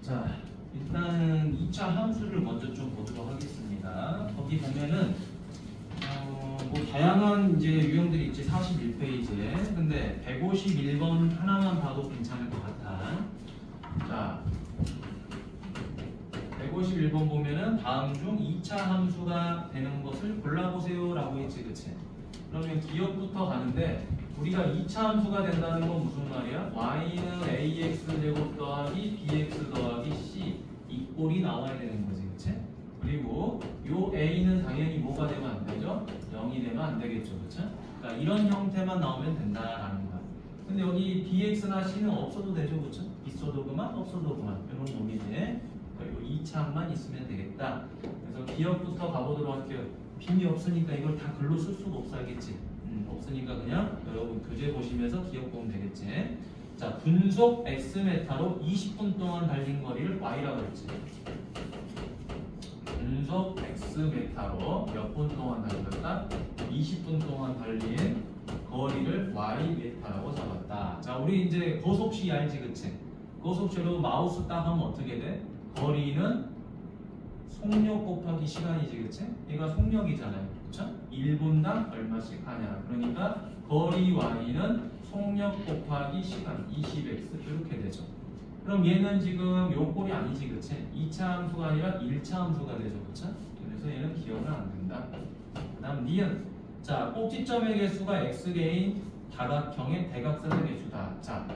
자, 일단은 2차 함수를 먼저 좀 보도록 하겠습니다. 거기 보면은 뭐 다양한 이제 유형들이 있지. 41페이지에. 근데 151번 하나만 봐도 괜찮을 것 같아. 자, 151번 보면은 다음 중 2차 함수가 되는 것을 골라보세요 라고 했지, 그치? 그러면 기억부터 가는데 우리가 2차 함수가 된다는 건 무슨 말이야? y는 ax제곱 더하기 bx 더하기 c 이 꼴이 나와야 되는 거지, 그치? 그리고 요 a는 당연히 뭐가 되면 안 되죠? 0이 되면 안 되겠죠, 그치? 그러니까 이런 형태만 나오면 된다라는 거야. 근데 여기 bx나 c는 없어도 되죠, 그치? 있어도 그만, 없어도 그만 이런 놈이지. 그러니까 요 2차만 있으면 되겠다. 그래서 기억부터 가보도록 할게요. 빈이 없으니까 이걸 다 글로 쓸 수가 없어, 알겠지? 없으니까 그냥 여러분 교재 보시면서 기억 보면 되겠지. 자, 분속 x메타로 20분 동안 달린 거리를 y라고 했지. 분속 x메타로 몇 분 동안 달렸다? 20분 동안 달린 거리를 y메타라고 잡았다. 자, 우리 이제 거속시 알지, 그치? 거속시로 마우스 딱 하면 어떻게 돼? 거리는 속력 곱하기 시간이지, 그치? 얘가 속력이잖아요, 그쵸? 1분당 얼마씩 하냐. 그러니까 거리 y는 속력 곱하기 시간 20x 이렇게 되죠. 그럼 얘는 지금 요 꼴이 아니지, 그치? 2차 함수가 아니라 1차 함수가 되죠, 그쵸? 그래서 얘는 기억은 안 된다. 그 다음 니은. 자, 꼭지점의 개수가 x개인 다각형의 대각선의 개수다. 자,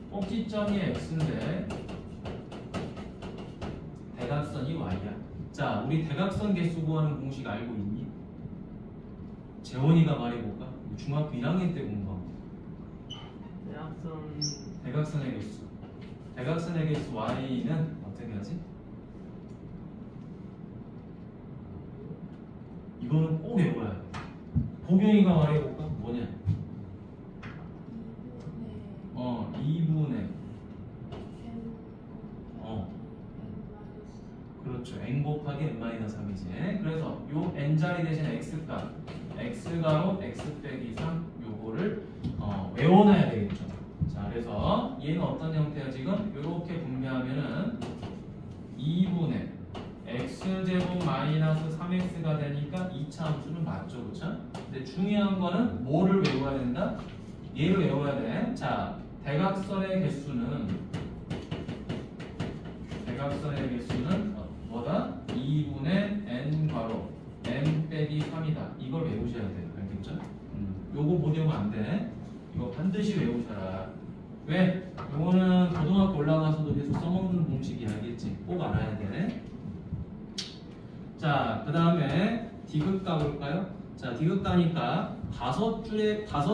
꼭지점이 x인데 대각선이 y야. 자, 우리 대각선 개수 구하는 공식 알고 있니? 재원이가 말해볼까? 중학교 1학년 때 공부한 거. 대각선의 개수. 대각선의 개수 y는 어떻게 하지? 이거는 꼭 외워야 돼. 보경이가 말해볼까? 뭐냐? 2분의 그렇죠. n 곱하기 n-3이지. 그래서 요 n자리 대신에 x값 x가로 x 빼기 3 요거를 외워놔야 되겠죠. 자, 그래서 얘는 어떤 형태야 지금? 요렇게 분배하면은 2분의 x제곱 마이너스 3x가 되니까 2차 함수는 맞죠, 그쵸? 근데 중요한 거는 뭐를 외워야 된다? 얘를 외워야 돼. 자, 대각선의 개수는 뭐다? 2분의 n 괄호 n 빼기 3이다. 이걸 외우셔야 돼요. 알겠죠? 요거 못 외우면 안 돼. 이거 반드시 외우셔라. 왜? 요거는 고등학교 올라가서도 계속 써먹는 공식이 알겠지? 꼭 알아야 돼. 자, 그 다음에 디귿 가볼까요? 자, 디귿 가니까 다섯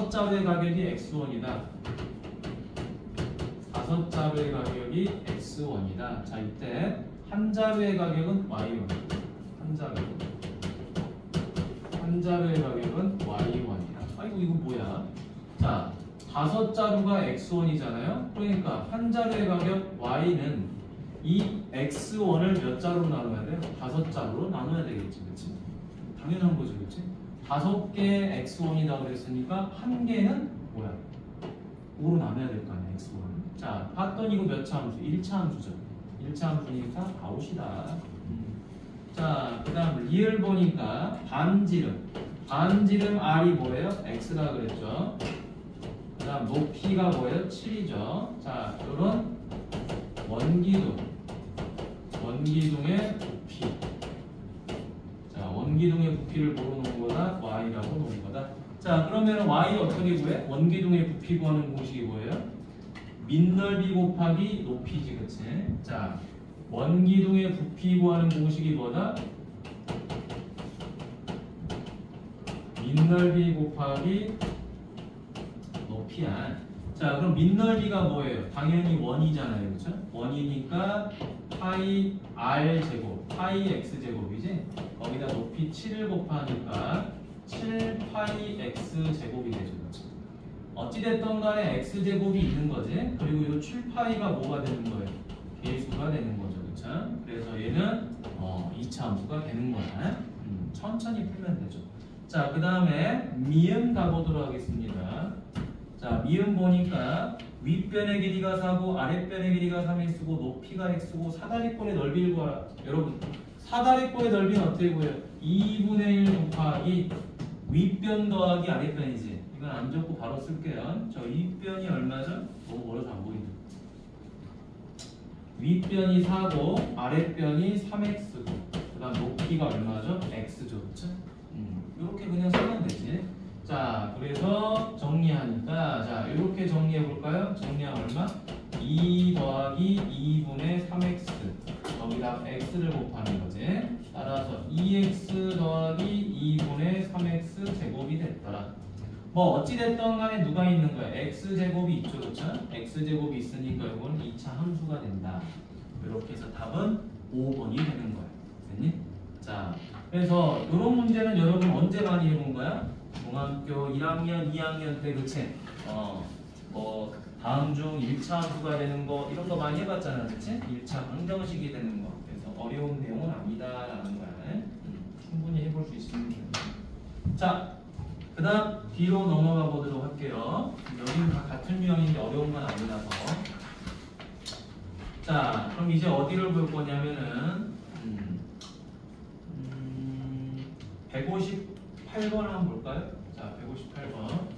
자루의 가격이 x1이다. 다섯 자루의 가격이 x1이다. 자, 이때 한 자루의 가격은 y1. 한 자루의 가격은 y1이다. 아이고, 이거 뭐야? 자, 다섯 자루가 x1이잖아요. 그러니까 한 자루의 가격 y는 이 x1을 몇 자루로 나눠야 돼요? 다섯 자루로 나눠야 되겠지, 그치? 당연한 거죠, 그치? 다섯 개 x1이다 그랬으니까 한 개는 뭐야? 5로 나눠야 될 거 아니야, x1. 자, 봤더니 이거 몇 차 함수? 1차 함수죠. 1차 함수니까 아웃이다. 자, 그 다음 리을 보니까 반지름 r이 뭐예요? x가 그랬죠. 그 다음 높이가 뭐예요? 7이죠. 자, 이런 원기둥의 부피. 자, 원기둥의 부피를 뭐로 놓은 거다? y라고 놓은 거다. 자, 그러면 y 어떻게 구해? 원기둥의 부피 구하는 공식이 뭐예요? 민넓이 곱하기 높이지, 그치? 자, 원기둥의 부피 구하는 공식이 뭐다? 민넓이 곱하기 높이야. 자, 그럼 민넓이가 뭐예요? 당연히 원이잖아요, 그쵸? 원이니까 파이 r 제곱, 파이 x 제곱이지? 거기다 높이 7을 곱하니까 7 파이 x 제곱이 되죠, 그쵸? 어찌됐든 간에 x제곱이 있는 거지. 그리고 이 7파이가 뭐가 되는 거예요? 개수가 되는 거죠, 그쵸? 그래서 얘는 2차 함수가 되는 거야. 천천히 풀면 되죠. 자, 그 다음에 미음 가보도록 하겠습니다. 자, 미음 보니까 윗변의 길이가 4고 아랫변의 길이가 3x고 높이가 x고 사다리꼴의 넓이를 구하라. 여러분 사다리꼴의 넓이는 어떻게 구해요? 2분의 1 곱하기 윗변 더하기 아랫변이지. 이건 안 적고 바로 쓸게요. 저 윗변이 얼마죠? 너무 멀어서 안 보인다. 윗변이 4고 아랫변이 3x고 그 다음 높이가 얼마죠? x죠. 그쵸? 이렇게 그냥 쓰면 되지. 자, 그래서 정리하니까 자 이렇게 정리해 볼까요? 정리하면 얼마? 2 더하기 2분의 3x 여기다 x를 곱하는 거지. 따라서 2x 더하기 2분의 3x 제곱이 됐더라. 뭐 어찌됐든 간에 누가 있는 거야? x제곱이 있죠. 그쵸? x제곱이 있으니까 이건 2차 함수가 된다. 이렇게 해서 답은 5번이 되는 거야. 됐니? 자, 그래서 이런 문제는 여러분 언제 많이 해본 거야? 중학교 1학년, 2학년 때 그치? 뭐 다음 중 1차 함수가 되는 거 이런 거 많이 해봤잖아. 그치? 1차 방정식이 되는 거. 그래서 어려운 내용은 아니다라는 거야. 충분히 해볼 수 있습니다. 자, 그 다음 뒤로 넘어가 보도록 할게요. 여기는 다 같은 유형인데 어려운 건 아니라서. 자, 그럼 이제 어디를 볼 거냐면은 158번 한번 볼까요? 자, 158번.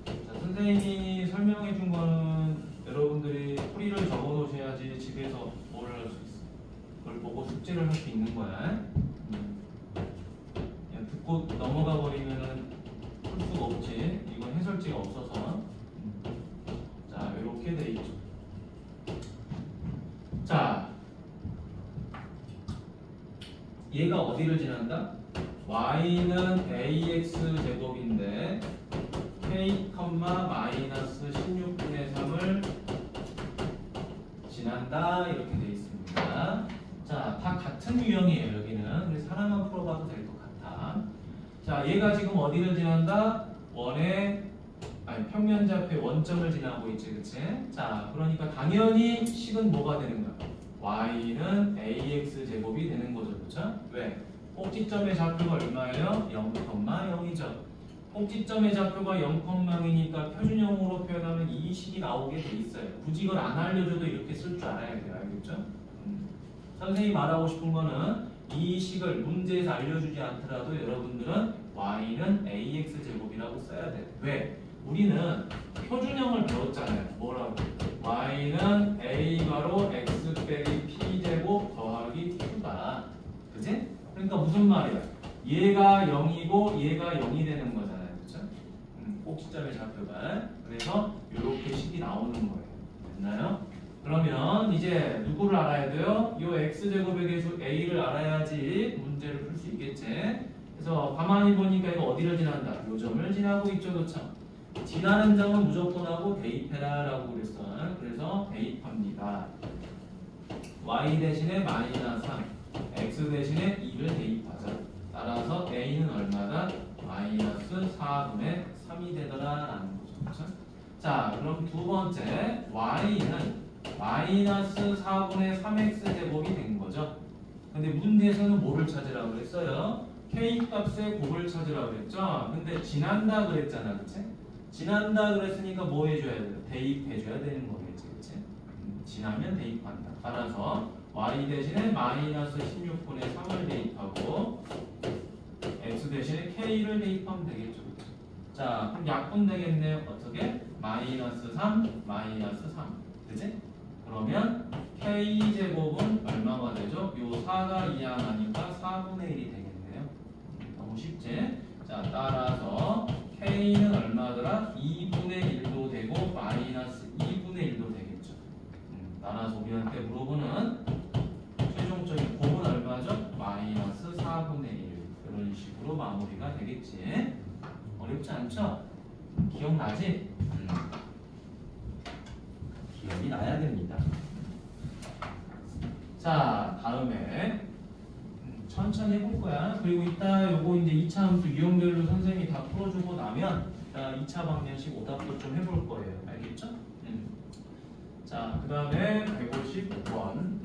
자, 선생님이 설명해 준 거는 여러분들이 풀이를 적어 놓으셔야지 집에서 뭘 할 수 있어. 그걸 보고 숙제를 할 수 있는 거야. 그냥 듣고 넘어가 버리면은 풀 수가 없지. 이건 해설지가 없어서. 자, 이렇게 돼 있죠. 자, 얘가 어디를 지난다? y는 ax 제곱인데 k, 마이너스 16분의 3을 지난다. 이렇게 돼 있습니다. 자, 다 같은 유형이에요. 여기는. 그래서 하나만 풀어봐도 될 것 같아. 자, 얘가 지금 어디를 지난다? 평면좌표의 원점을 지나고 있지, 그치? 자, 그러니까 당연히 식은 뭐가 되는 거야? y는 ax 제곱이 되는 거죠, 그쵸? 왜? 꼭지점의 좌표가 얼마예요? 0,0이죠. 꼭지점의 좌표가 0,0이니까 표준형으로 표현하면 이 식이 나오게 돼 있어요. 굳이 이걸 안 알려줘도 이렇게 쓸 줄 알아야 돼요, 알겠죠? 선생님이 말하고 싶은 거는 이 식을 문제에서 알려주지 않더라도 여러분들은 y는 ax 제곱이라고 써야 돼. 왜? 우리는 표준형을 배웠잖아요. 뭐라고? y는 a 가로 x 빼기 p 제곱 더하기 q다. 그지? 그러니까 무슨 말이야? 얘가 0이고 얘가 0이 되는 거잖아요. 그쵸? 꼭지점의 좌표가. 그래서 이렇게 식이 나오는 거예요. 됐나요? 그러면 이제 누구를 알아야 돼요? 이 x제곱의 개수 a를 알아야지 문제를 풀 수 있겠지. 그래서 가만히 보니까 이거 어디를 지난다? 요 점을 지나고 있죠. 그렇죠? 지나는 점은 무조건 하고 대입해라 라고 그랬어. 그래서 대입합니다. y 대신에 마이너스 3, x 대신에 2를 대입하자. 따라서 a는 얼마다? 마이너스 4분의 3이 되더라 라는 거죠. 그렇죠? 자, 그럼 두 번째 y는 마이너스 4분의 3x 제곱이 된 거죠. 근데 문제에서는 뭐를 찾으라고 그랬어요? k 값의 곱을 찾으라고 그랬죠. 근데 지난다 그랬잖아, 그치? 지난다 그랬으니까 뭐 해줘야 돼요? 대입해줘야 되는 거겠지, 그치? 지나면 대입한다. 따라서 y 대신에 마이너스 16분의 3을 대입하고 x 대신에 k를 대입하면 되겠죠, 그치? 자, 그럼 약분 되겠네요. 어떻게? 마이너스 3, 마이너스 3, 그치? 그러면 k제곱은 얼마가 되죠? 요 4가 이항하니까 4분의 1이 되겠네요. 너무 쉽지? 자, 따라서 k는 얼마더라? 2분의 1도 되고 마이너스 2분의 1도 되겠죠. 따라서 우리한테 물어보는 최종적인 곱은 얼마죠? 마이너스 4분의 1. 이런 식으로 마무리가 되겠지. 어렵지 않죠? 기억나지? 기억이 나야 됩니다. 자, 다음에 천천히 해볼 거야. 그리고 이따 요거 이제 2차 함수 유형별로 선생님이 다 풀어주고 나면 2차 방정식 오답도 좀 해볼 거예요. 알겠죠? 자, 그 다음에 159번.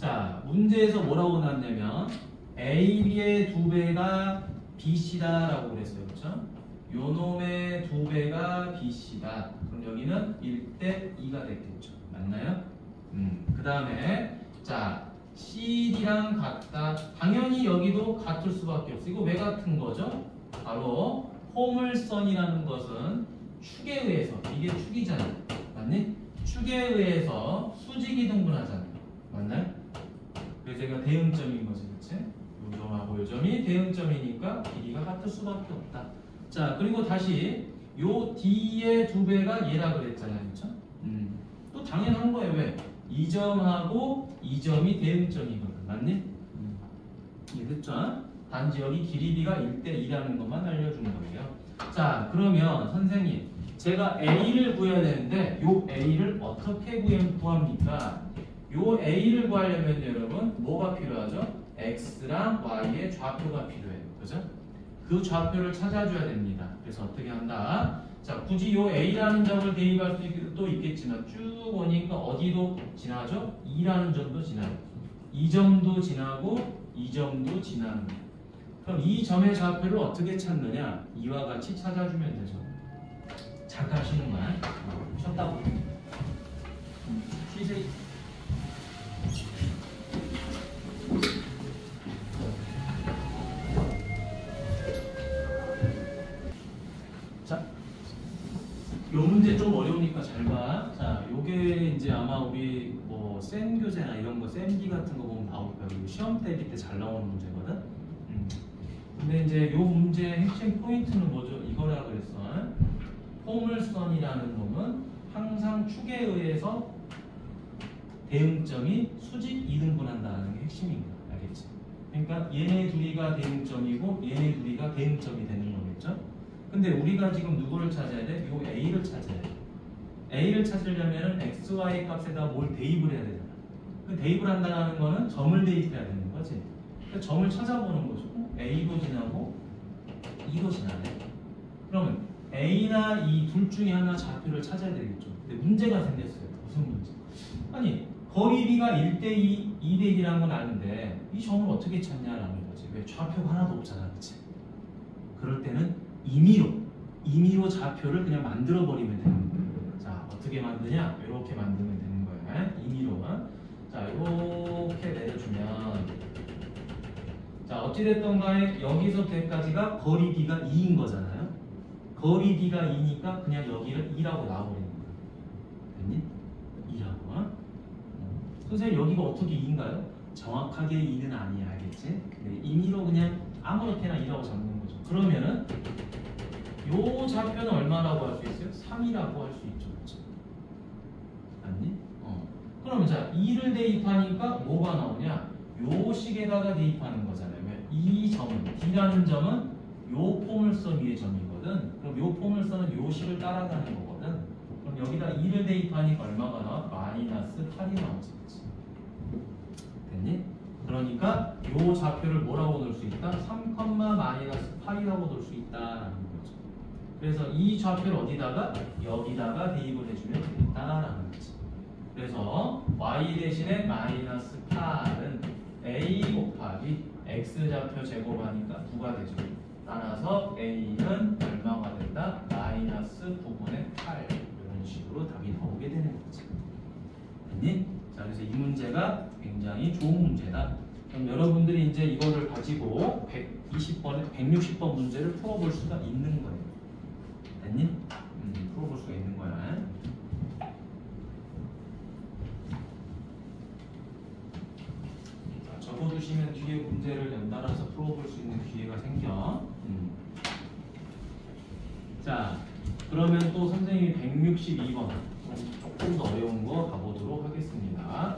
자, 문제에서 뭐라고 나왔냐면 AB의 2배가 BC다 라고 그랬어요. 그렇죠? 요놈의 2배가 BC다. 그럼 여기는 1대 2가 됐겠죠. 맞나요? 그 다음에 자, CD랑 같다. 당연히 여기도 같을 수밖에 없어. 이거 왜 같은 거죠? 바로 포물선이라는 것은 축에 의해서, 이게 축이잖아. 맞니? 축에 의해서 수직이 등분하잖아. 맞나요? 그래서 얘가 대응점인 거지, 그치? 요 점하고 요 점이 대응점이니까 길이가 같을 수밖에 없다. 자, 그리고 다시 요 D의 2배가 얘라 그랬잖아요, 그쵸? 또 당연한 거예요. 왜? 이 점하고 이 점이 대응점이거든. 맞니? 이해됐죠? 단지 여기 길이 B가 1대 2라는 것만 알려준 거예요. 자, 그러면 선생님, 제가 A를 구해야 되는데 요 A를 어떻게 구합니까? 요 A를 구하려면 여러분 뭐가 필요하죠? X랑 Y의 좌표가 필요해요. 그죠? 그 좌표를 찾아줘야 됩니다. 그래서 어떻게 한다? 자, 굳이 요 A라는 점을 대입할 수도 있겠지만 쭉 오니까 어디도 지나죠? 2라는 점도 지나요. 이 점도 지나고 이 점도 지나는 거예요. 그럼 이 점의 좌표를 어떻게 찾느냐? 이와 같이 찾아주면 되죠. 잠깐 쉬는 거야. 쉬었다고. 쉬세요. 자, 요 문제 좀 어려우니까 잘 봐. 자, 요게 이제 아마 우리 뭐 쌤 교재나 이런 거 쌤기 같은 거 보면 나올 거예요. 시험 대비 때 잘 나오는 문제거든. 근데 이제 요 문제의 핵심 포인트는 뭐죠? 이거라 그랬어. 포물선이라는 놈은 항상 축에 의해서 대응점이 수직 이등분한다는 게 핵심인 거야. 알겠지? 그러니까 얘네 둘이가 대응점이고 얘네 둘이가 대응점이 되는 거겠죠? 근데 우리가 지금 누구를 찾아야 돼? 요 A를 찾아야 돼. A를 찾으려면 x, y 값에다 뭘 대입을 해야 되잖아. 그 대입을 한다는 거는 점을 대입해야 되는 거지. 그러니까 점을 찾아보는 거죠. A도 지나고 E도 지나네. 그러면 A나 E 둘 중에 하나 좌표를 찾아야 되겠죠. 근데 문제가 생겼어요. 무슨 문제? 아니, 거리 B가 1대2, 2대1이라는 건 아는데 이 점을 어떻게 찾냐라는 거지. 왜 좌표가 하나도 없잖아. 그치? 그럴 때는 임의로 좌표를 그냥 만들어 버리면 되는 거예요. 자, 어떻게 만드냐? 이렇게 만들면 되는 거예요. 임의로. 자, 이렇게 내려주면 자, 어찌됐든 간에 여기서 때까지가 거리 B가 2인 거잖아요. 거리 B가 2니까 그냥 여기를 2라고 나와버리는 거예요. 됐니? 2라고. 선생님 여기가 어떻게 2인가요? 정확하게 2는 아니야. 알겠지? 네, 임의로 그냥 아무렇게나 2라고 잡는 거죠. 그러면은 요 좌표는 얼마라고 할 수 있어요? 3이라고 할 수 있죠. 그렇죠? 맞니? 그럼 자, 2를 대입하니까 뭐가 나오냐? 요 식에다가 대입하는 거잖아요. 왜? 이 점은, D라는 점은 요 포물선 위의 점이거든. 그럼 요 포물선은 요 식을 따라가는 거거든. 그럼 여기다 2를 대입하니까 얼마가 나와? 마이너스 8이 나오지. 그치? 됐니? 그러니까 요 좌표를 뭐라고 넣을 수 있다? 3, 마이너스 8이라고 넣을 수 있다라는 거죠. 그래서 이 좌표를 어디다가? 여기다가 대입을 해주면 되겠다라는 거지. 그래서 y 대신에 마이너스 8은 a 곱하기 x 좌표 제곱하니까 9가 되죠. 따라서 a는 얼마가 된다? 마이너스 9분의 8 이런 식으로 답이 나오게 되는 거지. 됐니? 자, 그래서 이 문제가 굉장히 좋은 문제다. 그럼 여러분들이 이제 이거를 가지고 120번에 160번 문제를 풀어볼 수가 있는 거예요. 됐니? 풀어볼 수가 있는 거야. 자, 적어두시면 뒤에 문제를 연달아서 풀어볼 수 있는 기회가 생겨. 자, 그러면 또 선생님이 162번 조금 더 어려운 거 가보도록 하겠습니다.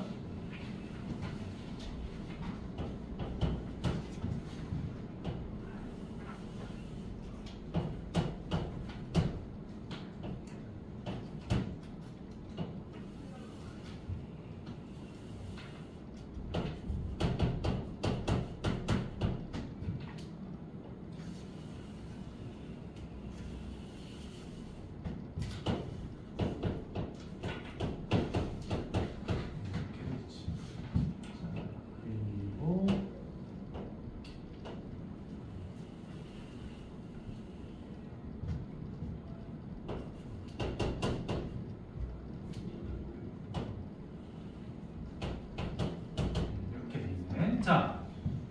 자,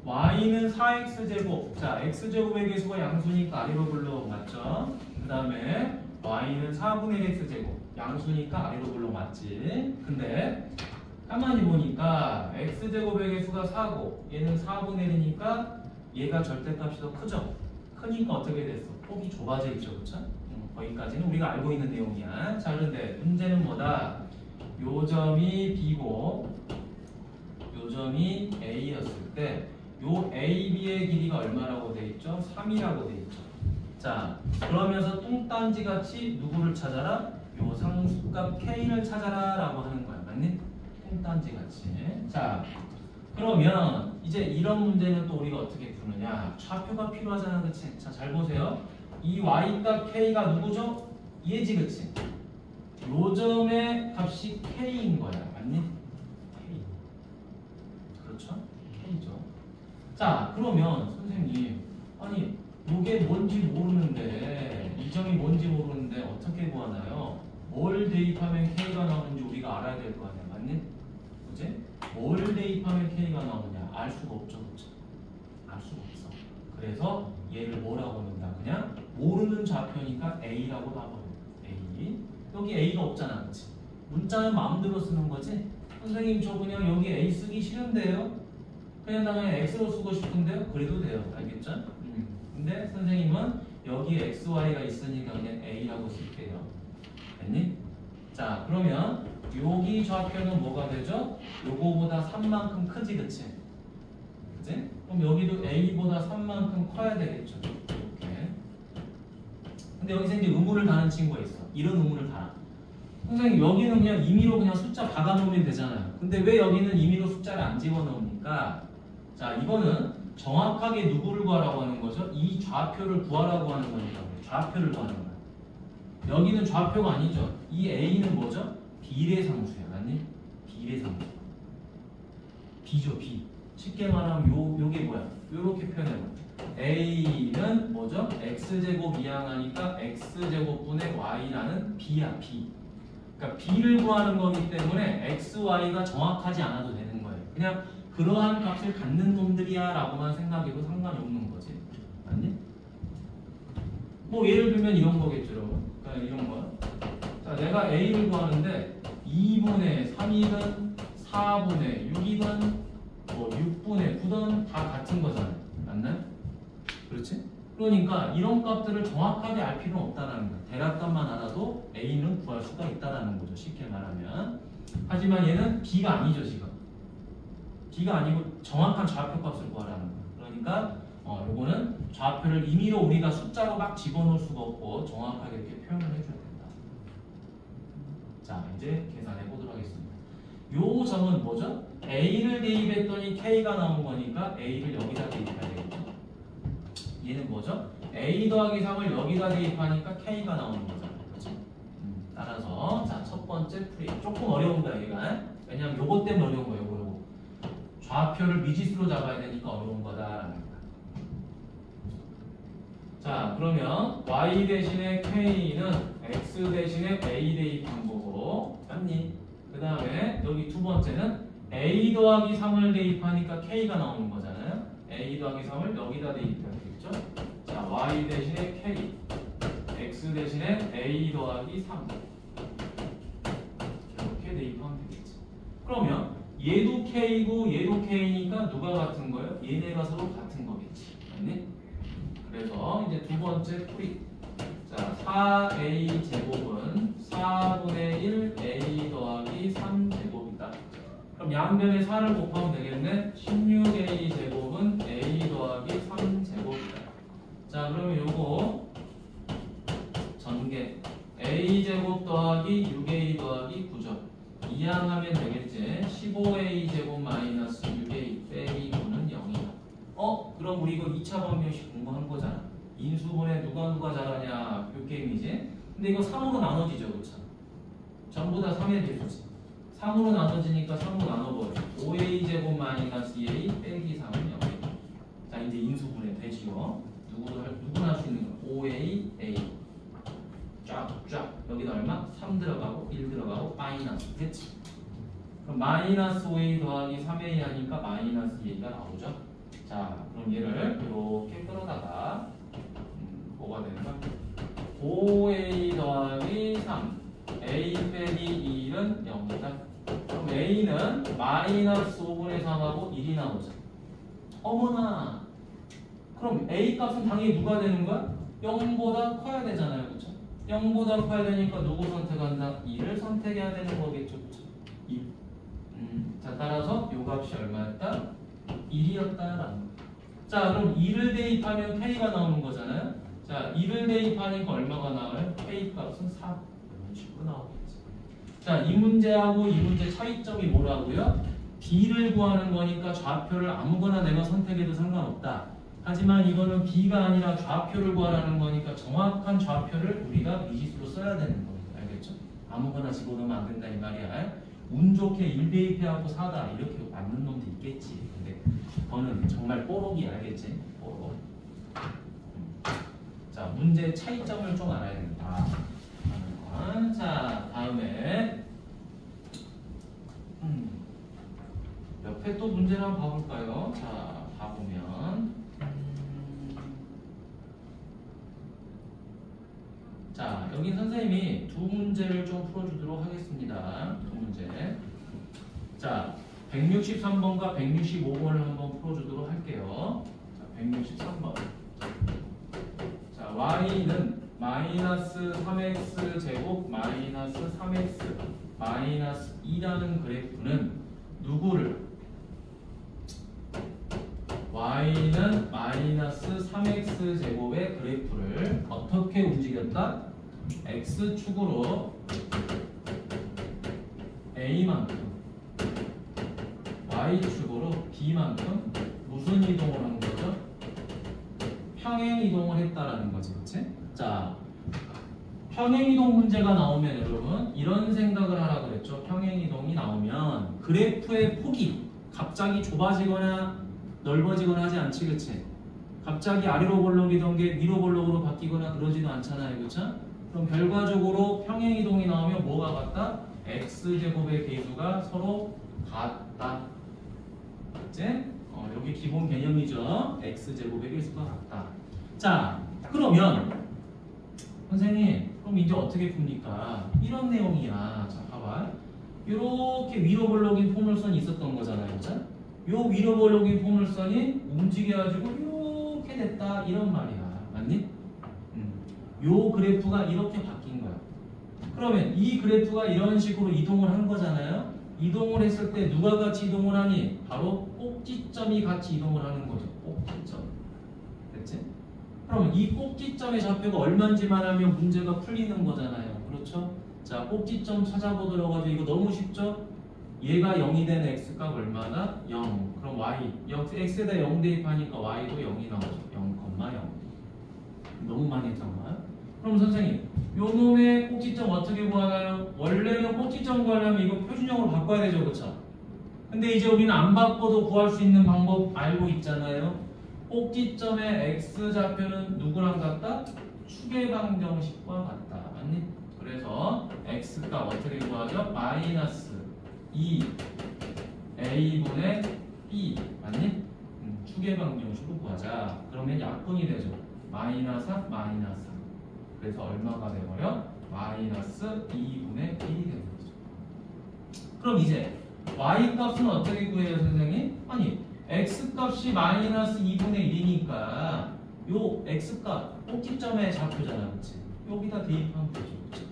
y는 4x제곱. 자, x제곱의 개수가 양수니까 아래로 굴러 맞죠? 그 다음에 y는 4분의 1 x제곱. 양수니까 아래로 굴러 맞지? 근데 가만히 보니까 x제곱의 개수가 4고 얘는 4분의 1이니까 얘가 절대값이 더 크죠? 크니까 어떻게 됐어? 폭이 좁아져 있죠, 그쵸? 거기까지는 우리가 알고 있는 내용이야. 자, 그런데 문제는 뭐다? 요 점이 B고 요 점이 A였을 때 요 AB의 길이가 얼마라고 돼 있죠? 3이라고 돼 있죠. 자, 그러면서 뚱딴지 같이 누구를 찾아라? 요 상수값 K를 찾아라 라고 하는 거야. 맞니? 뚱딴지 같이. 자, 그러면 이제 이런 문제는 또 우리가 어떻게 푸느냐? 좌표가 필요하잖아, 그치? 자, 잘 보세요. 이 y값 K가 누구죠? 얘지, 그치? 요 점의 값이 K인 거야. 맞니? K. 그렇죠? K죠. 자, 그러면 선생님, 아니 요게 뭔지 모르는데 이 점이 뭔지 모르는데 어떻게 구하나요? 뭘 대입하면 K가 나오는지 우리가 알아야 될 거 아니야. 맞니? 그치? 뭘 대입하면 K가 나오느냐? 알 수가 없죠. 그치? 알 수가 없어. 그래서 얘를 뭐라고 넣는다? 그냥 모르는 좌표니까 A라고 놔버려. A. 여기 A가 없잖아. 그치? 문자는 마음대로 쓰는 거지? 선생님 저 그냥 여기 A 쓰기 싫은데요? 그냥 나 그냥 X로 쓰고 싶은데요? 그래도 돼요. 알겠죠? 근데 선생님은 여기 X, Y가 있으니까 그냥 A라고 쓸게요. 됐니? 자, 그러면 여기 좌표는 뭐가 되죠? 요거보다 3만큼 크지, 그치? 그치? 그럼 여기도 A보다 3만큼 커야 되겠죠? 이렇게. 근데 여기서 이제 의무를 다는 친구가 있어. 이런 의무를 달아. 선생님 여기는 그냥 임의로 그냥 숫자 박아놓으면 되잖아요. 근데 왜 여기는 임의로 숫자를 안 집어넣습니까? 자, 이거는 정확하게 누구를 구하라고 하는 거죠? 이 좌표를 구하라고 하는 거니까 좌표를 구하는 거야. 여기는 좌표가 아니죠. 이 A는 뭐죠? 비례상수야. 맞니? 비례상수. B죠, B. 쉽게 말하면 요게 뭐야? 요렇게 표현해봐. A는 뭐죠? X제곱 이항하니까 X제곱분의 Y라는 B야, B. 그러니까 B를 구하는 거기 때문에 X, Y가 정확하지 않아도 되는 거예요. 그냥 그러한 값을 갖는 놈들이야 라고만 생각해도 상관이 없는 거지. 맞니? 뭐 예를 들면 이런 거겠죠, 여러분. 그러니까 이런 거야. 자, 내가 A를 구하는데 2분의 3이든 4분의 6이든 뭐 6분의 9든 다 같은 거잖아요. 맞나요? 그렇지? 그러니까 이런 값들을 정확하게 알 필요는 없다는 거야. 대략값만 알아도 A는 구할 수가 있다는 거죠. 쉽게 말하면. 하지만 얘는 B가 아니죠, 지금. B가 아니고 정확한 좌표값을 구하라는 거야. 그러니까 요거는 좌표를 임의로 우리가 숫자로 막 집어넣을 수가 없고 정확하게 이렇게 표현을 해줘야 된다. 자, 이제 계산해 보도록 하겠습니다. 요 점은 뭐죠? A를 대입했더니 K가 나온 거니까 A를 여기다 대입해야 되겠죠. 얘는 뭐죠? A 더하기 3을 여기다 대입하니까 K가 나오는 거잖아요. 그렇죠? 따라서 자, 첫 번째 풀이 조금 어려운 거야, 얘가. 왜냐면 요것 때문에 어려운 거예요, 요거. 좌표를 미지수로 잡아야 되니까 어려운 거다라는 거야. 자, 그러면 Y 대신에 K는 X 대신에 A 대입한 거고, 맞니? 그 다음에 여기 두 번째는 A 더하기 3을 대입하니까 K가 나오는 거잖아요. A 더하기 3을 여기다 대입해야 되겠죠? 자, Y 대신에 K, X 대신에 A 더하기 3 이렇게 대입하면 되겠지. 그러면 얘도 K고 얘도 K니까 누가 같은 거예요? 얘네가 서로 같은 거겠지. 맞니? 그래서 이제 두 번째 풀이. 자, 4A 제곱은 4분의 1 A 더하기 3제곱이다. 그럼 양변에 4를 곱하면 되겠네. 16A 제곱은 A 더하기 3제곱이다. 자, 그러면 요거 전개 A 제곱 더하기 6A 더하기 9죠. 이항하면 되겠지. 15A 제곱 마이너스 6A 빼기 9는 0이다. 그럼 우리 이거 2차 방정식 공부한 거잖아. 인수분해 누가 잘하냐 그 게임이지. 근데 이거 3으로 나눠지죠, 그렇죠? 전부 다 3의 배수지. 3으로 나눠지니까 3으로 나눠버려. 5A 제곱 마이너스 2A 빼기 3은 0이다. 자, 이제 인수분해 되지요. 누구나 할 수 있는 거. 5A A 쫙 여기다 얼마? 3 들어가고 1 들어가고 마이너스. 됐지? 그럼 마이너스 5a 더하기 3a 하니까 마이너스 2a가 나오죠. 자, 그럼 얘를 이렇게 끌어다가 뭐가 되는 거야? 5a 더하기 3 a 빼기 1은 0이다. 그럼 a는 마이너스 5분의 3하고 1이 나오죠. 어머나! 그럼 a 값은 당연히 누가 되는 거야? 0보다 커야 되잖아요. 그렇죠? 0보다 커야 되니까 누구 선택한다? 2를 선택해야 되는 거겠죠. 그렇죠? 2. 자, 따라서 요 값이 얼마였다? 1이었다라는 거. 자, 그럼 2를 대입하면 k가 나오는 거잖아요. 자, 2를 대입하니까 얼마가 나와요? k 값은 4. 이런 식으로 나오겠지. 자, 이 문제하고 이 문제 차이점이 뭐라고요? b를 구하는 거니까 좌표를 아무거나 내가 선택해도 상관없다. 하지만 이거는 b가 아니라 좌표를 구하라는 거니까 정확한 좌표를 우리가 미지수로 써야 되는 겁니다. 알겠죠? 아무거나 집어넣으면 안 된다 이 말이야. 운 좋게 1 대입해갖고 4다 이렇게 맞는 놈도 있겠지. 근데 그거는 정말 뽀록이 알겠지? 뽀록. 자, 문제 차이점을 좀 알아야 된다. 자, 다음에 옆에 또 문제를 한번 봐볼까요? 자, 봐보면 자, 여기 선생님이 두 문제를 좀 풀어주도록 하겠습니다. 두 문제. 자, 163번과 165번을 한번 풀어주도록 할게요. 자, 163번. 자, y는 마이너스 3x 제곱 마이너스 3x 마이너스 2라는 그래프는 누구를? y는 마이너스 3x 제곱의 그래프를 어떻게 움직였다? x축으로 a만큼 y축으로 b만큼 무슨 이동을 한 거죠? 평행 이동을 했다라는 거지, 그치? 자, 평행 이동 문제가 나오면 여러분 이런 생각을 하라 그랬죠. 평행 이동이 나오면 그래프의 폭이 갑자기 좁아지거나 넓어지거나 하지 않지, 그치? 갑자기 아래로 볼록이던 게 위로 볼록으로 바뀌거나 그러지도 않잖아요, 그쵸? 그럼 결과적으로 평행 이동이 나오면 뭐가 같다? x제곱의 계수가 서로 같다. 그치? 여기 기본 개념이죠. x제곱의 계수가 같다. 자, 그러면 선생님, 그럼 이제 어떻게 풉니까? 이런 내용이야. 자, 봐봐. 이렇게 위로 볼록인 포물선이 있었던 거잖아요, 그쵸? 요 위로 볼록인 포물선이 움직여가지고 이렇게 됐다 이런 말이야. 맞니? 요 그래프가 이렇게 바뀐 거야. 그러면 이 그래프가 이런 식으로 이동을 한 거잖아요. 이동을 했을 때 누가 같이 이동을 하니? 바로 꼭지점이 같이 이동을 하는 거죠. 꼭지점. 됐지? 그럼 이 꼭지점의 좌표가 얼마인지만 하면 문제가 풀리는 거잖아요. 그렇죠? 자, 꼭지점 찾아보도록 하죠. 이거 너무 쉽죠? 얘가 0이 된 x값 얼마나? 0. 그럼 y, x에다 0 대입하니까 y도 0이 나오죠. 0,0. 너무 많이 했잖아요. 그럼 선생님, 요 놈의 꼭지점 어떻게 구하나요? 원래는 꼭지점 구하려면 이거 표준형으로 바꿔야 되죠, 그쵸? 근데 이제 우리는 안 바꿔도 구할 수 있는 방법 알고 있잖아요. 꼭지점의 x좌표는 누구랑 같다? 축의 방정식과 같다. 맞니? 그래서 x값 어떻게 구하죠? 마이너스 2a분의 b 맞니? 축의 방정식으로 구하자. 그러면 약분이 되죠. 마이너스 3, 마이너스 3. 그래서 얼마가 돼버려? 마이너스 2분의 1이 되는 거죠. 그럼 이제 y 값은 어떻게 구해요, 선생님? 아니, x 값이 마이너스 2분의 1이니까 요 x 값 꼭지점의 좌표잖아, 그렇지? 여기다 대입하면 되죠, 그렇지?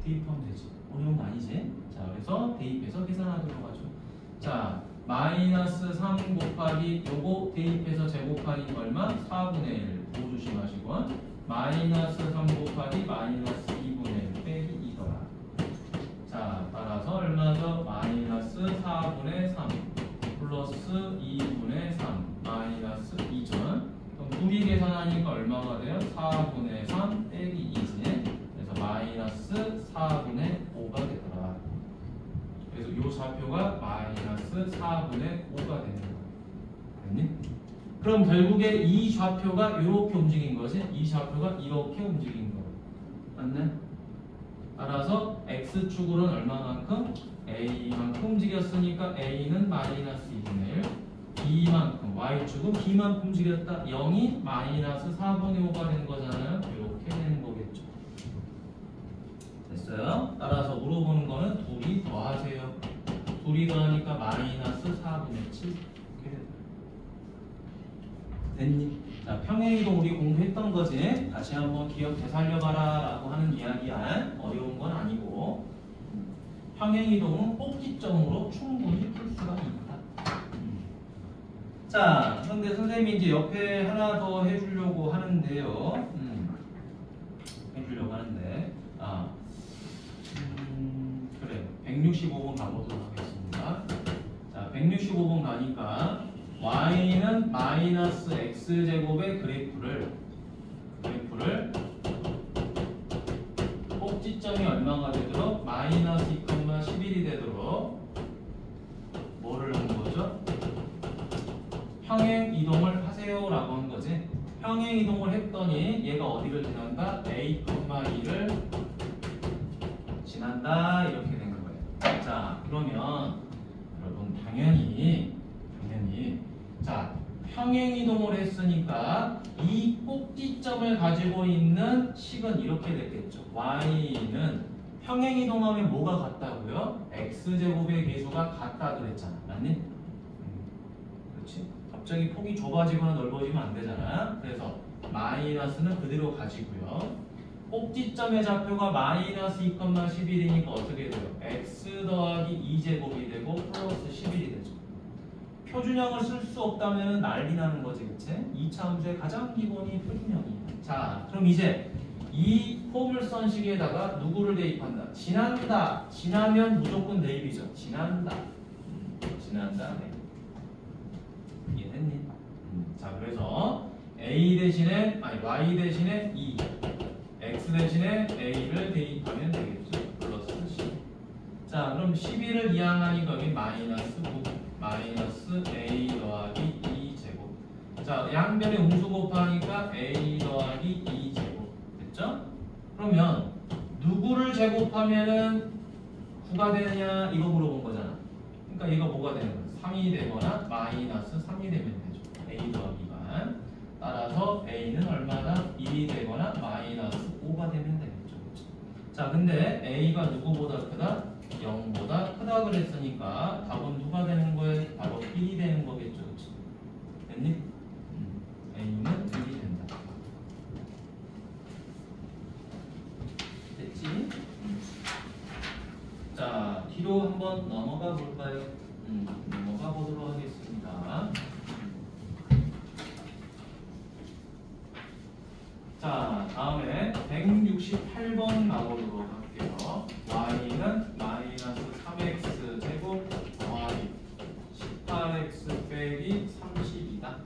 대입하면 되지. 어려운 거 아니지? 자, 그래서 대입해서 계산하도록 하죠. 자, 마이너스 3 곱하기 요거 대입해서 제곱하니까 얼마? 4분의 1. 보호 조심하시고. 마이너스 3 곱하기 마이너스 2분의 1 빼기 2더라. 자, 따라서 얼마죠? 마이너스 4분의 3 플러스 2분의 3 마이너스 2죠. 그럼 둘이 계산하니까 얼마가 돼요? 4분의 3 빼기 2지. 그래서 마이너스 4분의 5가 되더라. 그래서 이 좌표가 마이너스 4분의 5가 되는 거야. 됐니? 그럼 결국에 이 좌표가 이렇게 움직인 거지. 이 좌표가 이렇게 움직인 거야. 맞네? 따라서 x축으로는 얼마만큼? A만큼 움직였으니까 A는 마이너스 2분의 1. B만큼 Y축은 B만큼 움직였다. 0이 마이너스 4분의 5가 된 거잖아요. 이렇게 되는 거겠죠. 됐어요? 따라서 물어보는 거는 둘이 더하세요. 둘이 더하니까 마이너스 4분의 7 이렇게 된다. 됐니? 자, 평행이동 우리 공부했던 거지. 다시 한번 기억 되살려봐라 라고 하는 이야기야. 어려운 건 아니고. 평행이동은 꼭지점으로 충분히 풀 수가 있다. 자, 근데 선생님이 이제 옆에 하나 더 해주려고 하는데요. 해주려고 하는데, 그래, 165번 가보도록 하겠습니다. 자, 165번 가니까 y는 마이너스 x제곱의 그래프를 꼭지점이 얼마가 되도록 마이너스 2,11이 되도록 뭐를 한 거죠? 평행 이동을 하세요 라고 한 거지. 평행 이동을 했더니 얘가 어디를 지난다? a,2를 지난다 이렇게 된 거예요. 자, 그러면 여러분 당연히 자, 평행 이동을 했으니까 이 꼭지점을 가지고 있는 식은 이렇게 됐겠죠. y는 평행 이동하면 뭐가 같다고요? x제곱의 계수가 같다 그랬잖아. 맞니? 그렇지? 갑자기 폭이 좁아지거나 넓어지면 안 되잖아. 그래서 마이너스는 그대로 가지고요. 꼭지점의 좌표가 마이너스 2,11이니까 어떻게 돼요? x 더하기 2제곱이 되고 플러스 11이 되죠. 표준형을 쓸 수 없다면 난리 나는 거지, 그치? 2차 함수의 가장 기본이 표준형이야. 자, 그럼 이제 이 포물선식에다가 누구를 대입한다? 지난다. 지나면 무조건 대입이죠. 지난다. 네. 이해됐니? 자, 그래서 y 대신에 2, x 대신에 a를 대입하면 되겠죠. 플러스 10. 자, 그럼 11을 이항하니까 여기 마이너스 9. 마이너스 a 더하기 2제곱. 자, 양변에 음수 곱하니까 a 더하기 2제곱. 됐죠? 그러면 누구를 제곱하면은 9가 되느냐 이거 물어본 거잖아. 그러니까 이거 뭐가 되는 거야? 3이 되거나 마이너스 3이 되면 되죠. a 더하기가. 따라서 a는 얼마나 1이 되거나 마이너스 5가 되면 되겠죠. 그렇죠? 자, 근데 a가 누구보다 크다? 0보다 크다 그랬으니까 답은 누가 되는 거예요? 바로 1이 되는 거겠죠. 그치? 됐니? A는 1이 된다. 됐지? 자, 뒤로 한번 넘어가 볼까요? 넘어가 보도록 하겠습니다. 자, 다음에 168번 가보도록 할게요. y는 마이너스 3x 제곱 더하기 18x 빼기 30이다.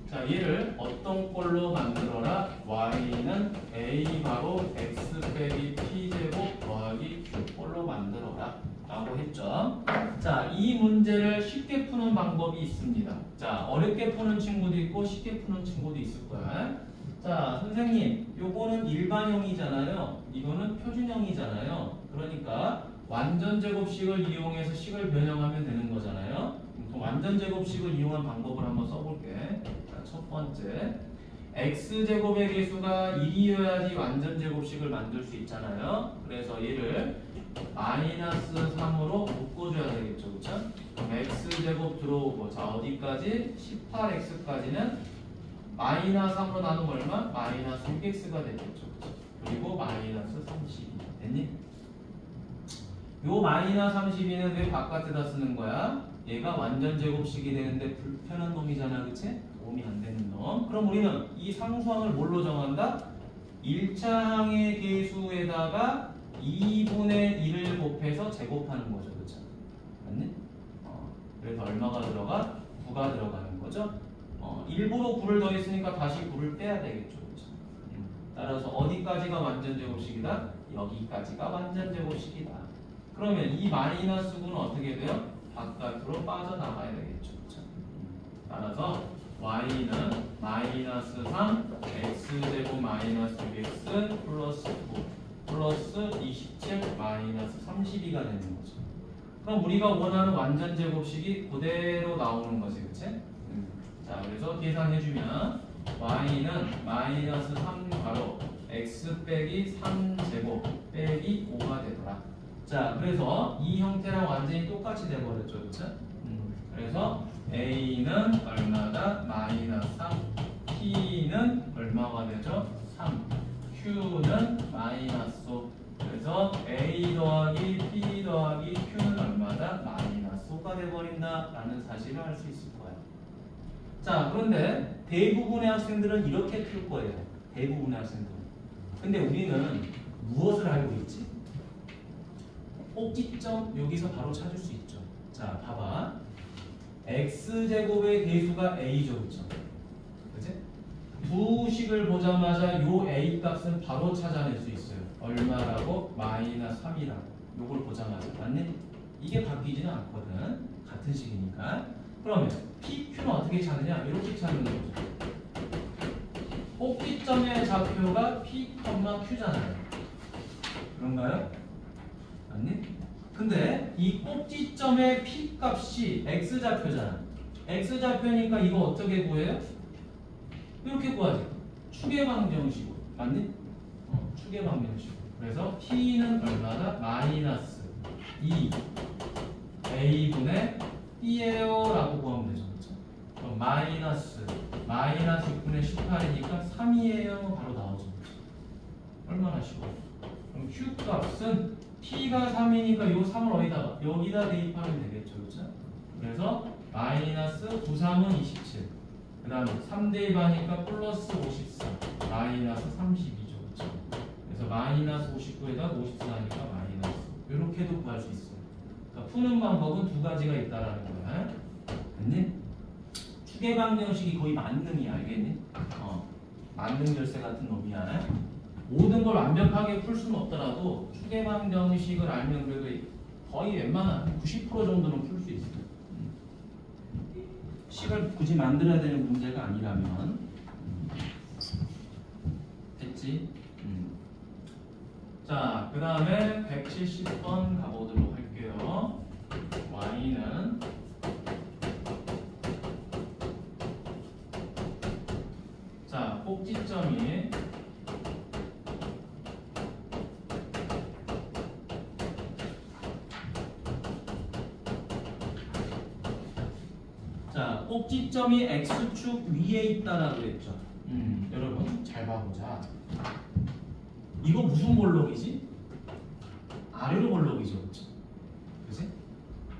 자, 얘를 어떤 꼴로 만들어라? y는 a 바로 x 빼기 p 제곱 더하기 q 꼴로 만들어라 라고 했죠. 자, 이 문제를 쉽게 푸는 방법이 있습니다. 자, 어렵게 푸는 친구도 있고 쉽게 푸는 친구도 있을 거야. 자, 선생님, 요거는 일반형이잖아요. 이거는 표준형이잖아요. 그러니까 완전 제곱식을 이용해서 식을 변형하면 되는 거잖아요. 그럼 완전 제곱식을 이용한 방법을 한번 써볼게. 자, 첫 번째, x제곱의 계수가 1이어야지 완전 제곱식을 만들 수 있잖아요. 그래서 얘를 마이너스 3으로 묶어줘야 되겠죠. 그쵸? 그럼 x제곱 들어오고, 자, 어디까지? 18x까지는 마이너스 3으로 나누면 얼마? 마이너스 6x가 되겠죠. 그리고 마이너스 32. 됐니? 요 마이너스 32는 왜 바깥에다 쓰는 거야? 얘가 완전 제곱식이 되는데 불편한 놈이잖아. 그치? 도움이 안 되는 놈. 그럼 우리는 이 상수항을 뭘로 정한다? 1차항의 계수에다가 2분의 1을 곱해서 제곱하는 거죠. 그쵸? 맞니? 그래서 얼마가 들어가? 9가 들어가는 거죠. 일부러 9를 더했으니까 다시 9를 빼야 되겠죠. 그렇죠? 따라서 어디까지가 완전 제곱식이다? 여기까지가 완전 제곱식이다. 그러면 이 마이너스 9는 어떻게 돼요? 바깥으로 빠져나가야 되겠죠. 그렇죠? 따라서 y는 마이너스 3 x제곱 마이너스 6x 플러스 9 플러스 27 마이너스 32가 되는 거죠. 그럼 우리가 원하는 완전 제곱식이 그대로 나오는 거지, 그치? 자, 그래서 계산해주면 y는 마이너스 3 가로 x 빼기 3제곱 빼기 5가 되더라. 자, 그래서 이 형태랑 완전히 똑같이 돼버렸죠, 그치? 그래서 a는 얼마다? 마이너스 3, p는 얼마가 되죠? 3, q는 마이너스 5. 그래서 a 더하기 p 더하기 q는 얼마다? 마이너스 5가 돼버린다 라는 사실을 알 수 있을 거예요. 자, 그런데 대부분의 학생들은 이렇게 풀 거예요. 대부분의 학생들은. 근데 우리는 무엇을 알고 있지? 꼭지점 여기서 바로 찾을 수 있죠. 자, 봐봐. x제곱의 대수가 a죠, 그쵸? 그치? 두 식을 보자마자 요 a 값은 바로 찾아낼 수 있어요. 얼마라고? 마이너스 3이라고. 요걸 보자마자. 맞니? 이게 바뀌지는 않거든. 같은 식이니까. 그러면 PQ는 어떻게 찾느냐? 이렇게 찾는 거죠. 꼭지점의 좌표가 P, Q잖아요. 그런가요? 맞니? 근데 이 꼭지점의 P 값이 X좌표잖아. X좌표니까 이거 어떻게 구해요? 이렇게 구하지. 추계방정식으로. 맞니? 추계방정식으로. 그래서 P는 얼마다? 마이너스 2 A분의 B예요 라고 구하면 되죠. 그렇죠? 그럼 마이너스 6분의 18이니까 3이에요 바로 나오죠. 얼마나 쉬워. 그럼 Q 값은 P가 3이니까 요 3을 어디다가? 여기다 대입하면 되겠죠. 그렇죠? 그래서 마이너스 9, 3은 27. 그 다음에 3 대입하니까 플러스 54. 마이너스 32죠. 그렇죠? 그래서 마이너스 59에다 54니까 마이너스. 이렇게도 구할 수 있어요. 그러니까 푸는 방법은 두 가지가 있다라는 거야. 알겠니? 추계방정식이 거의 만능이야. 알겠니? 만능 열쇠 같은 놈이야. 모든 걸 완벽하게 풀 수는 없더라도 추계방정식을 알면 그래도 거의 웬만한 90% 정도는 풀 수 있어요. 식을 굳이 만들어야 되는 문제가 아니라면. 됐지? 자, 그 다음에 170번 가보도록 할게요. y는 자, 꼭지점이 자, 꼭지점이 x축 위에 있다라고 그랬죠. 여러분 잘 봐보자. 이거 무슨 볼록이지? 아래로 볼록이죠, 그렇죠? 그치?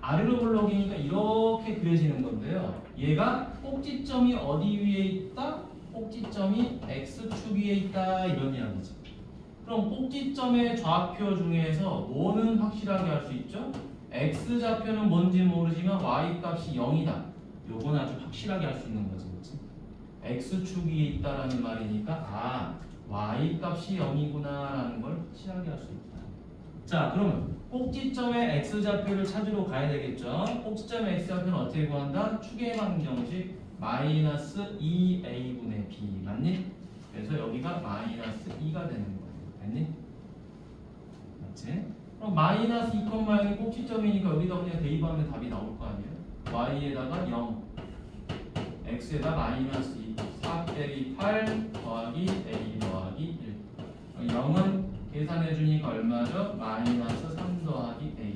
아래로 볼록이니까 이렇게 그려지는 건데요. 얘가 꼭지점이 어디 위에 있다? 꼭지점이 x축 위에 있다 이런 이야기지. 그럼 꼭지점의 좌표 중에서 뭐는 확실하게 알 수 있죠? x좌표는 뭔지 모르지만 y값이 0이다. 요건 아주 확실하게 알 수 있는 거지, 그렇지? x축 위에 있다라는 말이니까 y값이 0이구나 라는 걸 확실하게 할 수 있다. 자, 그러면 꼭지점의 x좌표를 찾으러 가야 되겠죠. 꼭지점의 x좌표는 어떻게 구한다? 추계방정식 마이너스 2a분의 b 맞니? 그래서 여기가 마이너스 2가 되는 거예요. 맞니? 맞지? 그럼 마이너스 2,0이 꼭지점이니까 여기다 그냥 대입하면 답이 나올 거 아니에요? y에다가 0 x에다 마이너스 2 4 빼기 8 더하기 a 더하기 1 0은 계산해주니까 얼마죠? 마이너스 3 더하기 a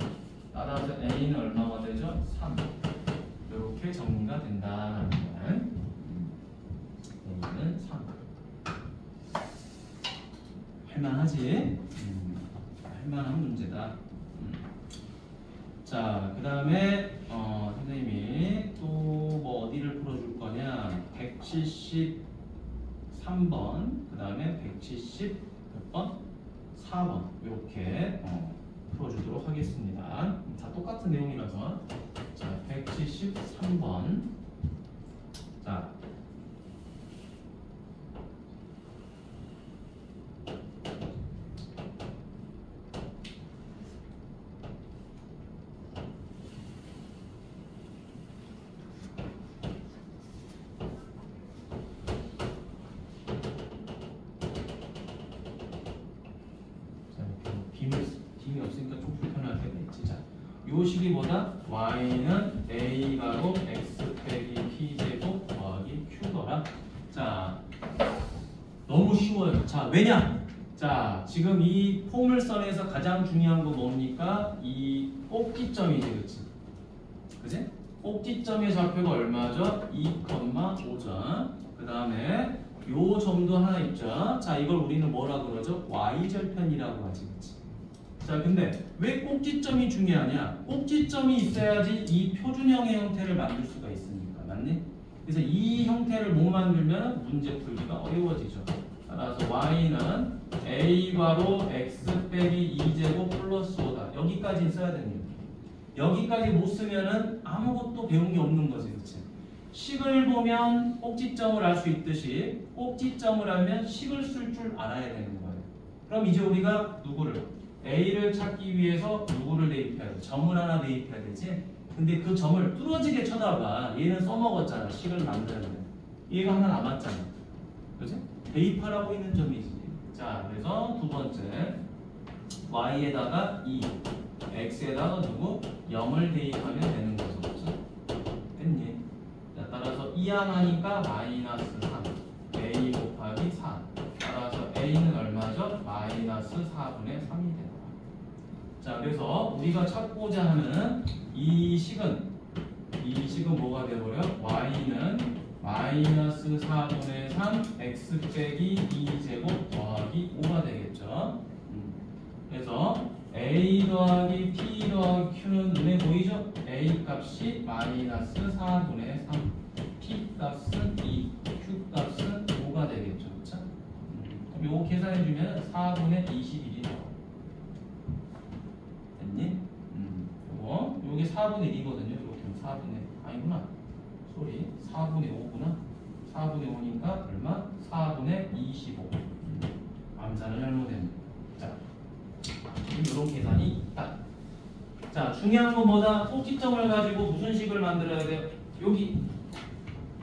따라서 a는 얼마가 되죠? 3 이렇게 정리가 된다는 거야. a는 3 할만하지? 할만한 문제다. 자, 그 다음에 선생님이 또 뭐 어디를 풀어줄 거냐? 173번, 그 다음에 170 몇 번? 4번 이렇게 풀어주도록 하겠습니다. 다 똑같은 내용이라서. 자, 173번. 자, 빔이 없으니까 좀 불편할 때가 있지. 자, 요 식이 뭐다? y는 a 가로 x 빼기 p 제곱 더하기 q더라. 자, 너무 쉬워요. 자, 왜냐? 자, 지금 이 포물선에서 가장 중요한 거 뭡니까? 이 꼭지점이지, 그치? 그치? 꼭지점의 좌표가 얼마죠? 2,5점. 그 다음에 요 점도 하나 있죠. 자, 이걸 우리는 뭐라 그러죠? y절편이라고 하지, 그치? 자, 근데 왜 꼭지점이 중요하냐? 꼭지점이 있어야지 이 표준형의 형태를 만들 수가 있으니까, 맞니? 그래서 이 형태를 못 만들면 문제 풀기가 어려워지죠. 따라서 y는 a 괄호 x 빼기 2제곱 플러스 5다. 여기까지 써야 됩니다. 여기까지 못 쓰면은 아무것도 배운 게 없는 거지, 그치? 식을 보면 꼭지점을 알 수 있듯이 꼭지점을 알면 식을 쓸 줄 알아야 되는 거예요. 그럼 이제 우리가 누구를? A를 찾기 위해서 누구를 대입해야 돼? 점을 하나 대입해야 되지? 근데 그 점을 뚫어지게 쳐다봐. 얘는 써먹었잖아. 식을 만드는데. 얘가 하나 남았잖아. 그치? 대입하라고 있는 점이지. 자, 그래서 두 번째 y에다가 2, x에다가 누구? 0을 대입하면 되는 거죠. 그쵸? 됐니? 자, 따라서 2 하나니까 마이너스 3, a 곱하기 4. 따라서 a는 얼마죠? 마이너스 4분의 3이 되는 거야. 자, 그래서 우리가 찾고자 하는 이 식은 뭐가 되어버려? y는 마이너스 4분의 3 x 빼기 2제곱 더하기 5가 되겠죠. 그래서 a 더하기 p 더하기 q는 눈에 보이죠? a 값이 마이너스 4분의 3, p 값은 2, q 값은 5가 되겠죠. 그렇죠? 그럼 요거 계산해주면 4분의 21이 나와. 됐니? 요게 4분의 1이거든요. 이렇게 4분의 아니구나. 소리 4분의 5구나. 4분의 5니까 얼마? 4분의 25. 암산을 잘못했네. 자, 이런 계산이 있다. 자, 중요한 건 뭐다? 꼭지점을 가지고 무슨 식을 만들어야 돼요? 여기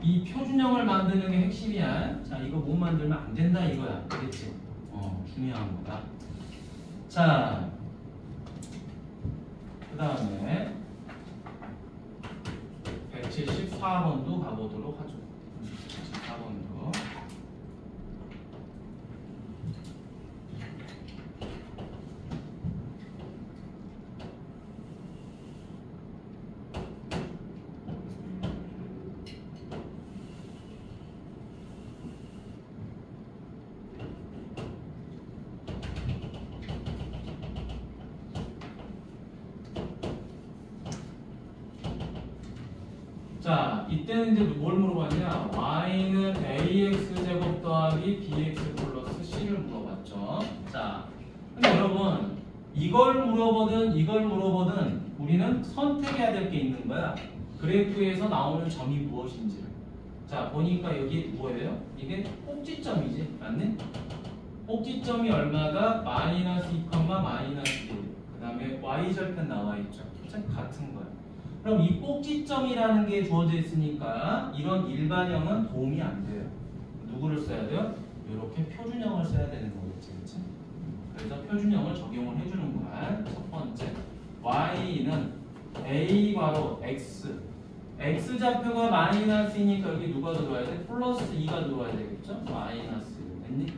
이 표준형을 만드는 게 핵심이야. 자, 이거 못 만들면 안 된다 이거야. 그렇지? 중요한 거다. 자, 그 다음에 174번도 가보도록 하죠. 174번도. 자, 이때는 이제 뭘 물어봤냐? y는 ax제곱 더하기 bx 플러스 c를 물어봤죠. 자, 근데 여러분 이걸 물어보든 우리는 선택해야 될 게 있는 거야. 그래프에서 나오는 점이 무엇인지를. 자, 보니까 여기 뭐예요? 이게 꼭지점이지, 맞니? 꼭지점이 얼마가? 마이너스 2, 마이너스 1. 그 다음에 y절편 나와 있죠. 같은 거야. 그럼 이 꼭지점이라는 게 주어져 있으니까 이런 일반형은 도움이 안 돼요. 누구를 써야 돼요? 이렇게 표준형을 써야 되는 거겠지, 그렇지? 그래서 표준형을 적용을 해주는 거야. 첫 번째, y는 a 괄호 x. x 좌표가 마이너스이니까 여기 누가 들어와야 돼? 플러스 2가 들어와야 되겠죠? 마이너스 2. 됐니?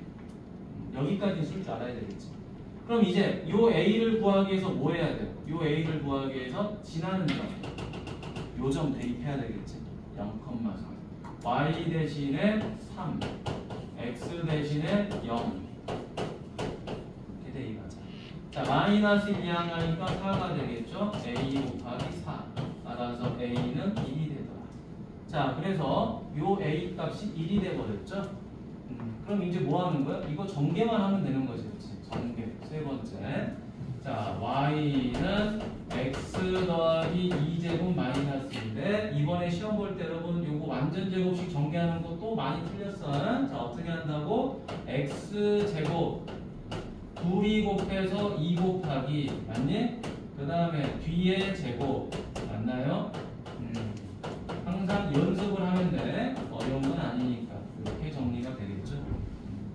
여기까지 쓸 줄 알아야 되겠지. 그럼 이제 요 a를 구하기 위해서 뭐 해야 돼요? 요 a를 구하기 위해서 지나는 점. 요 점 대입해야 되겠지. 0,3. y 대신에 3. x 대신에 0. 이렇게 대입하자. 자, 마이너스 1 하나니까 4가 되겠죠. a 곱하기 4. 따라서 a는 1이 되더라. 자, 그래서 요 a 값이 1이 돼버렸죠. 그럼 이제 뭐 하는 거야? 이거 전개만 하면 되는 거지, 그렇지? 전개. 세 번째. 자, y는 x 더하기 2제곱 마이너스인데 이번에 시험 볼 때 여러분 요거 완전 제곱식 전개하는 거 또 많이 틀렸어. 자, 어떻게 한다고? x제곱 2이 곱해서 2 곱하기 맞니? 그 다음에 뒤에 제곱 맞나요? 항상 연습을 하면 돼. 어려운 건 아니니까 이렇게 정리가 되겠죠.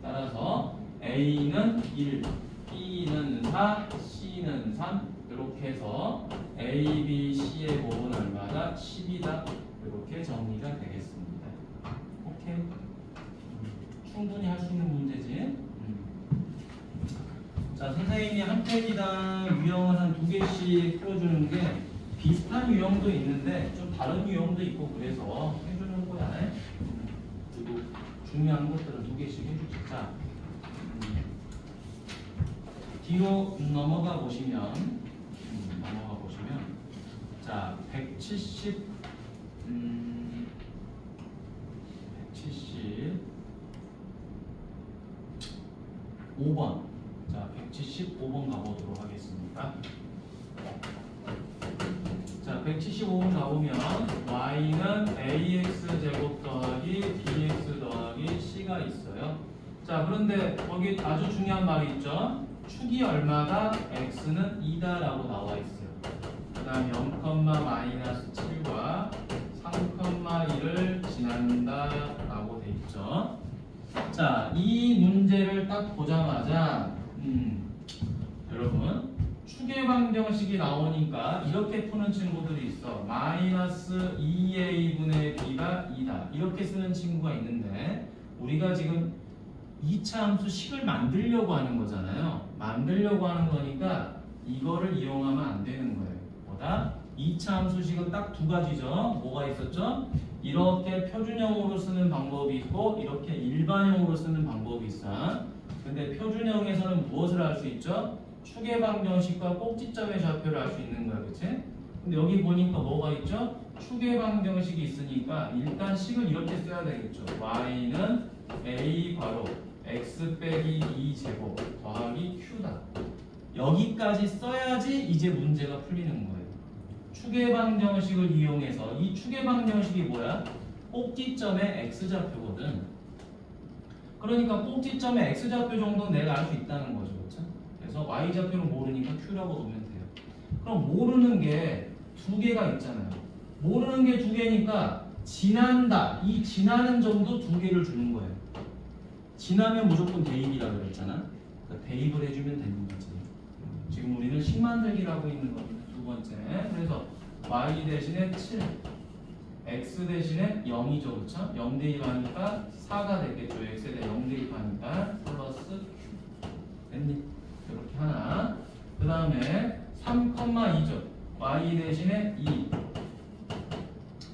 따라서 A는 1, B는 4, C는 3 이렇게 해서 A 선생님이 한 페이지당 유형을 한 2개씩 풀어주는 게 비슷한 유형도 있는데 좀 다른 유형도 있고 그래서 해주는 거야. 그리고 중요한 것들은 2개씩 해주자. 자, 뒤로 넘어가 보시면 자 175번 자 175번 가보도록 하겠습니다. 자 175번 가보면 y는 ax제곱 더하기 bx 더하기 c가 있어요. 자 그런데 거기 아주 중요한 말이 있죠. 축이 얼마다? x는 2다 라고 나와 있어요. 그 다음 0,-7과 3,1을 지난다 라고 돼 있죠. 자, 이 문제를 딱 보자마자 여러분 축의 방정식이 나오니까 이렇게 푸는 친구들이 있어. 마이너스 2a분의 b가 2다 이렇게 쓰는 친구가 있는데 우리가 지금 2차 함수 식을 만들려고 하는 거잖아요. 만들려고 하는 거니까 이거를 이용하면 안 되는 거예요. 보다 2차 함수식은 딱 2가지죠. 뭐가 있었죠? 이렇게 표준형으로 쓰는 방법이 있고 이렇게 일반형으로 쓰는 방법이 있어. 근데 표준형에서는 무엇을 할 수 있죠? 축의 방정식과 꼭지점의 좌표를 알 수 있는 거야. 그치? 근데 여기 보니까 뭐가 있죠? 축의 방정식이 있으니까 일단 식을 이렇게 써야 되겠죠. y는 a 괄호 x 빼기 2제곱 더하기 q다. 여기까지 써야지 이제 문제가 풀리는 거예요. 축의 방정식을 이용해서 이 축의 방정식이 뭐야? 꼭지점의 x좌표거든. 그러니까 꼭지점의 x좌표 정도는 내가 알 수 있다는 거죠. 그렇죠? 그래서 y좌표를 모르니까 q라고 놓으면 돼요. 그럼 모르는 게 2개가 있잖아요. 모르는 게 2개니까 지난다. 이 지나는 점도 2개를 주는 거예요. 지나면 무조건 대입이라고 그랬잖아. 그러니까 대입을 해주면 되는 거지. 지금 우리는 식 만들기라고 있는 겁니다. 2번째. 그래서 y 대신에 7, x 대신에 0이죠. 그렇죠? 0 대입하니까 4가 되겠죠. x에 대해 0 대입하니까 플러스 q. 됐니? 이렇게 하나. 그 다음에 3,2죠. y 대신에 2,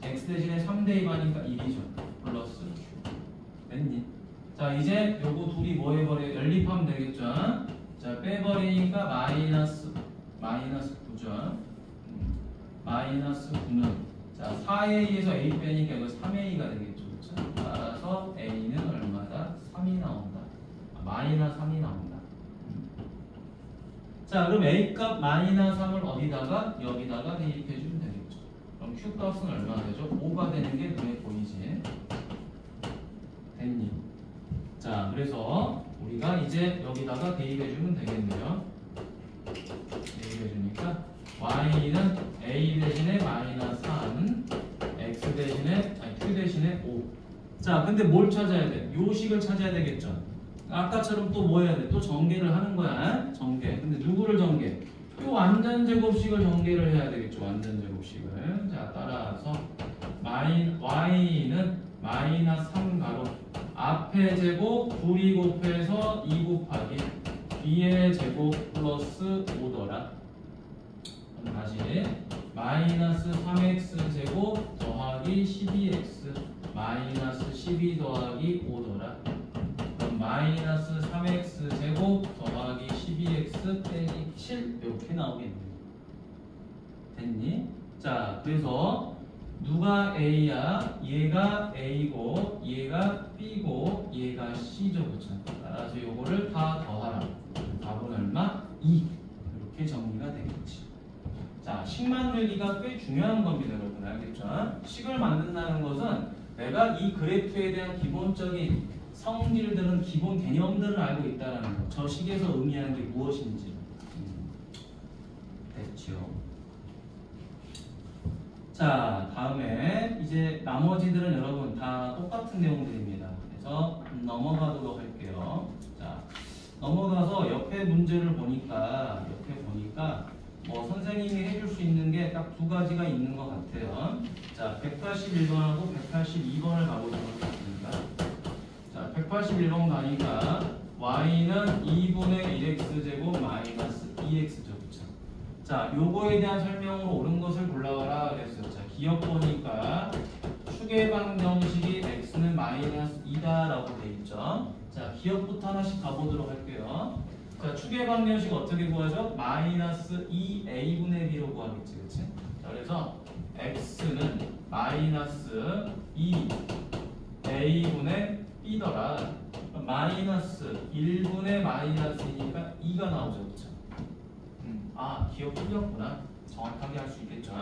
x 대신에 3 대입하니까 1이죠. 플러스 q. 됐니? 자 이제 요거 둘이 뭐 해버려? 연립하면 되겠죠. 자 빼버리니까 마이너스 9죠. 마이너스 9는 자 4a에서 a 빼니까 이거 3a가 되겠죠. 그렇죠? 따라서 a는 얼마다? 3이 나온다. 마이너스 3이 나온다. 자 그럼 a 값 마이너스 3을 어디다가? 여기다가 대입해주면 되겠죠. 그럼 q 값은 얼마 되죠? 5가 되는 게 눈에 보이지. 됐니? 자 그래서 우리가 이제 여기다가 대입해주면 되겠네요. 대입해주니까 y는 a 대신에 마이너스 3, x 대신에 q 대신에 5. 자 근데 뭘 찾아야 돼? 요 식을 찾아야 되겠죠. 아까처럼 또 뭐 해야 돼? 또 전개를 하는 거야. 전개. 근데 누구를 전개? 요 완전제곱식을 전개를 해야 되겠죠. 완전제곱식을. 자 따라서 y는 마이너스 3 가로 앞에 제곱 둘이 곱해서 2 곱하기 뒤에 제곱 플러스 5더라. 그럼 다시 마이너스 3x 제곱 더하기 12x 마이너스 12 더하기 5더라. 그럼 마이너스 3x 제곱 더하기 12x 빼기 7 이렇게 나오겠네요. 됐니? 자 그래서 누가 A야? 얘가 A고 얘가 B고 얘가 C죠. 그렇죠? 따라서 요거를 다 더하라. 답은 얼마? 2. 이렇게 정리가 되겠지. 자, 식 만들기가 꽤 중요한 겁니다. 여러분 알겠죠? 식을 만든다는 것은 내가 이 그래프에 대한 기본적인 성질들은 기본 개념들을 알고 있다는 거. 저 식에서 의미하는 게 무엇인지. 됐죠? 자 다음에 이제 나머지들은 여러분 다 똑같은 내용들입니다. 그래서 넘어가도록 할게요. 자 넘어가서 옆에 문제를 보니까 뭐 선생님이 해줄 수 있는 게 딱 2가지가 있는 것 같아요. 자 181번하고 182번을 가보도록 하겠습니다. 자 181번 가니까 y는 2분의 1x제곱 마이너스 2x죠. 그쵸? 자, 요거에 대한 설명으로 옳은 것을 골라와라 그랬어요. 자, 기억 보니까 축의 방정식이 x는 마이너스 2다라고 돼 있죠. 자, 기억부터 하나씩 가보도록 할게요. 자, 축의 방정식 어떻게 구하죠? 마이너스 2a분의 b로 구하겠지. 그치? 자, 그래서 x는 마이너스 2a분의 b더라. 마이너스 1분의 마이너스 2니까 2가 나오죠. 그쵸? 아, 기억 풀렸구나. 정확하게 할 수 있겠죠.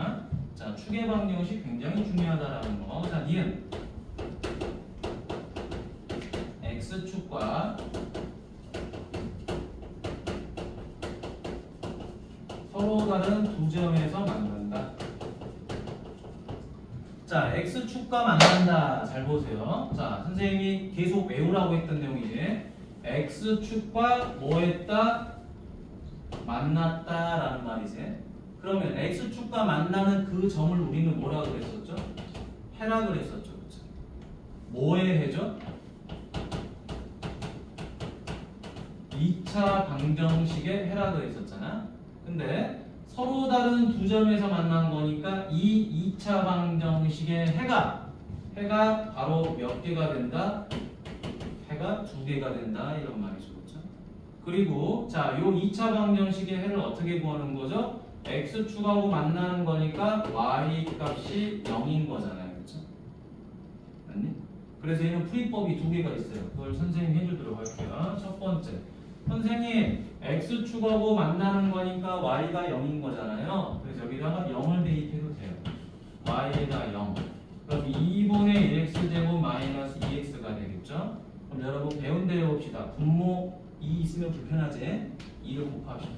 자, 축의 방정식 굉장히 중요하다라는 거. 자, 니은 x축과 서로 다른 두 점에서 만난다. 자, x축과 만난다. 잘 보세요. 자, 선생님이 계속 외우라고 했던 내용이 x축과 뭐 했다? 만났다라는 말이지. 그러면 x축과 만나는 그 점을 우리는 뭐라 그랬었죠? 해라 그랬었죠. 그렇죠? 뭐의 해죠? 2차 방정식의 해라 그랬었잖아. 근데 서로 다른 두 점에서 만난 거니까 이 2차 방정식의 해가 바로 몇 개가 된다? 해가 2개가 된다 이런 말이죠. 그렇죠? 그리고 자, 요 2차 방정식의 해를 어떻게 구하는 거죠? x축하고 만나는 거니까 y 값이 0인 거잖아요. 그렇죠? 맞니? 그래서 얘는 풀이법이 2개가 있어요. 그걸 선생님이 해주도록 할게요. 첫 번째, 선생님 x축하고 만나는 거니까 y가 0인 거잖아요. 그래서 여기다가 0을 대입해도 돼요. y에다 0. 그럼 2분의 1x제곱 마이너스 2x가 되겠죠? 그럼 여러분 배운 대로 봅시다. 분모 2 있으면 불편하지? 2를 곱합시다.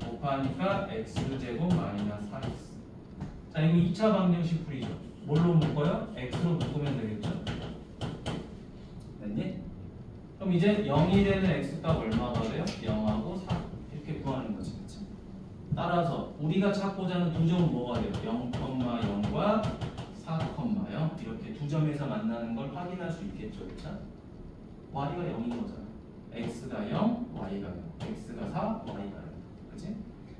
곱하니까 x제곱 마이너스 4x. 자, 이거 2차 방정식 풀이죠. 뭘로 묶어요? x로 묶으면 되겠죠? 됐니? 그럼 이제 0이 되는 x값 얼마가 돼요? 0하고 4 이렇게 구하는 거지. 그치? 따라서 우리가 찾고자 하는 두 점은 뭐가 돼요? 0,0과 4,0 이렇게 두 점에서 만나는 걸 확인할 수 있겠죠. 그쵸? y가 0인 거잖아. x가 0, y가 0, x가 4, y가 0. 그치?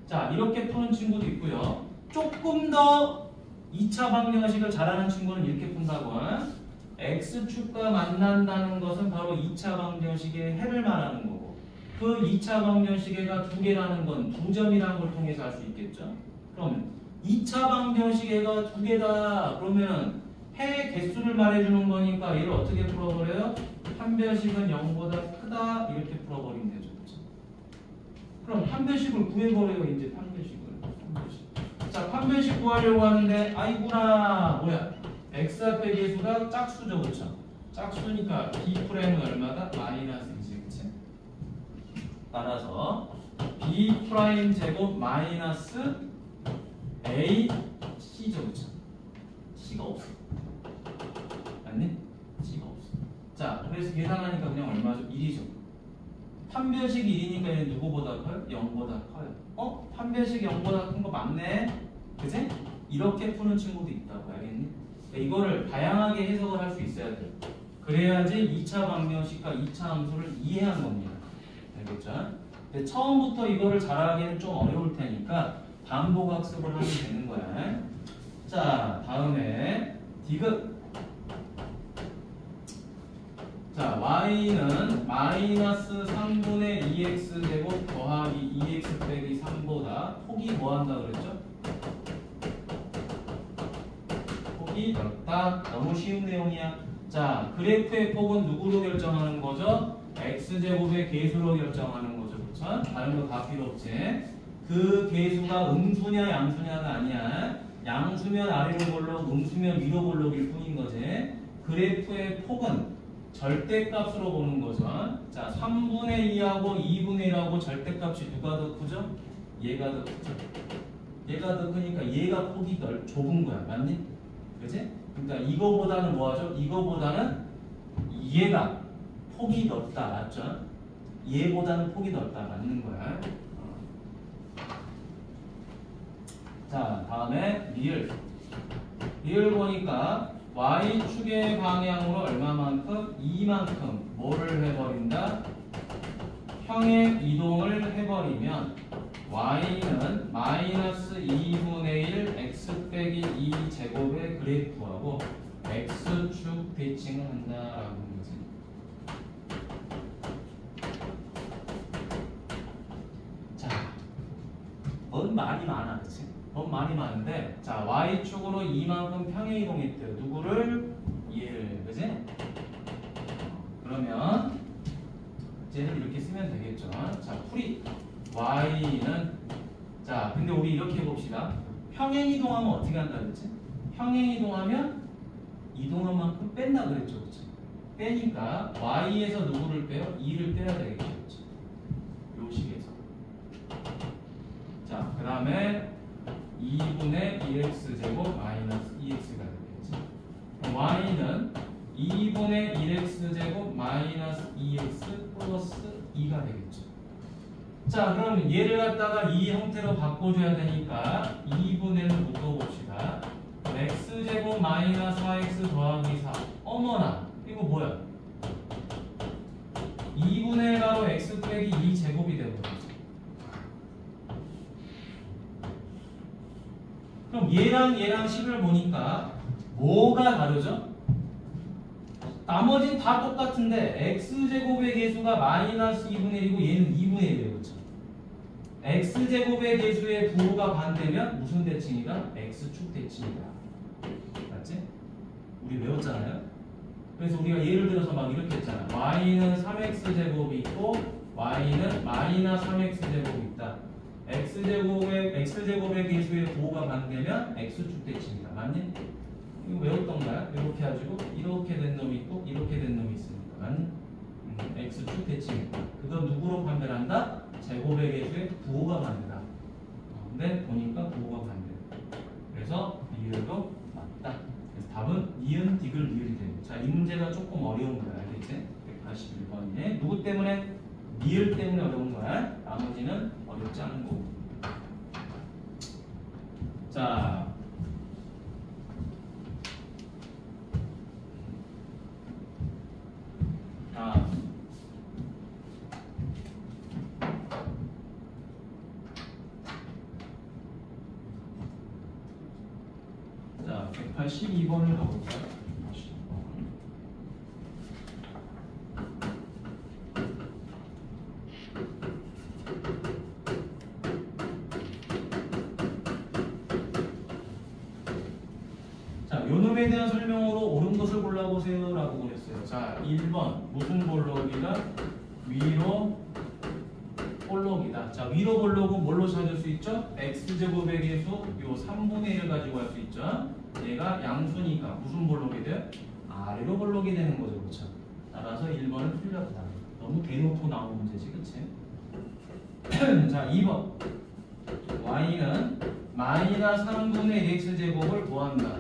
자, 이렇게 푸는 친구도 있고요. 조금 더 2차 방정식을 잘하는 친구는 이렇게 푼다고. x축과 만난다는 것은 바로 2차 방정식의 해를 말하는 거고, 그 2차 방정식의가 2개라는 건 2점이라는 걸 통해서 알 수 있겠죠. 그러면 2차 방정식의가 2개다 그러면 해 개수를 말해주는 거니까 얘를 어떻게 풀어버려요? 판별식은 0보다 크다 이렇게 풀어버리면 되죠. 그렇죠? 그럼 판별식을 구해버려요. 이제 판별식을. 자, 판별식 구하려고 하는데 아이구나 뭐야? x 앞의 개수가 짝수죠. 그렇죠? 짝수니까 b'은 얼마다? 마이너스이지. 그치? 따라서 b' 제곱 마이너스 a c죠. 그렇죠? c가 없어. 맞니? c가 없어. 자, 그래서 계산하니까 그냥 얼마죠? 1이죠. 판별식이 1이니까 얘는 누구보다 커요? 0보다 커요. 판별식이 0보다 큰 거 맞네? 그치? 이렇게 푸는 친구도 있다고. 알겠니? 이거를 다양하게 해석을 할 수 있어야 돼요. 그래야지 2차 방정식과 2차 함수를 이해한 겁니다. 알겠죠? 근데 처음부터 이거를 잘하기는 좀 어려울 테니까 반복 학습을 하면 되는 거야. 자, 다음에 디귿. 자, y는 마이너스 3분의 2x 제곱 더하기 2x 빼기 3보다 폭이 뭐 한다 그랬죠? 폭이 넓다. 너무 쉬운 내용이야. 자, 그래프의 폭은 누구로 결정하는 거죠? x제곱의 개수로 결정하는 거죠. 그렇죠? 다른 거 다 필요 없지. 그 개수가 음수냐 양수냐가 아니야. 양수면 아래로 볼록, 음수면 위로 볼록일 뿐인 거지. 그래프의 폭은 절대값으로 보는 거죠. 자, 3분의 2하고 2분의 1하고 절대값이 누가 더 크죠? 얘가 더 크죠. 얘가 더 크니까 얘가 폭이 좁은 거야. 맞니? 그치? 그러니까 이거보다는 뭐하죠? 이거보다는 얘가 폭이 넓다. 맞죠? 얘보다는 폭이 넓다. 맞는 거야. 자, 다음에 리을. 리을 보니까 y축의 방향으로 얼마만큼? 2만큼 뭐를 해버린다? 평행 이동을 해버리면 y는 마이너스 2분의 1 x 빼기 2 제곱의 그래프하고 x축 대칭을 한다라고 하는 거지. 자, 뭔 말이 많아, 그치? 뭔 말이 많은데, 자, y축으로 이만큼 평행 이동했대요. 누구를? 얘를, 그치? 그러면 이제는 이렇게 쓰면 되겠죠. 자, 풀이 y는, 자, 근데 우리 이렇게 해봅시다. 평행 이동하면 어떻게 한다 그랬지? 평행 이동하면 이동한 만큼 뺀다 그랬죠, 그렇죠? 빼니까 y에서 누구를 빼요? 2를 빼야 되겠죠, 그렇죠? 요 식에서. 자, 그 다음에 2분의 2x 제곱 마이너스 2x가 되겠지. y는 2분의 1x 제곱 마이너스 2x 플러스 2가 되겠죠. 자, 그럼 얘를 갖다가 이 형태로 바꿔줘야 되니까 2분의를 묶어봅시다. x제곱 마이너스 4x 더하기 4. 어머나, 이거 뭐야? 2분의 바로 x 빼기 2제곱이 되거든요. 그럼 얘랑 식을 보니까 뭐가 다르죠? 나머지는 다 똑같은데 x제곱의 계수가 마이너스 2분의 1이고 얘는 2분의 1이에요. 그렇죠? x제곱의 계수의 부호가 반대면 무슨 대칭이다? x축 대칭이다. 맞지? 우리 외웠잖아요? 그래서 우리가 예를 들어서 막 이렇게 했잖아. y는 3x제곱이 있고 y는 마이너스 3x제곱이 있다. x제곱의 계수의 부호가 반대면 x축 대칭이다. 맞니? 이거 외웠던 거야? 이렇게 해가지고 이렇게 된 놈이 있고 이렇게 된 놈이 있으니까 맞니? x축 대칭이다. 그건 누구로 판별한다? 제곱의 계수의 부호가 반대다. 근데 보니까 부호가 반대다. 그래서 리을도 맞다. 그래서 답은 니은, 디귿, 리을이 됩니다. 자, 이 문제가 조금 어려운 거야. 알겠지? 181번에 누구 때문에? 리을 때문에 어려운 거야. 나머지는 어렵지 않은 거고. 자, 자, 182번을 가볼까요? 자, 요 놈에 대한 설명으로 옳은 것을 골라보세요 라고 그랬어요. 자, 1번 무슨 볼록이다? 위로 볼록이다. 자, 위로 볼록은 뭘로 찾을 수 있죠? x제곱의 계수 요 3분의 1을 가지고 할 수 있죠. 얘가 양수니까 무슨 볼록이 돼요? 아래로 볼록이 되는 거죠. 그렇죠? 따라서 1번은 틀렸다. 너무 대놓고 나온 문제지. 그치? 자, 2번 y는 마이너스 3분의 1x제곱을 구한다.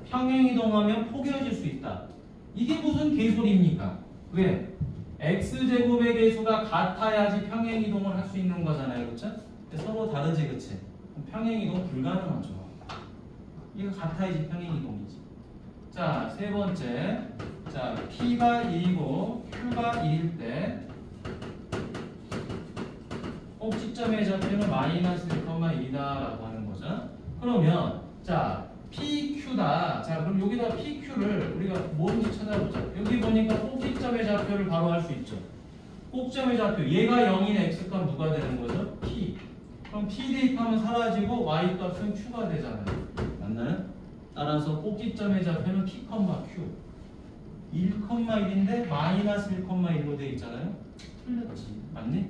평행이동하면 포개어질 수 있다. 이게 무슨 개소리입니까? 왜? x제곱의 계수가 같아야지 평행이동을 할 수 있는 거잖아요. 그렇죠? 서로 다르지. 그치? 평행이동 불가능하죠. 이거 같아야지 평행이동이지. 자, 세 번째. 자, p가 1이고 q가 1일 때 꼭지점의 좌표는 마이너스 1,1이다 라고 하는 거죠. 그러면 자, PQ다. 자, 그럼 여기다 PQ를 우리가 뭔지 찾아보자. 여기 보니까 꼭지점의 좌표를 바로 할 수 있죠. 꼭점의 좌표. 얘가 0인 X값 누가 되는 거죠? P. 그럼 P 대입하면 사라지고 Y값은 Q가 되잖아요. 맞나요? 따라서 꼭지점의 좌표는 P, Q. 1,1인데 마이너스 1,1로 되어 있잖아요. 틀렸지. 맞니?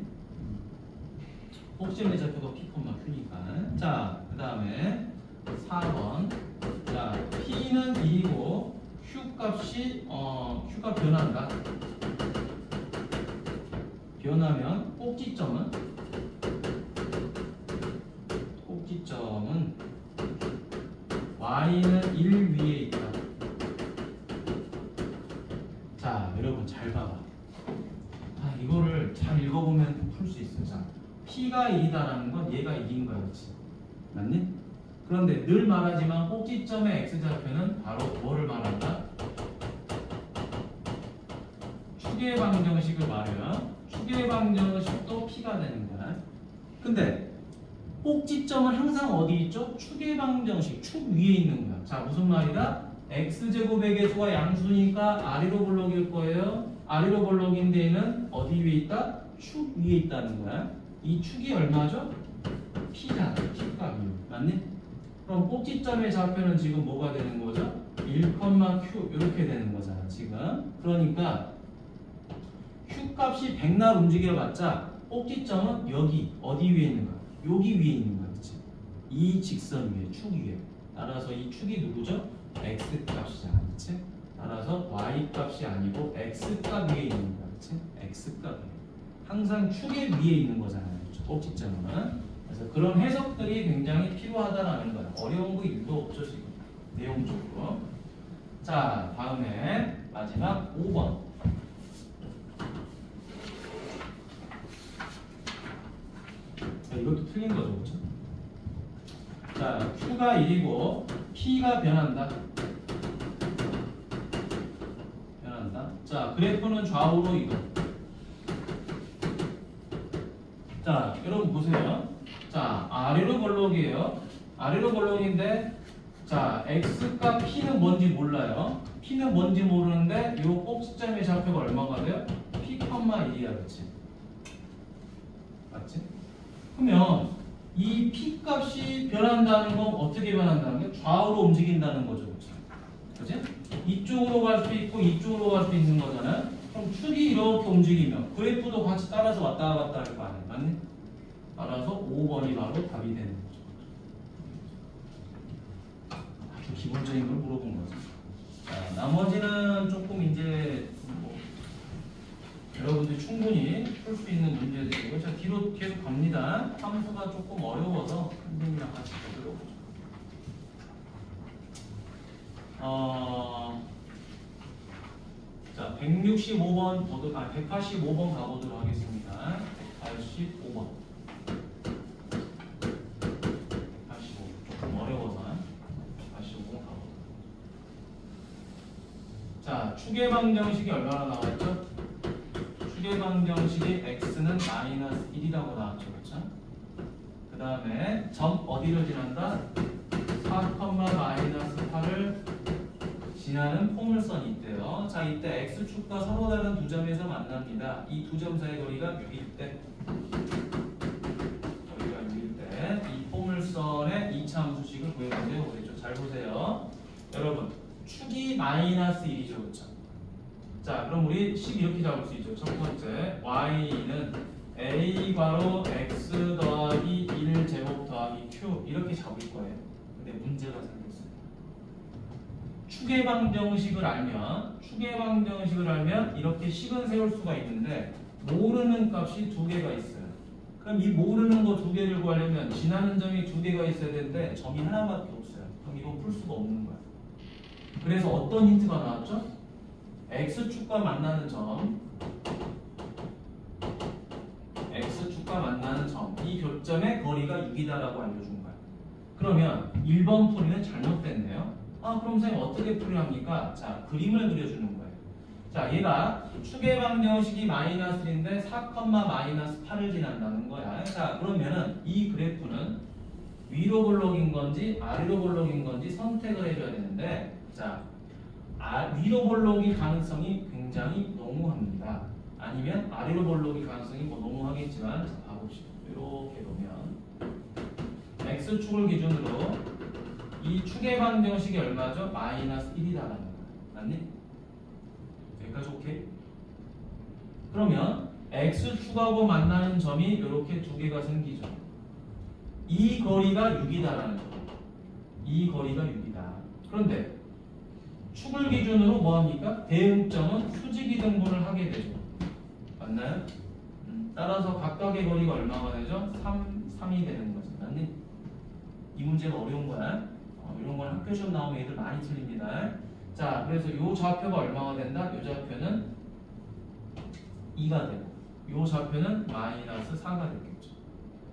꼭지점의 좌표가 P, Q니까. 자, 그 다음에 4번. 자, P는 2이고 Q값이 Q가 변한다. 변하면 꼭지점은 Y는 1 위에 있다. 자, 여러분 잘 봐봐. 이거를 잘 읽어보면 풀 수 있어요. 자, P가 1이다라는 건 얘가 1인 거야. 그렇지? 맞니? 그런데 늘 말하지만 꼭지점의 x좌표는 바로 뭐를 말한다? 축의 방정식을 말해요. 축의 방정식도 P가 되는 거야. 근데 꼭지점은 항상 어디 있죠? 축의 방정식, 축 위에 있는 거야. 자, 무슨 말이다? x제곱의 개수가 양수니까 아래로 볼록일 거예요. 아래로 볼록인 데에는 어디 위에 있다? 축 위에 있다는 거야. 이 축이 얼마죠? P잖아. P값이. 맞니? 그럼 꼭지점의 좌표는 지금 뭐가 되는 거죠? 1,q 이렇게 되는 거잖아 지금. 그러니까 q 값이 100날 움직여봤자 꼭지점은 여기 어디 위에 있는 거야? 여기 위에 있는 거야. 그치? 이 직선 위에, 축 위에. 따라서 이 축이 누구죠? x 값이잖아. 그치? 따라서 y 값이 아니고 x 값 위에 있는 거야. 그치? x 값 위에. 항상 축의 위에 있는 거잖아요. 그쵸? 꼭지점은. 그래서 그런 해석들이 굉장히 필요하다라는 거야. 어려운 거 1도 없죠 지금. 내용적으로. 자, 다음에 마지막 5번. 자, 이것도 틀린 거죠, 그렇죠? 자, Q가 1이고 P가 변한다. 변한다. 자, 그래프는 좌우로 이동. 자, 여러분 보세요. 자, 아래로 볼록이에요. 아래로 볼록인데, 자, x값 p는 뭔지 몰라요. p는 뭔지 모르는데 요 꼭지점의 좌표가 얼마가 돼요? p,1이야, 그렇지? 맞지? 그러면 이 p 값이 변한다는 건 어떻게 변한다는 게 좌우로 움직인다는 거죠, 그렇지? 그렇지? 이쪽으로 갈 수 있고 이쪽으로 갈 수 있는 거잖아요. 그럼 축이 이렇게 움직이면 그래프도 같이 따라서 왔다 갔다 할 거 아니에요, 맞니? 따라서 5번이 바로 답이 되는 거죠. 아주 기본적인 걸 물어본 거죠. 자, 나머지는 조금 이제 뭐 여러분들이 충분히 풀 수 있는 문제들이고, 자, 뒤로 계속 갑니다. 함수가 조금 어려워서 선생님이랑 같이 보도록 보죠. 자, 165번 185번 가보도록 하겠습니다. 185번. 185. 조금 어려워서 185번 가보도록. 자, 축의 방정식이 얼마나 나왔죠? 축의 방정식이 x는 마이너스 1이라고 나왔죠, 그렇죠? 그 다음에 점 어디를 지난다? 4,-8을 지나는 포물선이 있대요. 자, 이때 x축과 서로 다른 두 점에서 만납니다. 이 두 점 사이 거리가 6일 때, 거리가 6일 때 이 포물선의 2차 함수식을 구해보세요. 그랬죠? 잘 보세요. 여러분, 축이 마이너스 1이죠, 그렇죠? 자, 그럼 우리 식 이렇게 잡을 수 있죠. 첫 번째, y는 a 괄호 x 더하기 1 제곱 더하기 q 이렇게 잡을 거예요. 근데 문제가 생겼어요. 축의 방정식을 알면 이렇게 식은 세울 수가 있는데 모르는 값이 두 개가 있어요. 그럼 이 모르는 거 두 개를 구하려면 지나는 점이 두 개가 있어야 되는데 점이 하나밖에 없어요. 그럼 이건 풀 수가 없는 거야. 그래서 어떤 힌트가 나왔죠? x축과 만나는 점, 이 교점의 거리가 6이다라고 알려준 거야. 그러면 1번 풀이는 잘못됐네요. 그럼 선생님 어떻게 풀이합니까? 자, 그림을 그려주는 거예요. 자, 얘가 축의 방정식이 마이너스 1인데 4,-8을 지난다는 거야. 자, 그러면은 이 그래프는 위로 볼록인 건지 아래로 볼록인 건지 선택을 해줘야 되는데, 자, 위로 볼록일 가능성이 굉장히 농후합니다. 아니면 아래로 볼록일 가능성이 뭐 농후하겠지만, 자, 봐봅시다. 이렇게 보면 x축을 기준으로 이 축의 방정식이 얼마죠? 마이너스 1이다라는 거야. 맞니? 여기까지 오케이? 그러면 x축하고 만나는 점이 이렇게 두 개가 생기죠. 이 거리가 6이다라는 거. 이 거리가 6이다. 그런데 축을 기준으로 뭐합니까? 대응점은 수직이 등분을 하게 되죠. 맞나요? 따라서 각각의 거리가 얼마가 되죠? 3이 되는 거지. 맞니? 이 문제가 어려운 거야. 이런 건 학교 시험 나오면 애들 많이 틀립니다. 자, 그래서 이 좌표가 얼마가 된다? 이 좌표는 2가 되고 이 좌표는 마이너스 4가 되겠죠.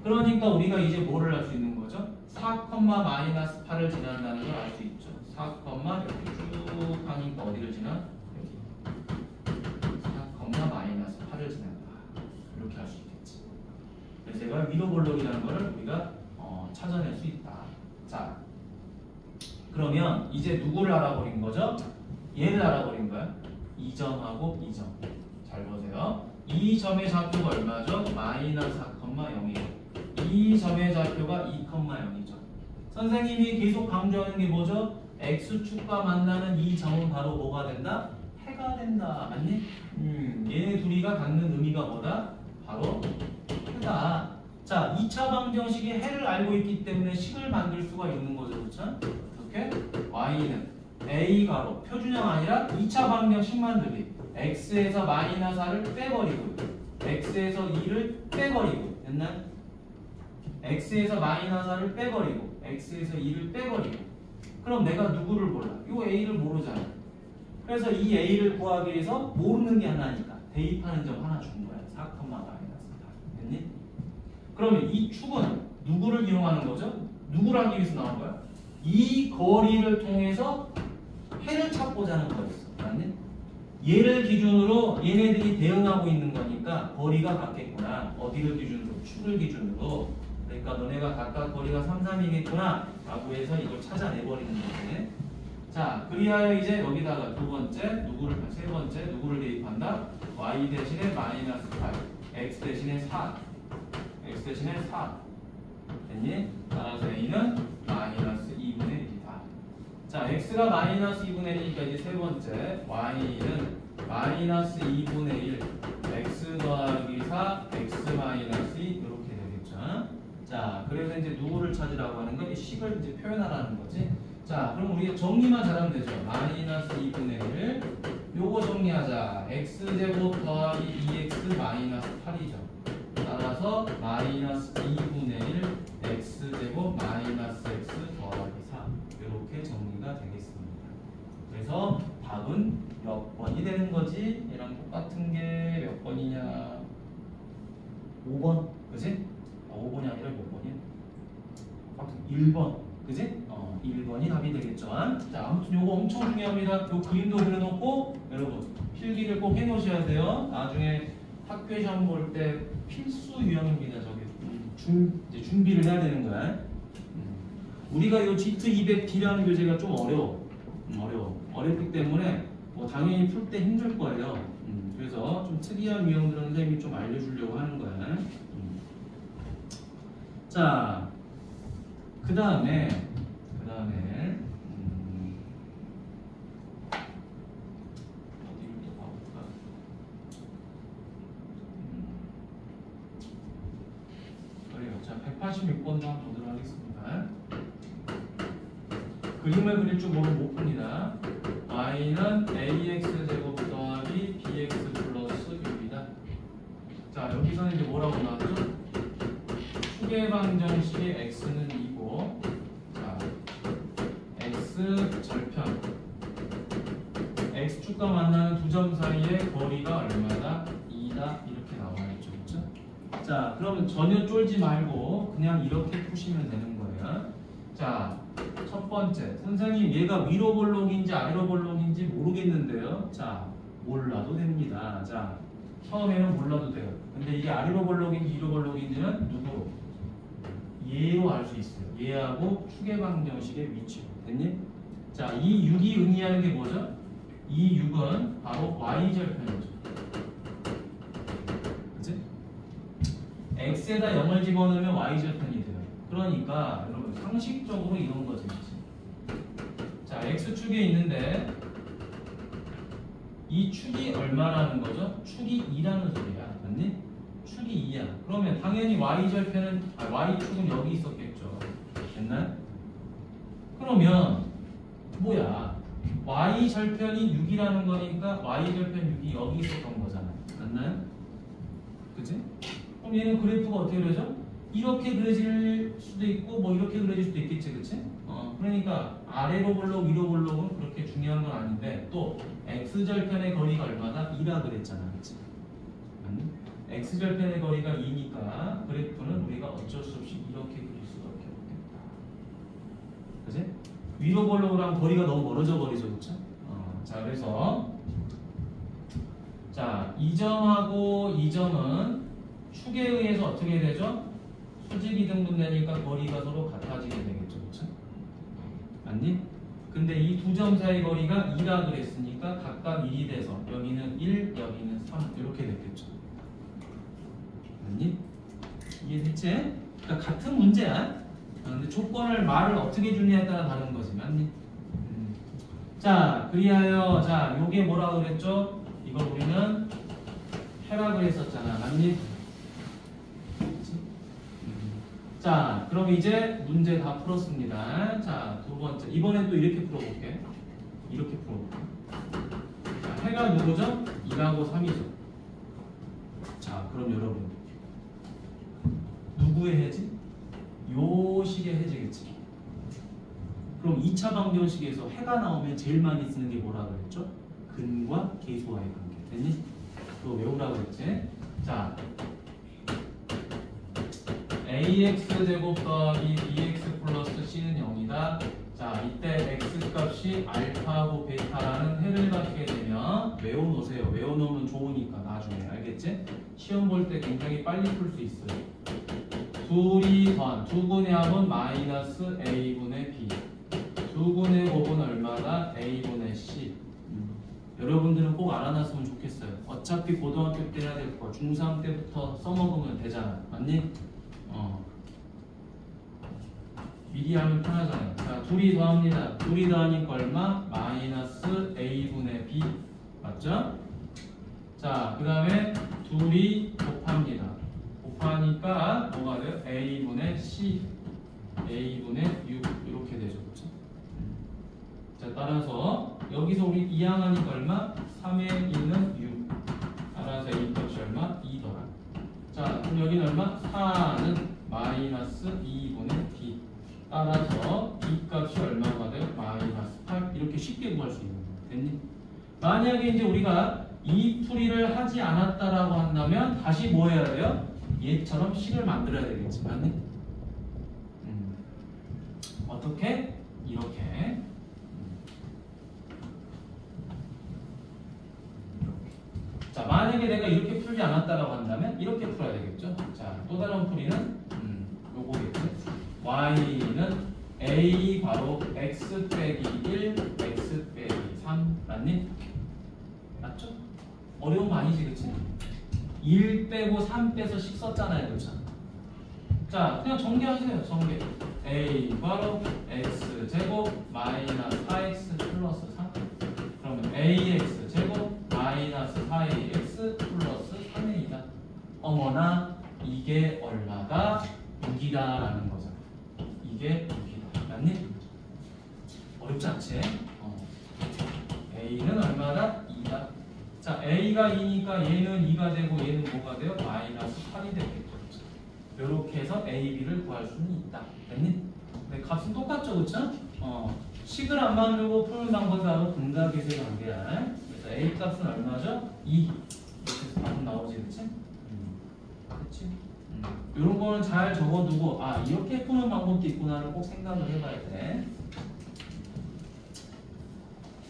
그러니까 우리가 이제 뭐를 할 수 있는 거죠? 4,-8을 지난다는 걸 알 수 있죠. 4, 이렇게 쭉 하니까 어디를 지나? 여기. 4, 뭐야? 위로 볼록이라는 거를 우리가 찾아낼 수 있다. 자, 그러면 이제 누구를 알아버린 거죠? 얘를 알아버린 거야. 2점하고 2점. 잘 보세요. 이 점의 좌표가 얼마죠? 마이너스 4,0이에요. 이 점의 좌표가 2,0이죠. 선생님이 계속 강조하는 게 뭐죠? X축과 만나는 이 점은 바로 뭐가 된다? 해가 된다. 맞니? 얘네 둘이가 갖는 의미가 뭐다? 바로 해다. 자, 2차 방정식의 해를 알고 있기 때문에 식을 만들 수가 있는 거죠. 그렇죠? 어떻게? y는 a가로 표준형 아니라 2차 방정식 만들기. x에서 마이너스 4를 빼버리고 x에서 2를 빼버리고 됐나요? x에서 마이너스 4를 빼버리고 x에서 2를 빼버리고 그럼 내가 누구를 몰라? 요 a를 모르잖아. 그래서 이 a를 구하기 위해서 모르는 게 하나니까 대입하는 점 하나 준 거야. 4, 마이너스 4. 됐니? 그러면 이 축은 누구를 이용하는 거죠? 누구를 하기 위해서 나온 거야? 이 거리를 통해서 해를 찾고자 하는 거였어. 맞니? 얘를 기준으로 얘네들이 대응하고 있는 거니까 거리가 같겠구나. 어디를 기준으로? 축을 기준으로. 그러니까 너네가 각각 거리가 3, 3이겠구나 라고 해서 이걸 찾아내버리는 거지. 자, 그리하여 이제 여기다가 두 번째, 세 번째 누구를 대입한다? y 대신에 마이너스 8, x 대신에 4, x 대신에 4 됐니? 따라서 a는 마이너스 2분의 1이다. 자, x가 마이너스 2분의 1이니까 이제 세 번째 y는 마이너스 2분의 1 x 더하기 4 x 마이너스 2 이렇게 되겠죠. 자, 그래서 이제 누구를 찾으라고 하는 건 이 식을 이제 표현하라는 거지. 자, 그럼 우리가 정리만 잘하면 되죠. 마이너스 2분의 1 요거 정리하자. x제곱 더하기 2x 마이너스 8이죠. 따라서 마이너스 2분의 1 x제곱 마이너스 x 더하기 4 이렇게 정리가 되겠습니다. 그래서 답은 몇 번이 되는 거지? 얘랑 똑같은 게 몇 번이냐? 5번, 그지? 5번이 아니라 몇 번이야? 1번, 그지? 1번이 답이 되겠죠. 자, 아무튼 요거 엄청 중요합니다. 요 그림도 그려놓고 여러분 필기를 꼭 해놓으셔야 돼요. 나중에 학교 시험 볼 때 필수 유형입니다. 저게 이제 준비를 해야 되는 거야. 우리가 이 GT200D라는 교재가 좀 어렵기 때문에 뭐 당연히 풀 때 힘들 거예요. 그래서 좀 특이한 유형들은 선생님이 좀 알려주려고 하는 거야. 자, 그 다음에 어디를 또 봐볼까? 그래요. 자, 186번도 한번 보도록 하겠습니다. 그림을 그릴 줄 모르면 못 풉니다. y는 ax 제곱 더하기 bx 플러스 6이다. 자, 여기서는 이제 뭐라고 나왔죠? 축의 방정식의 x는 2고, 자, x 절편 x축과 만나는 두 점 사이의 거리가 얼마다? 2다. 이렇게 나와있죠. 그렇죠? 자, 그러면 전혀 쫄지 말고 그냥 이렇게 푸시면 되는 거예요. 자, 첫 번째, 선생님 얘가 위로 볼록인지 아래로 볼록인지 모르겠는데요. 자, 몰라도 됩니다. 자, 처음에는 몰라도 돼요. 근데 이게 아래로 볼록인지 위로 볼록인지는 누구로? 얘로 알 수 있어요. 얘하고 축의 방정식의 위치로. 됐니? 자, 이 6이 의미하는 게 뭐죠? 이 6은 바로 y절편이죠. 그치? x에다 0을 집어넣으면 y절편이 돼요. 그러니까 여러분 상식적으로 이런 거지. 자, x축에 있는데 이 축이 얼마라는 거죠? 축이 2라는 소리야. 맞니? 축이 2야. 그러면 당연히 y절편은 y축은 여기 있었겠죠. 됐나요? 그러면 뭐야? y절편이 6이라는 거니까 y절편 6이 여기 있었던 거잖아. 맞나요? 그치? 그럼 얘는 그래프가 어떻게 그려져? 이렇게 그려질 수도 있고 뭐 이렇게 그려질 수도 있겠지. 그치? 그러니까 아래로 볼록 위로 볼록은 그렇게 중요한 건 아닌데 또 x절편의 거리가 얼마다? 2라 그랬잖아. 그치? x절편의 거리가 2니까 그래프는 우리가 어쩔 수 없이 이렇게 그릴 수밖에 없겠다. 그치? 위로 볼록으로 하면 거리가 너무 멀어져 버리죠. 그쵸? 자, 그래서 자, 이 점하고 이 점은 축에 의해서 어떻게 되죠? 수직 이등분 내니까 거리가 서로 같아지게 되겠죠. 그쵸? 맞니? 근데 이 두 점 사이 거리가 2라 그랬으니까 각각 1이 돼서 여기는 1, 여기는 3 이렇게 됐겠죠. 맞니? 이해됐지? 그러니까 같은 문제야. 근데 조건을 말을 어떻게 주느냐에 따라 다른 거지. 맞니? 자, 그리하여 자, 요게 뭐라 그랬죠? 이걸 우리는 해라 그랬었잖아. 맞니? 자, 그럼 이제 문제 다 풀었습니다. 자, 두 번째. 이번엔 또 이렇게 풀어볼게. 이렇게 풀어볼게. 자, 해가 누구죠? 2하고 3이죠. 자, 그럼 여러분. 누구의 해지? 요 식의 해지겠지. 그럼 2차 방정식에서 해가 나오면 제일 많이 쓰는 게 뭐라 그랬죠? 근과 계수와의 관계. 됐니? 그거 외우라고 그랬지? 자, ax 제곱 더하기 bx 플러스 c는 0이다. 자, 이때 x 값이 알파하고 베타라는 해를 갖게 되면 외워놓으세요. 외워놓으면 좋으니까 나중에. 알겠지? 시험 볼 때 굉장히 빨리 풀 수 있어요. 둘이 더한 두분의 합은 마이너스 a분의 b. 두분의 곱은 얼마다? a분의 c. 여러분들은 꼭 알아놨으면 좋겠어요. 어차피 고등학교 때 해야 될 거 중3 때부터 써먹으면 되잖아. 맞니? 미리 하면 편하잖아요. 자, 둘이 더합니다. 둘이 더하니까 얼마? 마이너스 a분의 b. 맞죠? 자, 그 다음에 둘이 곱합니다. 곱하니까 뭐가 돼요? a분의 c, a분의 6 이렇게 되죠. 그렇죠? 자, 따라서 여기서 우리 이항하니까 얼마? 3에 있는 6. 따라서 a 값이 얼마? 2더라. 자, 그럼 여기는 얼마? 4는 마이너스 2분의 d. 따라서 b 값이 얼마가 돼요? 마이너스 8. 이렇게 쉽게 구할 수 있는 거예요. 됐니? 만약에 이제 우리가 이 풀이를 하지 않았다라고 한다면 다시 뭐 해야 돼요? 얘처럼 식을 만들어야 되겠지. 맞니? 어떻게? 이렇게. 자, 만약에 내가 이렇게 풀지 않았다라고 한다면 이렇게 풀어야 되겠죠. 자, 또 다른 풀이는 요거겠죠. y는 a 괄호 x 빼기 1 x 빼기 3 맞니? 맞죠? 어려운 거 아니지, 그치? 1 빼고 3 빼서 식 썼잖아요, 그쵸? 자, 그냥 전개하세요. 전개. a 괄호 x 제곱 마이너스 4x 플러스 3. 그러면 ax 제곱 마이너스 4ax 플러스 3a이다. 어머나 이게 얼마다? 6이다라는 거잖아. 이게 6이다. 맞니? 어렵지 않지? a는 얼마다? 2다. 자, a가 2니까 얘는 2가 되고 얘는 뭐가 돼요? 마이너스 8이 되겠죠. 이렇게 해서 a, b를 구할 수는 있다. 됐니? 근데 값은 똑같죠, 그쵸? 식을 안 만들고 푸는 방법이 바로 근각계수의 관계야. 그래서 a 값은 얼마죠? 2. 이렇게 해서 답은 나오지, 그치? 그치? 이런 거는 잘 적어두고, 아, 이렇게 푸는 방법도 있구나를 꼭 생각을 해봐야 돼.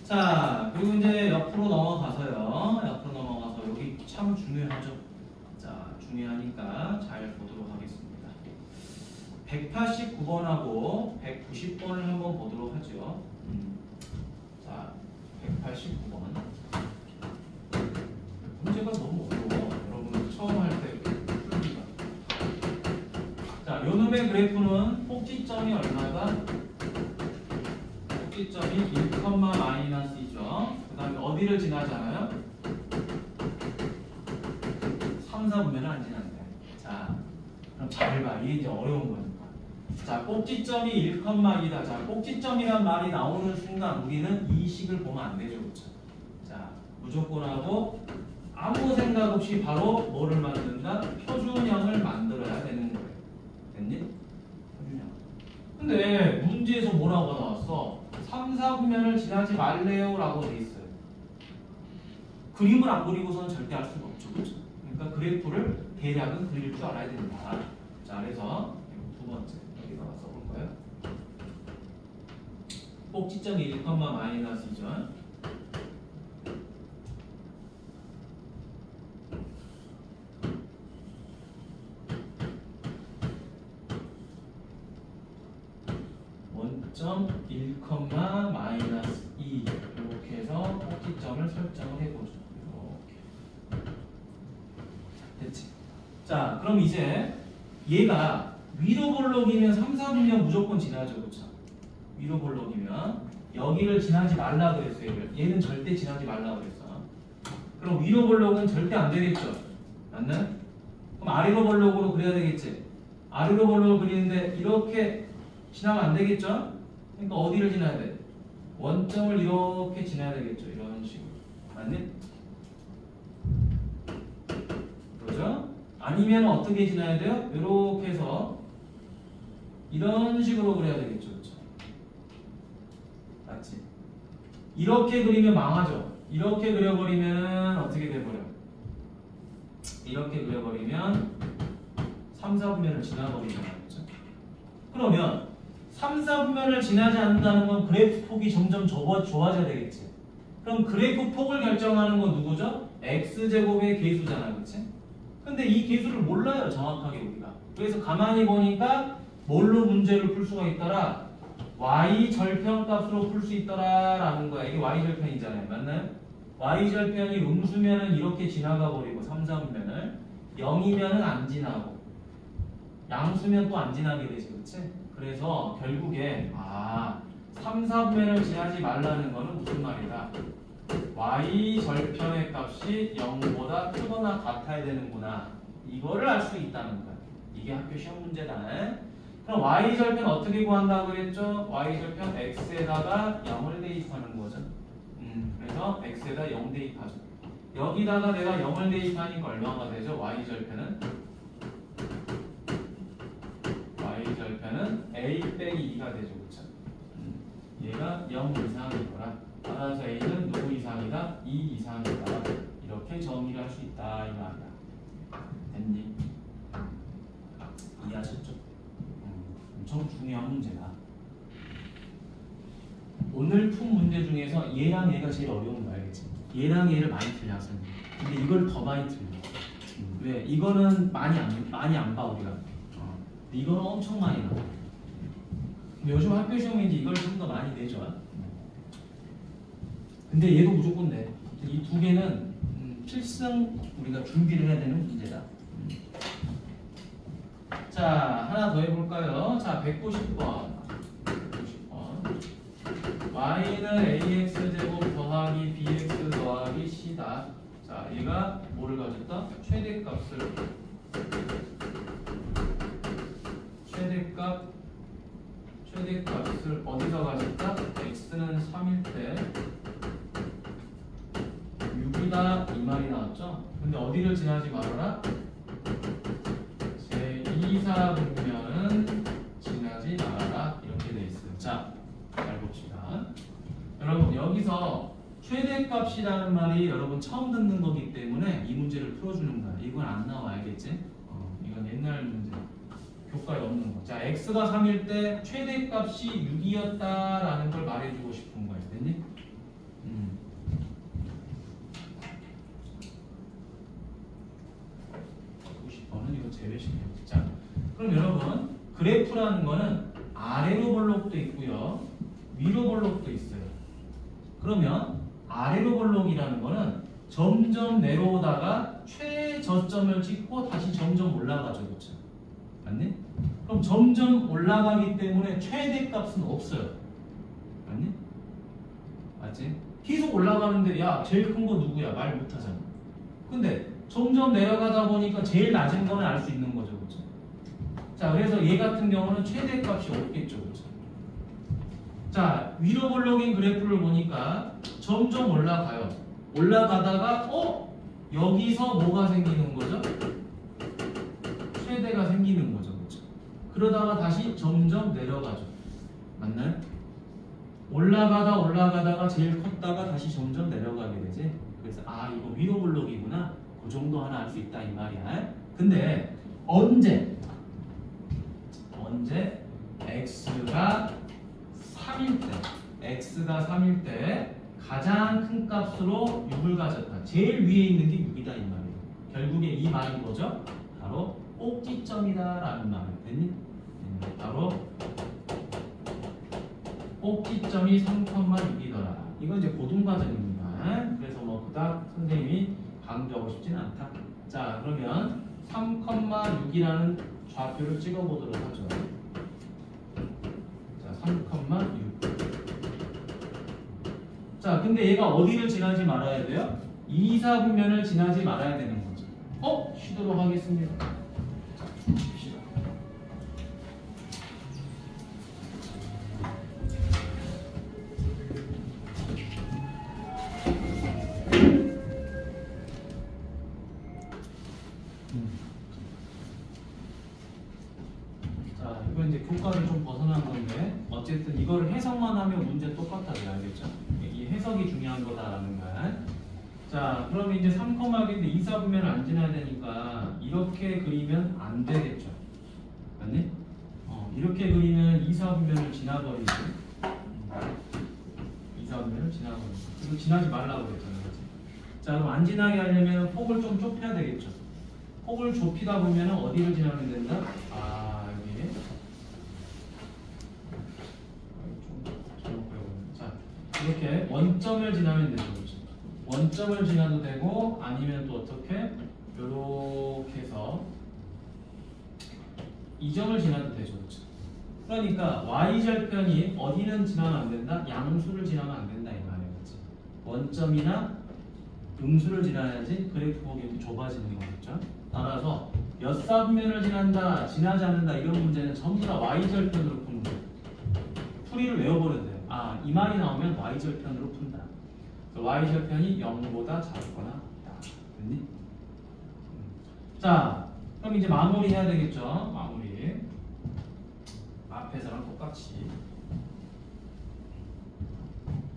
자, 그리고 이제 옆으로 넘어가서요. 옆으로 넘어가서 여기 참 중요하죠. 자, 중요하니까 잘 보도록 하겠습니다. 189번하고 190번을 한번 보도록 하죠. 자, 189번. 문제가 너무 어려워. 여러분 처음 할 때 풀기가. 자, 요놈의 그래프는 꼭지점이 얼마다? 꼭지점이 1, 마이너스이죠. 그 다음에 어디를 지나잖아요? 3, 4분면은 안 지난대. 자, 그럼 잘 봐. 이게 이제 어려운 거니까. 자, 꼭지점이 1,2다. 자, 꼭지점이란 말이 나오는 순간 우리는 이 식을 보면 안 되죠. 그렇죠? 자, 무조건 하고 아무 생각 없이 바로 뭐를 만든다? 표준형을 만들어야 되는 거예요. 됐니? 표준형. 근데 문제에서 뭐라고 나왔어? 3, 4분면을 지나지 말래요 라고 돼 있어요. 그림을 안 그리고서는 절대 할 수가 없죠. 그렇죠? 그러니까 그래프를 대략은 그릴 줄 알아야 된다. 자, 그래서 두 번째 여기다가 써볼 거예요. 꼭지점이 1, 마이너스이죠. 2, 이렇게 해서 꼭지점을 설정을 해보죠. 이렇게. 됐지? 자, 그럼 이제 얘가 위로 볼록이면 3, 4분면 무조건 지나죠. 그렇죠? 위로 볼록이면 여기를 지나지 말라 그랬어요. 얘는 절대 지나지 말라 그랬어. 그럼 위로 볼록은 절대 안 되겠죠? 맞나? 그럼 아래로 볼록으로 그려야 되겠지? 아래로 볼록을 그리는데 이렇게 지나면 안 되겠죠? 그러니까 어디를 지나야 돼? 원점을 이렇게 지나야 되겠죠? 이런 식으로. 맞니? 그러죠? 아니면 어떻게 지나야 돼요? 이렇게 해서 이런 식으로 그려야 되겠죠? 그렇죠? 맞지? 이렇게 그리면 망하죠? 이렇게 그려버리면 어떻게 돼버려? 이렇게 그려버리면 3, 4분면을 지나버리잖아요. 그렇죠? 그러면 3, 4분면을 지나지 않는다는 건 그래프 폭이 점점 좁아져야 되겠지. 그럼 그래프 폭을 결정하는 건 누구죠? x제곱의 계수잖아. 그렇지? 근데 이 계수를 몰라요. 정확하게 우리가. 그래서 가만히 보니까 뭘로 문제를 풀 수가 있더라? y 절편값으로 풀 수 있더라 라는 거야. 이게 y 절편이잖아요. 맞나요? y 절편이 음수면은 이렇게 지나가 버리고 3, 4분면을 0이면은 안 지나고 양수면 또 안 지나게 되지. 그렇지? 그래서 결국에 3, 4분면을 지나지 말라는 거는 무슨 말이다? y 절편의 값이 0보다 크거나 같아야 되는구나. 이거를 알 수 있다는 거야. 이게 학교 시험 문제다. 그럼 y 절편 어떻게 구한다고 그랬죠? y 절편 x에다가 0을 대입하는 거죠. 그래서 x에다 0 대입하죠. 여기다가 내가 0을 대입하니까 얼마가 되죠? y 절편은 a 빼기 2가 되죠. 그렇죠? 얘가 0 이상이거나 따라서 a는 누구 이상이다? 2 이상이다. 이렇게 정의를 할 수 있다 이 말이야. 됐니? 이해하셨죠? 엄청 중요한 문제다. 오늘 푼 문제 중에서 얘랑 얘가 제일 어려운 거 알겠지? 얘랑 얘를 많이 틀려 선생님. 근데 이걸 더 많이 틀려. 왜? 이거는 많이 안 봐 우리가. 근데 이거는 엄청 많이 나와. 근데 요즘 학교 시험에 이제 이걸 좀 더 많이 내죠. 근데 얘도 무조건 내. 이 두 개는 필승 우리가 준비를 해야 되는 문제다. 자, 하나 더 해볼까요? 자, 190번. y는 ax제곱 더하기 bx 더하기 c다. 자, 얘가 뭐를 가졌다? 최대값을 어디서 가졌다? x는 3일 때 6이다 이 말이 나왔죠? 근데 어디를 지나지 말아라? 제2, 4분면은 지나지 말아라 이렇게 돼 있어요. 자, 잘 봅시다. 여러분 여기서 최대값이라는 말이 여러분 처음 듣는 거기 때문에 이 문제를 풀어주는 거야. 이건 안 나와 알겠지? 이건 옛날 문제. 교과에 없는 거. 자, x가 3일 때 최대값이 6이었다라는 걸 말해주고 싶은 거예요. 됐니? 90번은 이거 제외시켜요. 자, 그럼 여러분 그래프라는 거는 아래로 볼록도 있고요. 위로 볼록도 있어요. 그러면 아래로 볼록이라는 거는 점점 내려오다가 최저점을 찍고 다시 점점 올라가죠. 그렇죠? 맞니? 그럼 점점 올라가기 때문에 최대값은 없어요. 맞니? 맞지? 계속 올라가는데 야 제일 큰 거 누구야? 말 못하잖아. 근데 점점 내려가다 보니까 제일 낮은 거는 알 수 있는 거죠. 그렇죠? 자, 그래서 얘 같은 경우는 최대값이 없겠죠. 그렇죠? 자, 위로 볼록인 그래프를 보니까 점점 올라가요. 올라가다가 여기서 뭐가 생기는 거죠? 최대가 생기는 거죠. 그렇죠? 그러다가 다시 점점 내려가죠. 맞나요? 올라가다가 제일 컸다가 다시 점점 내려가게 되지. 그래서 이거 위로 볼록이구나. 그 정도 하나 알 수 있다 이 말이야. 근데 언제 x가 3일 때 가장 큰 값으로 6을 가졌다. 제일 위에 있는 게 6이다 이 말이에요. 결국에 이 말이 뭐죠? 바로 꼭지점이다 라는 말이 됐니? 바로 꼭지점이 3,6이더라. 이건 이제 고등과정입니다. 그래서 뭐 그닥 선생님이 강조하고 싶지는 않다. 자, 그러면 3,6이라는 좌표를 찍어보도록 하죠. 자, 3,6. 자, 근데 얘가 어디를 지나지 말아야 돼요? 2, 4분면을 지나지 말아야 되는 거죠. 쉬도록 하겠습니다. 자, 줍시다. 자, 이거 이제 교과를 좀 벗어난 건데 어쨌든 이걸 해석만 하면 문제 똑같아요. 알겠죠? 이 해석이 중요한 거다라는 거야. 자, 그러면 이제 3,6인데 2, 4분면을 안 지나야 되니까 이렇게 그리면 안 되겠죠. 맞니? 이렇게 그리면 2, 4분면을 지나버리지. 2, 4분면을 지나버리지. 이거 지나지 말라고 그랬잖아요. 자, 그럼 안 지나게 하려면 폭을 좀 좁혀야 되겠죠. 폭을 좁히다 보면 어디를 지나면 된다? 여기. 자, 이렇게 원점을 지나면 되죠. 그렇죠? 원점을 지나도 되고 아니면 또 어떻게? 요렇게 해서 이 점을 지나도 되죠. 그렇죠? 그러니까 y절편이 어디는 지나면 안 된다? 양수를 지나면 안 된다 이 말이에요. 그렇지? 원점이나 음수를 지나야지 그래프 폭이 좁아지는 거겠죠. 따라서 몇 사분면을 지난다, 지나지 않는다 이런 문제는 전부 다 y절편으로 푸는 거예요. 풀이를 외워버려야 돼요. 이 말이 나오면 y절편으로 푼다. y절편이 0보다 작거나 같다. 됐니? 자, 그럼 이제 마무리 해야 되겠죠. 마무리. 앞에서랑 똑같이.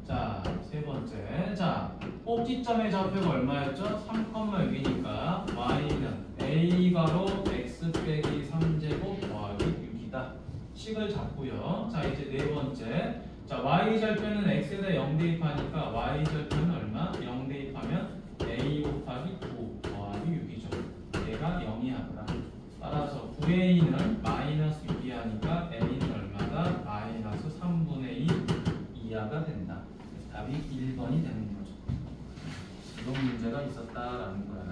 자, 세 번째. 자, 꼭지점의 좌표가 얼마였죠? 3,6이니까 y는 a가로 x 빼기 3제곱 더하기 6이다. 식을 잡고요. 자, 이제 네 번째. 자, y절편은 x에다 0 대입하니까 y절편은 얼마? 0 대입하면 a 곱하기 9 더하기 6이죠. 얘가 0이 하더라. 따라서 9a는 마이너스 6이 하니까 a는 얼마다? 마이너스 3분의 2 이하가 된다. 그래서 답이 1번이 되는 거죠. 이런 문제가 있었다라는 거야.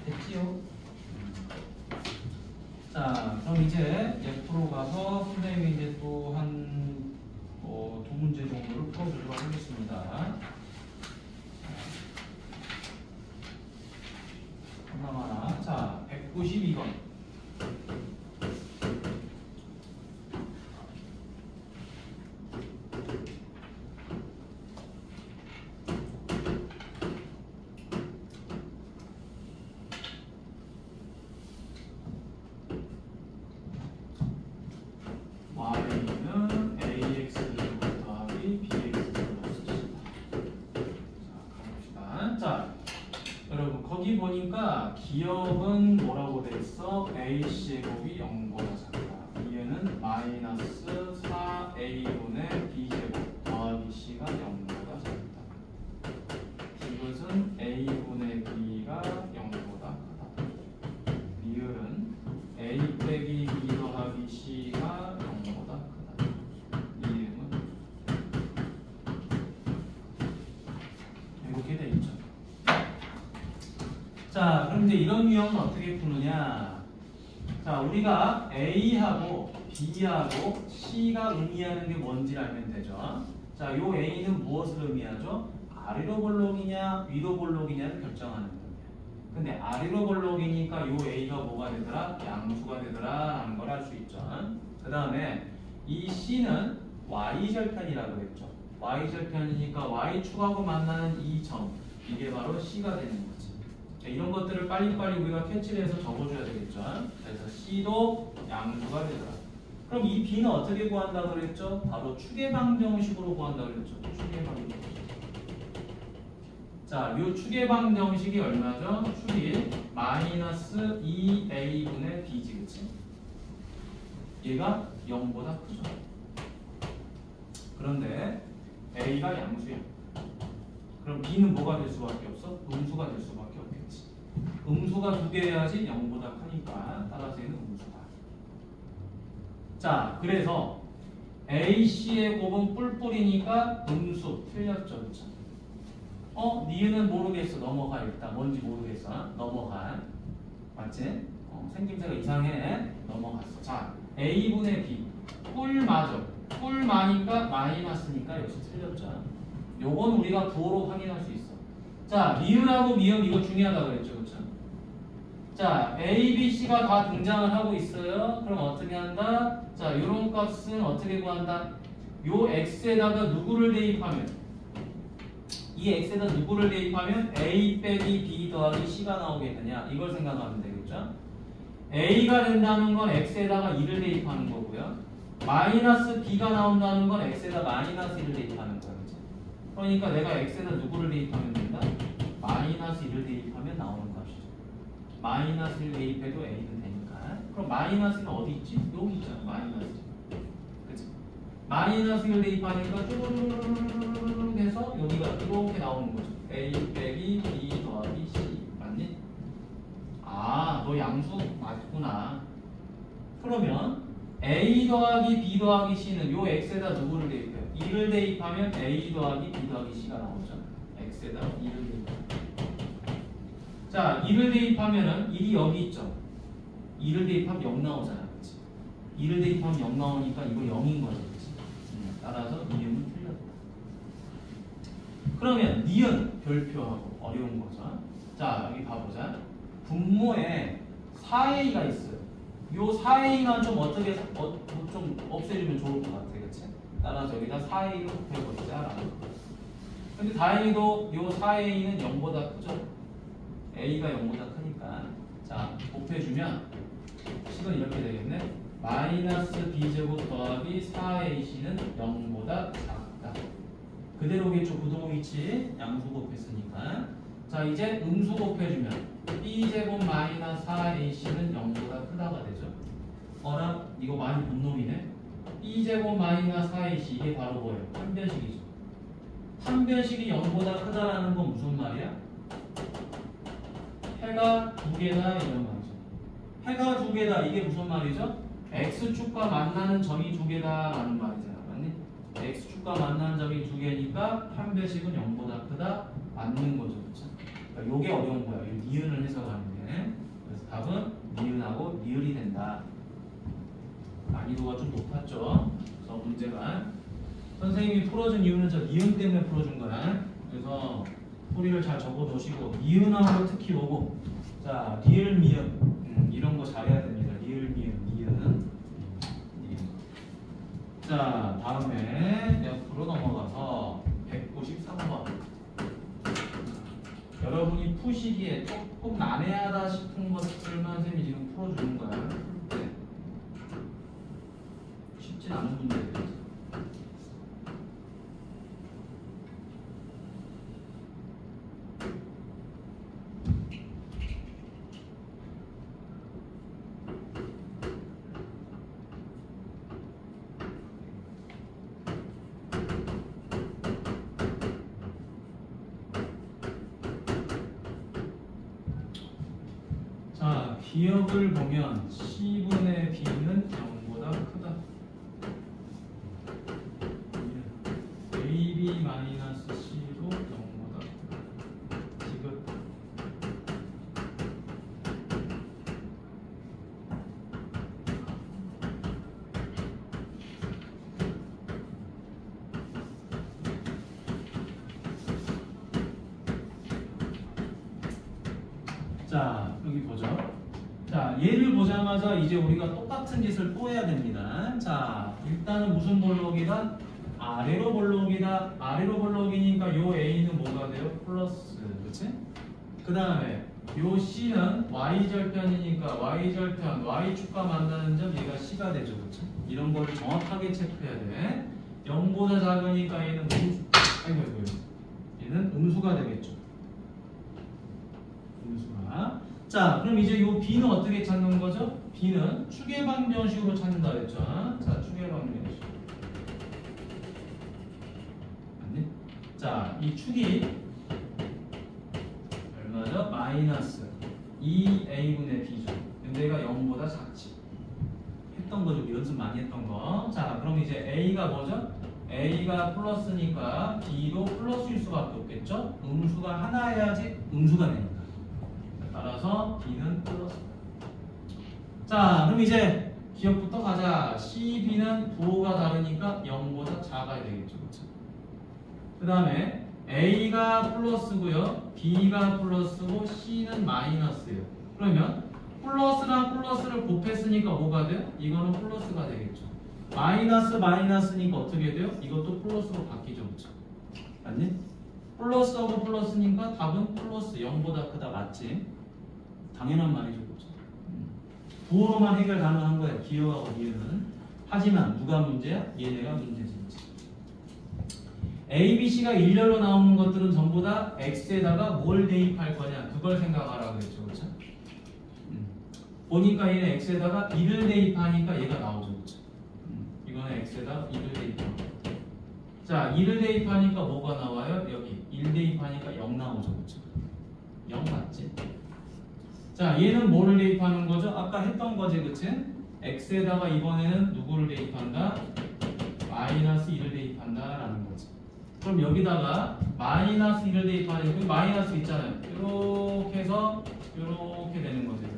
됐지요? 자, 그럼 이제 옆으로 가서 선생님이 이제 또 한 두 문제 정도를 풀어주도록 하겠습니다. 하나하나. 자, 192번. y는 ax 더하기 bx로 쓰시다. 자, 가봅시다. 자, 여러분 거기 보니까 기억은 뭐라고 돼 있어? a제곱이 0보다 작다. 얘는 마이너스 4a분의 b제곱 더하기 c가 0보다 작다. 이것은 a분의 b가 0보다 크다. 비율은 a 빼기 b 더하기 c가 0보다 크다. 이름은 이렇게 돼 있죠. 자, 그럼 이제 이런 유형은 어떻게 푸느냐? 자, 우리가 A하고 B하고 C가 의미하는 게 뭔지 알면 되죠. 자, 요 A는 무엇을 의미하죠? 아래로 볼록이냐 위로 볼록이냐를 결정하는 거예요. 근데 아래로 볼록이니까 요 A가 뭐가 되더라? 양수가 되더라 하는 걸 알 수 있죠. 그 다음에 이 C는 Y절편이라고 했죠. Y절편이니까 Y축하고 만나는 이 점, 이게 바로 C가 되는 거지. 이런 것들을 빨리빨리 우리가 캐치를 해서 적어줘야 되겠죠. 그래서 C도 양수가 되더라. 그럼 이 B는 어떻게 구한다고 그랬죠? 바로 추계방정식으로 구한다고 그랬죠. 추계방정식. 자, 이 추계방정식이 얼마죠? 축이 마이너스 2a분의 b지, 그치? 얘가 0보다 크죠. 그런데 a가 양수야. 그럼 b는 뭐가 될 수밖에 없어? 음수가 될 수밖에 없겠지. 음수가 두 개여야지 0보다 크니까 따라서 얘는 음수다. 자, 그래서 AC의 곱은 뿔뿔이니까 음수 틀렸죠, 그쵸? 니은은 모르겠어. 넘어가 일단. 뭔지 모르겠어. 넘어가. 맞지? 생김새가 이상해. 넘어갔어. 자, A분의 B. 뿔마죠. 뿔마니까 마이너스니까 역시 틀렸죠. 요건 우리가 부호로 확인할 수 있어. 자, 니은하고 미음 이거 중요하다고 그랬죠, 그쵸? 자, A, B, C가 다 등장을 하고 있어요. 그럼 어떻게 한다? 자, 요런 값은 어떻게 구한다? 요 X에다가 누구를 대입하면 이 X에다 누구를 대입하면 A 빼기 B 더하기 C가 나오겠느냐 이걸 생각하면 되겠죠. A가 된다는 건 X에다가 2를 대입하는 거고요. 마이너스 B가 나온다는 건 X에다 마이너스 1을 대입하는 거예요. 그치? 그러니까 내가 X에다 누구를 대입하면 된다? 마이너스 1을 대입하면 나오는 값이죠. 마이너스 1 대입해도 A는 되니까. 그럼 마이너스는 어디 있지? 여기 있잖아. 마이너스. 그치? 마이너스 1 대입하니까 쭈르르르르르 해서 여기가 이렇게 나오는 거죠. A 빼기 B 더하기 C. 맞니? 아, 너 양수 맞구나. 그러면 A 더하기 B 더하기 C는 요 X에다 누구를 대입해요? 2를 대입하면 A 더하기 B 더하기 C가 나오죠. X에다 2를 대입하면. 자, 2를 대입하면은 1이 여기 있죠. 2를 대입하면 0 나오잖아. 그치? 2를 대입하면 0 나오니까 이거 0인 거죠. 그치? 따라서 니은은 틀렸다. 그러면 니은 별표하고 어려운 거죠. 자, 여기 봐보자. 분모에 4A가 있어요. 요 4A만 좀 어떻게 좀 없애주면 좋을 것 같아. 그치? 따라서 여기다 4A로 곱해버리자. 근데 다행히도 요 4A는 0보다 크죠? A가 0보다 크니까. 자, 곱해주면 식은 이렇게 되겠네. 마이너스 B제곱 더하기 4AC는 0보다 작다. 그대로겠죠. 부동위치 양수 곱했으니까. 자, 이제 음수 곱해주면 B제곱 마이너스 4AC는 0보다 크다가 되죠. 어라? 이거 많이 본 놈이네. B제곱 마이너스 4AC 이게 바로 뭐예요? 판별식이죠. 판별식이 0보다 크다라는 건 무슨 말이야? 해가 두 개다 이런 말이죠. 해가 두 개다 이게 무슨 말이죠? X축과 만나는 점이 두 개다라는 말이잖아. 맞니? X축과 만나는 점이 두 개니까 판별식은 0보다 크다 맞는 거죠. 그렇죠? 그러니까 요게 어려운 거야. 이 니은을 해석하는 게. 그래서 답은 니은하고 리을이 된다. 난이도가 좀 높았죠. 그래서 문제가 선생님이 풀어준 이유는 저 니은 때문에 풀어준 거야. 그래서 소리를 잘 적어 놓으시고 니은하고 특히 보고 자 리을 미음 이런 거 잘해야 됩니다. 리을 미음 니은. 자 다음에 옆으로 넘어가서 193번 여러분이 푸시기에 조금 난해하다 싶은 것들만 선생님이 지금 풀어주는 거야. 네. 쉽진 않은 문제들이죠. 자, 기억을 보면 C분의 B는 0보다 크다. AB 마이너스 C도 0보다 크다. 지금 자, 여기 보죠. 자, 얘를 보자마자 이제 우리가 똑같은 짓을 또 해야 됩니다. 자, 일단은 무슨 볼록이다? 아래로 볼록이다. 아래로 볼록이니까 요 A는 뭐가 돼요? 플러스. 그치? 그 다음에 요 C는 Y절편이니까 Y절편, Y축과 만나는 점 얘가 C가 되죠. 그치? 이런 거를 정확하게 체크해야 돼. 0보다 작으니까 얘는 음수. 아이고. 얘는 음수가 되겠죠. 음수가. 자, 그럼 이제 요 B는 어떻게 찾는 거죠? B는 추계방 정식으로 찾는다 그랬죠. 자, 추계방 정식. 맞니? 자, 이 축이 얼마죠? 마이너스 2A분의 B죠. 근데 얘가 0보다 작지. 했던 거죠. 연습 많이 했던 거. 자, 그럼 이제 A가 뭐죠? A가 플러스니까 B도 플러스일 수밖에 없겠죠? 음수가 하나여야지 음수가 되니까. 따라서 B는 플러스. 자, 그럼 이제 기억부터 가자. C, B는 부호가 다르니까 0보다 작아야 되겠죠. 그렇죠? 그 다음에 A가 플러스고요. B가 플러스고 C는 마이너스예요. 그러면 플러스랑 플러스를 곱했으니까 뭐가 돼요? 이거는 플러스가 되겠죠. 마이너스니까 어떻게 돼요? 이것도 플러스로 바뀌죠. 그렇죠? 맞니? 플러스하고 플러스니까 답은 플러스 0보다 크다. 맞지? 당연한 말이죠. 그렇죠? 부호로만 해결 가능한 거예요. 기억하고 이해는. 하지만 누가 문제야? 얘네가 문제지. A, B, C가 일렬로 나오는 것들은 전부 다 X에다가 뭘 대입할 거냐 그걸 생각하라 그랬죠. 그렇죠? 보니까 얘는 X에다가 1을 대입하니까 얘가 나오죠. 그렇죠? 이거는 X에다가 1을 대입하는 거. 자, 1을 대입하니까 뭐가 나와요? 여기 1 대입하니까 0 나오죠. 그렇죠? 0 맞지? 자, 얘는 뭐를 대입하는 거죠? 아까 했던 거지. 그치? X에다가 이번에는 누구를 대입한다? 마이너스 1을 대입한다 라는 거지. 그럼 여기다가 마이너스 1을 대입하는 여기 마이너스 있잖아요. 이렇게 해서 이렇게 되는 거죠.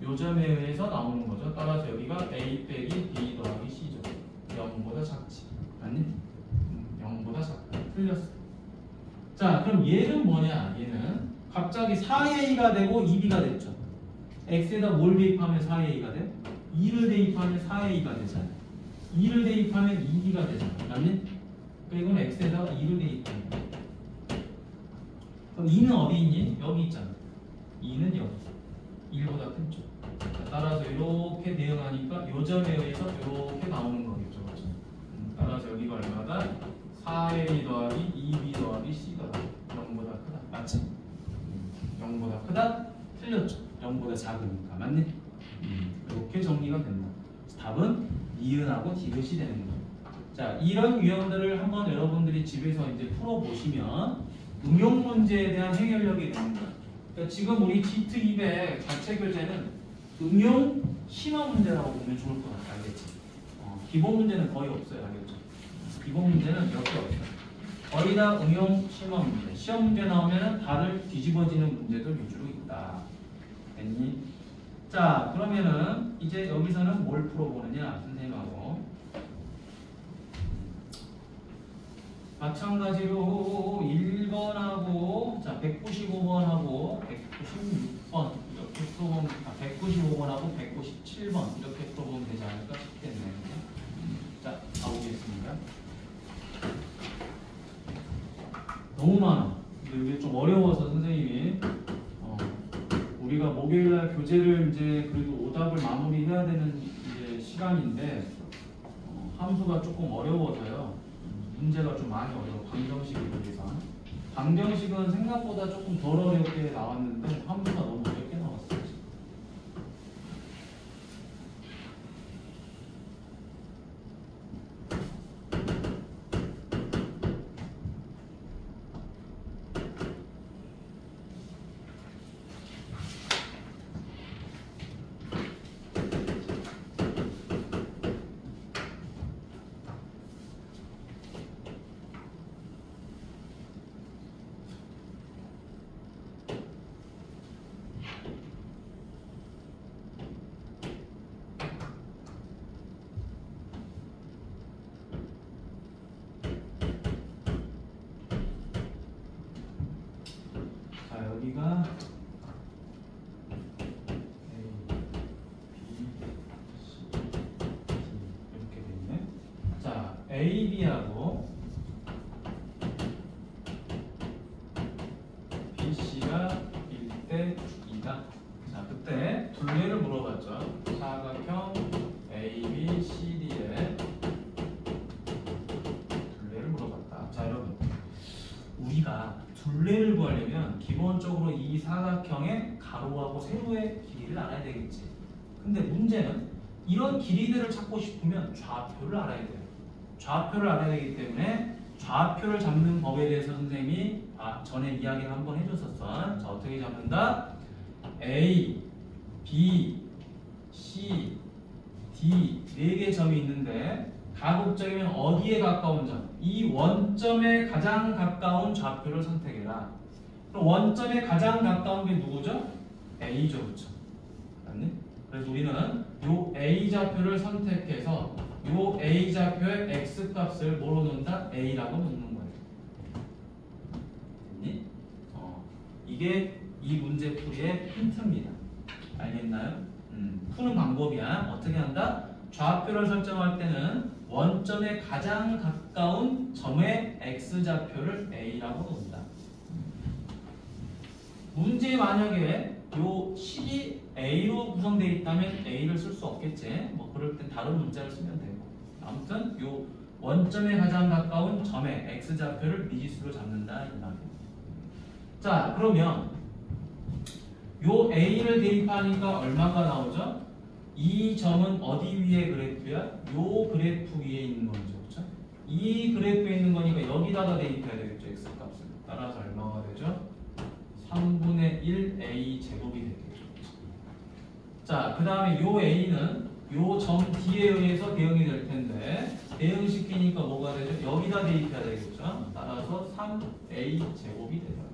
요점에 의해서 나오는 거죠. 따라서 여기가 A 빼기 B 더하기 C죠. 0보다 작지. 아니? 0보다 작다. 틀렸어. 자, 그럼 얘는 뭐냐? 얘는 갑자기 4A가 되고 2B가 됐죠. X에다 뭘 대입하면 4A가 돼? 2를 대입하면 4A가 되잖아요. 2를 대입하면 2B가 되잖아요. 맞니? 그러니까 이건 X에다가 2를 대입하는 거야. 그럼 2는 어디 있니? 여기 있잖아. 2는 여기. 1보다 큰 쪽. 따라서 이렇게 대응하니까 요점에 의해서 이렇게 나오는 거겠죠. 그렇죠? 따라서 여기가 얼마다? 4A 더하기 2B 더하기 C가 0보다 크다. 맞지? 0보다 크다? 틀렸죠. 0보다 작으니까. 맞니? 이렇게 정리가 된다. 답은 니은하고 디귿이 되는 거죠. 자, 이런 유형들을 한번 여러분들이 집에서 이제 풀어보시면 응용 문제에 대한 해결력이 됩니다. 그러니까 지금 우리 GT200 자체 교재는 응용 심화 문제라고 보면 좋을 것 같아. 알겠지? 기본 문제는 거의 없어요. 알겠죠? 기본 문제는 몇 개 없어요. 거의 다 응용 심화 문제. 시험 문제 나오면 다들 뒤집어지는 문제들 위주로 있다. 됐니? 자, 그러면은 이제 여기서는 뭘 풀어보느냐? 선생님하고 마찬가지로 1번하고 자 195번하고 196번 이렇게 풀어보면 195번하고 197번 이렇게 풀어보면 되지 않을까 싶겠네요. 자, 가보겠습니다. 너무 많아. 이게 좀 어려워서 선생님이 우리가 목요일날 교재를 이제 그래도 오답을 마무리해야 되는 이제 시간인데 함수가 조금 어려워서요. 문제가 좀 많이 어려워. 방정식에 비해서. 방정식은 생각보다 조금 덜 어렵게 나왔는데 함수가 너무 어렵게 나왔어요. 여기가 A, B, C, D 이렇게 되네. 자, A, B하고 B, C가 1대 2다. 자, 그때 둘레를 물어봤죠. 사각형 A, B, C, D의 둘레를 물어봤다. 자, 여러분, 우리가 둘레를 구하려면 기본적으로 이 사각형의 가로하고 세로의 길이를 알아야 되겠지. 근데 문제는 이런 길이들을 찾고 싶으면 좌표를 알아야 돼요. 좌표를 알아야 되기 때문에 좌표를 잡는 법에 대해서 선생님이 전에 이야기를 한번 해줬었어. 자, 어떻게 잡는다? A, B, C, D 4개 점이 있는데 가급적이면 어디에 가까운 점? 이 원점에 가장 가까운 좌표를 선택해라. 그럼 원점에 가장 가까운 게 누구죠? A죠, 그렇죠? 맞니? 그래서 우리는 요 A 좌표를 선택해서 요 A 좌표의 X 값을 뭐로 놓는다? A라고 놓는 거예요. 됐니? 이게 이 문제 풀이의 힌트입니다. 알겠나요? 푸는 방법이야. 어떻게 한다? 좌표를 설정할 때는 원점에 가장 가까운 점의 X좌표를 A라고 놓는다. 문제 만약에 요 식이 A로 구성되어 있다면 A를 쓸 수 없겠지. 뭐 그럴 땐 다른 문자를 쓰면 되고. 아무튼 요 원점에 가장 가까운 점의 X좌표를 미지수로 잡는다 이 말이에요. 자, 그러면 요 A를 대입하니까 얼마가 나오죠? 이 점은 어디 위에 그래프야? 요 그래프 위에 있는 거죠. 그렇죠? 이 그래프에 있는 거니까 여기다가 대입해야 되겠죠. X 값을. 따라서 얼마가 되죠? 3분의 1 A 제곱이 되겠죠. 자, 그 다음에 요 A는 요 점 D에 의해서 대응이 될 텐데 대응시키니까 뭐가 되죠? 여기다 대입해야 되겠죠. 따라서 3A 제곱이 돼요.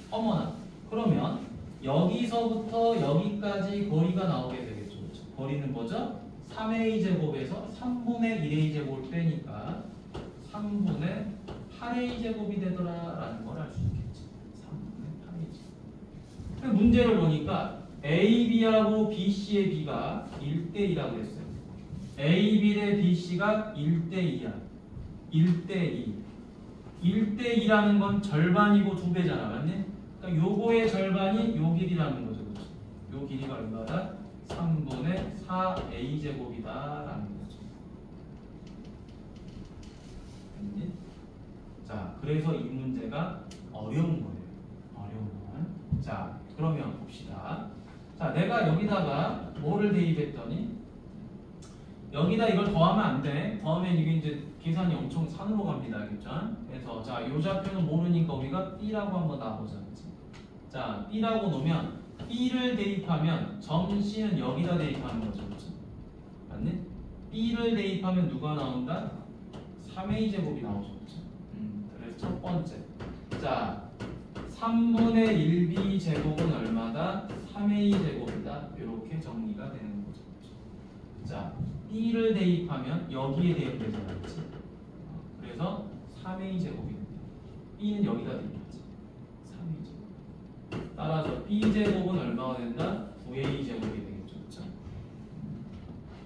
어머나. 그러면 여기서부터 여기까지 거리가 나오게 되겠죠. 그렇죠? 거리는 뭐죠? 3A 제곱에서 3분의 1A 제곱을 빼니까 3분의 8A 제곱이 되더라라는 걸 알 수 있겠지. 3분의 8A 제곱. 문제를 보니까 AB하고 BC의 B가 1대2라고 했어요. AB 대 BC가 1대2야. 1대2. 1대2라는 건 절반이고 2배잖아. 맞니? 그러니까 요거의 절반이 요 길이라는 거죠. 그렇죠? 요 길이가 얼마다? 3분의 4A 제곱이다라는 거죠. 됐니? 자, 그래서 이 문제가 어려운 거예요. 어려운 건. 자, 그러면 봅시다. 자, 내가 여기다가 뭐를 대입했더니 여기다 이걸 더하면 안 돼. 더하면 이게 이제 계산이 엄청 산으로 갑니다. 알겠죠? 그래서 자, 요 좌표는 모르니까 우리가 B라고 한번 놔보자. 자, B라고 놓으면 B를 대입하면 점 C는 여기다 대입하는 거죠. 그렇죠? 맞니? B를 대입하면 누가 나온다? 3A 제곱이 나오죠. 그렇죠? 그래서 첫 번째. 자, 3분의 1B 제곱은 얼마다? 3A 제곱이다. 이렇게 정리가 되는 거죠. 자, B를 대입하면 여기에 대입되잖아. 그렇지? 그래서 3A 제곱이 됩니다. B는 여기다 대입하지. 3A 제곱. 따라서 B제곱은 얼마가 된다? 9A 제곱이 되겠죠. 그렇죠?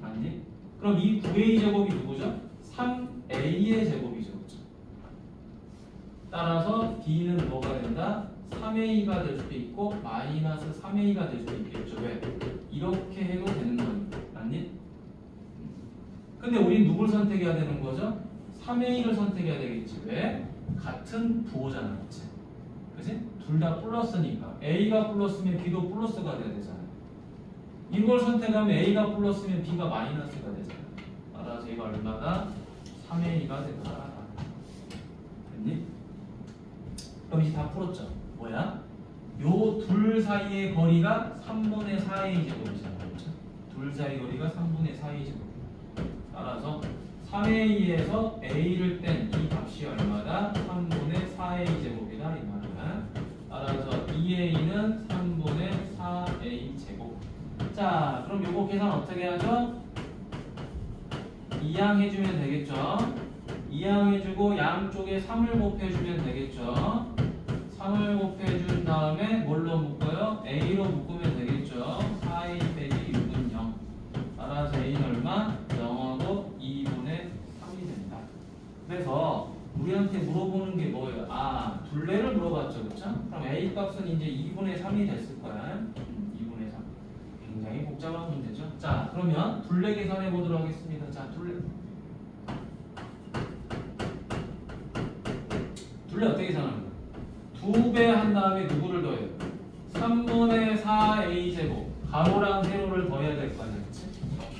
맞니? 그럼 이 9A 제곱이 누구죠? 3A의 제곱이죠. 그렇죠? 따라서 D는 뭐가 된다? 3A가 될 수도 있고 마이너스 3A가 될 수도 있겠죠. 왜? 이렇게 해도 되는 거니까. 맞니? 근데 우리 누굴 선택해야 되는 거죠? 3A를 선택해야 되겠지. 왜? 같은 부호잖아. 그치? 그치? 둘 다 플러스니까. A가 플러스면 B도 플러스가 돼야 되잖아. 이걸 선택하면 A가 플러스면 B가 마이너스가 되잖아. 따라서 얘가 얼마다? 3A가 되더라. 됐니? 그럼 이제 다 풀었죠? 뭐야? 요 둘 사이의 거리가 3분의 4A 제곱이잖아. 그렇죠? 둘 사이 거리가 3분의 4A 제곱. 따라서 3A에서 A를 뺀 이 값이 얼마다? 3분의 4A 제곱이다. 이 말은. 따라서 2A는 3분의 4A 제곱. 자, 그럼 요거 계산 어떻게 하죠? 이항해주면 되겠죠? 이항해주고 양쪽에 3을 곱해주면 되겠죠? 3을 곱해준 다음에 뭘로 묶어요? A로 묶으면 되겠죠? 4A 빼기 6은 0. 따라서 A는 얼마? 0하고 2분의 3이 된다. 그래서 우리한테 물어보는 게 뭐예요? 아, 둘레를 물어봤죠. 그쵸? 그럼 A 값은 이제 2분의 3이 됐을 거야. 2분의 3. 굉장히 복잡한 문제죠. 자, 그러면 둘레 계산해 보도록 하겠습니다. 자, 둘레 어떻게 계산하는 거야? 2배 한 다음에 누구를 더해요? 3분의 4A 제곱. 가로랑 세로를 더해야 될 거 아니야. 그치?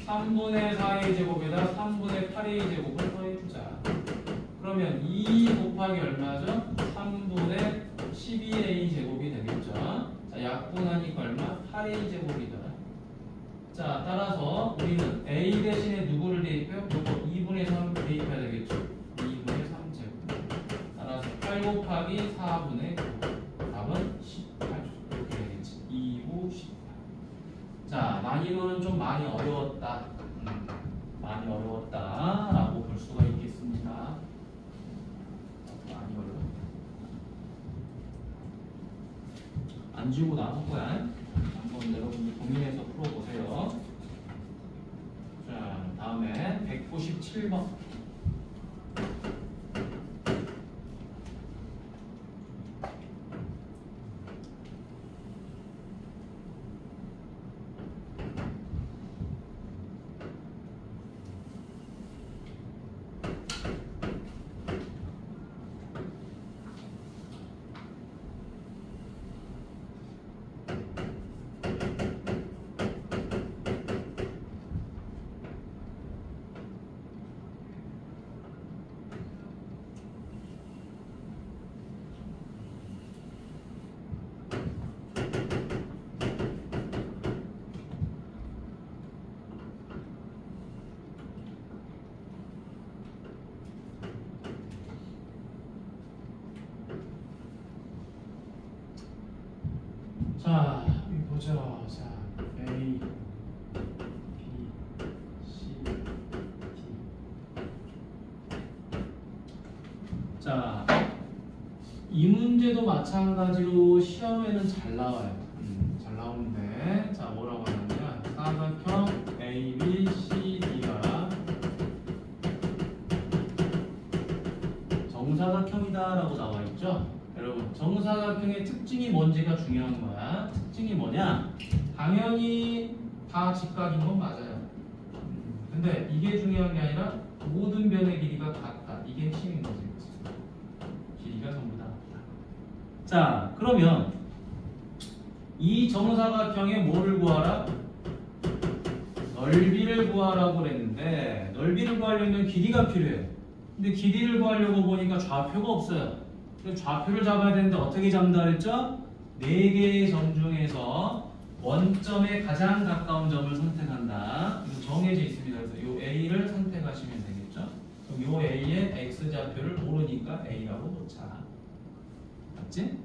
3분의 4A 제곱에다 3분의 8A 제곱을 더해주자. 그러면 2 곱하기 얼마죠? 3분의 12A 제곱이 되겠죠. 자, 약분하니까 얼마? 8A 제곱이더라. 자, 따라서 우리는 A 대신에 누구를 대입해요? 요거 2분의 3 대입해야 되겠죠? 2분의 3제곱. 따라서 8 곱하기 4분의 9. 답은 18. 이렇게 되겠지. 2, 5, 18. 자, 난이도는 좀 많이 어려웠다. 많이 어려웠다. 라고 볼 수가 있겠습니다. 많이 어려웠다. 안 지우고 나올 거야. 한번 여러분이 고민해서 풀어보세요. 자, 다음에 197번. 자, 여기 보자. 자, A, B, C, D. 자, 이 문제도 마찬가지로 시험에는 잘 나와요. 잘 나오는데, 자, 뭐라고 하냐면 사각형 A, B, C, D가 정사각형이다라고 나와 있죠. 여러분, 정사각형의 특징이 뭔지가 중요한 거야. 특징이 뭐냐? 당연히 다 직각인 건 맞아요. 근데 이게 중요한 게 아니라 모든 변의 길이가 같다. 이게 핵심인 거지. 길이가 전부 다 같다. 자, 그러면 이 정사각형의 뭐를 구하라? 넓이를 구하라고 그랬는데 넓이를 구하려면 길이가 필요해요. 근데 길이를 구하려고 보니까 좌표가 없어요. 좌표를 잡아야 되는데 어떻게 잡는다 그랬죠? 4개의 점 중에서 원점에 가장 가까운 점을 선택한다. 이거 정해져 있습니다. 그래서 이 A를 선택하시면 되겠죠? 그럼 이 A의 X좌표를 모르니까 A라고 놓자. 맞지?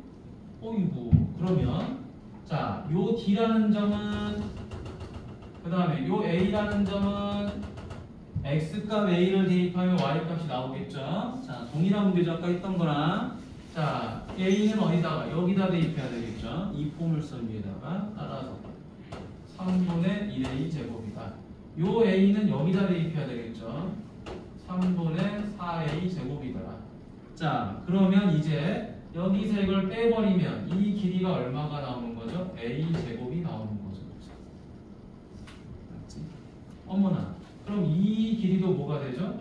어이구, 그러면 자, 요 D라는 점은 그 다음에 요 A라는 점은 X값 A를 대입하면 Y값이 나오겠죠? 자, 동일한 문제죠. 아까 했던 거랑 자, A는 어디다가? 여기다 대입해야 되겠죠? 이 포물선 위에다가 따라서 3분의 1A 제곱이다. 요 A는 여기다 대입해야 되겠죠? 3분의 4A 제곱이더라. 자, 그러면 이제 여기서 이걸 빼버리면 이 길이가 얼마가 나오는 거죠? A 제곱이 나오는 거죠. 맞지? 어머나. 그럼 이 길이도 뭐가 되죠?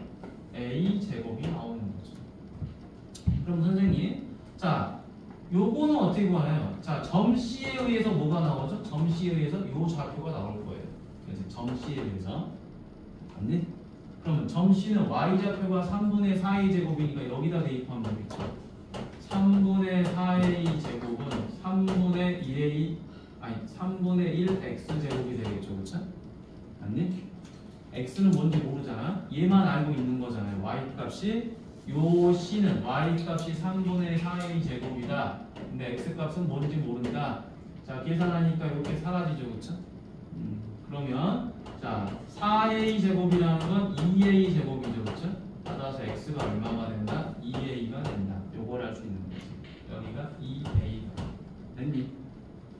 A 제곱이 나오는 거죠. 그럼 선생님, 자, 요거는 어떻게 구하나요? 자, 점 C에 의해서 뭐가 나오죠? 점 C에 의해서 요 좌표가 나올 거예요. 그래서 점 C에 의해서. 맞니? 그러면 점 C는 Y좌표가 3분의 4A 제곱이니까 여기다 대입하면 되겠죠. 3분의 4A 제곱은 3분의 1A, 아니, 3분의 1 X 제곱이 되겠죠. 그쵸? 맞니? X는 뭔지 모르잖아. 얘만 알고 있는 거잖아요. Y 값이 요 C는 Y 값이 3분의 4A 제곱이다. 근데 X 값은 뭔지 모른다. 자, 계산하니까 이렇게 사라지죠. 그쵸? 그러면 자, 4A 제곱이라는 건 2A 제곱이죠. 그쵸? 따라서 X가 얼마가 된다? 2A가 된다. 요걸 알 수 있는 거지. 여기가 2A가 됐니?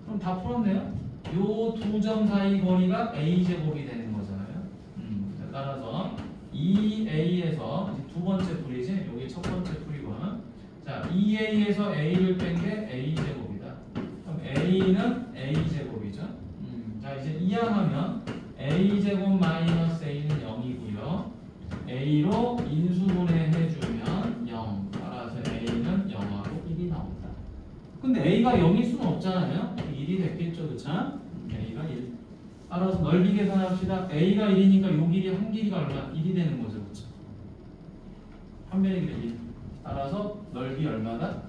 그럼 다 풀었네요. 요 두 점 사이 거리가 A 제곱이 되는 거잖아요. 따라서 2A에서 두 번째 풀이지, 여기 첫 번째 풀이건. 자, 2A에서 A를 뺀 게 A 제곱이다. 그럼 A는 A 제곱이죠. 자, 이제 이항하면 A 제곱 마이너스 A는 0이고요. A로 인수분해해주면 0. 따라서 A는 0하고 1이 나온다. 근데 A가 0일 수는 없잖아요. 1이 됐겠죠, 그쵸? A가 1. 따라서 넓이 계산합시다. A가 1이니까 요 길이 한 길이가 얼마? 1이 되는 거죠. 그쵸? 한 변의 길이 1. 따라서 넓이 얼마다?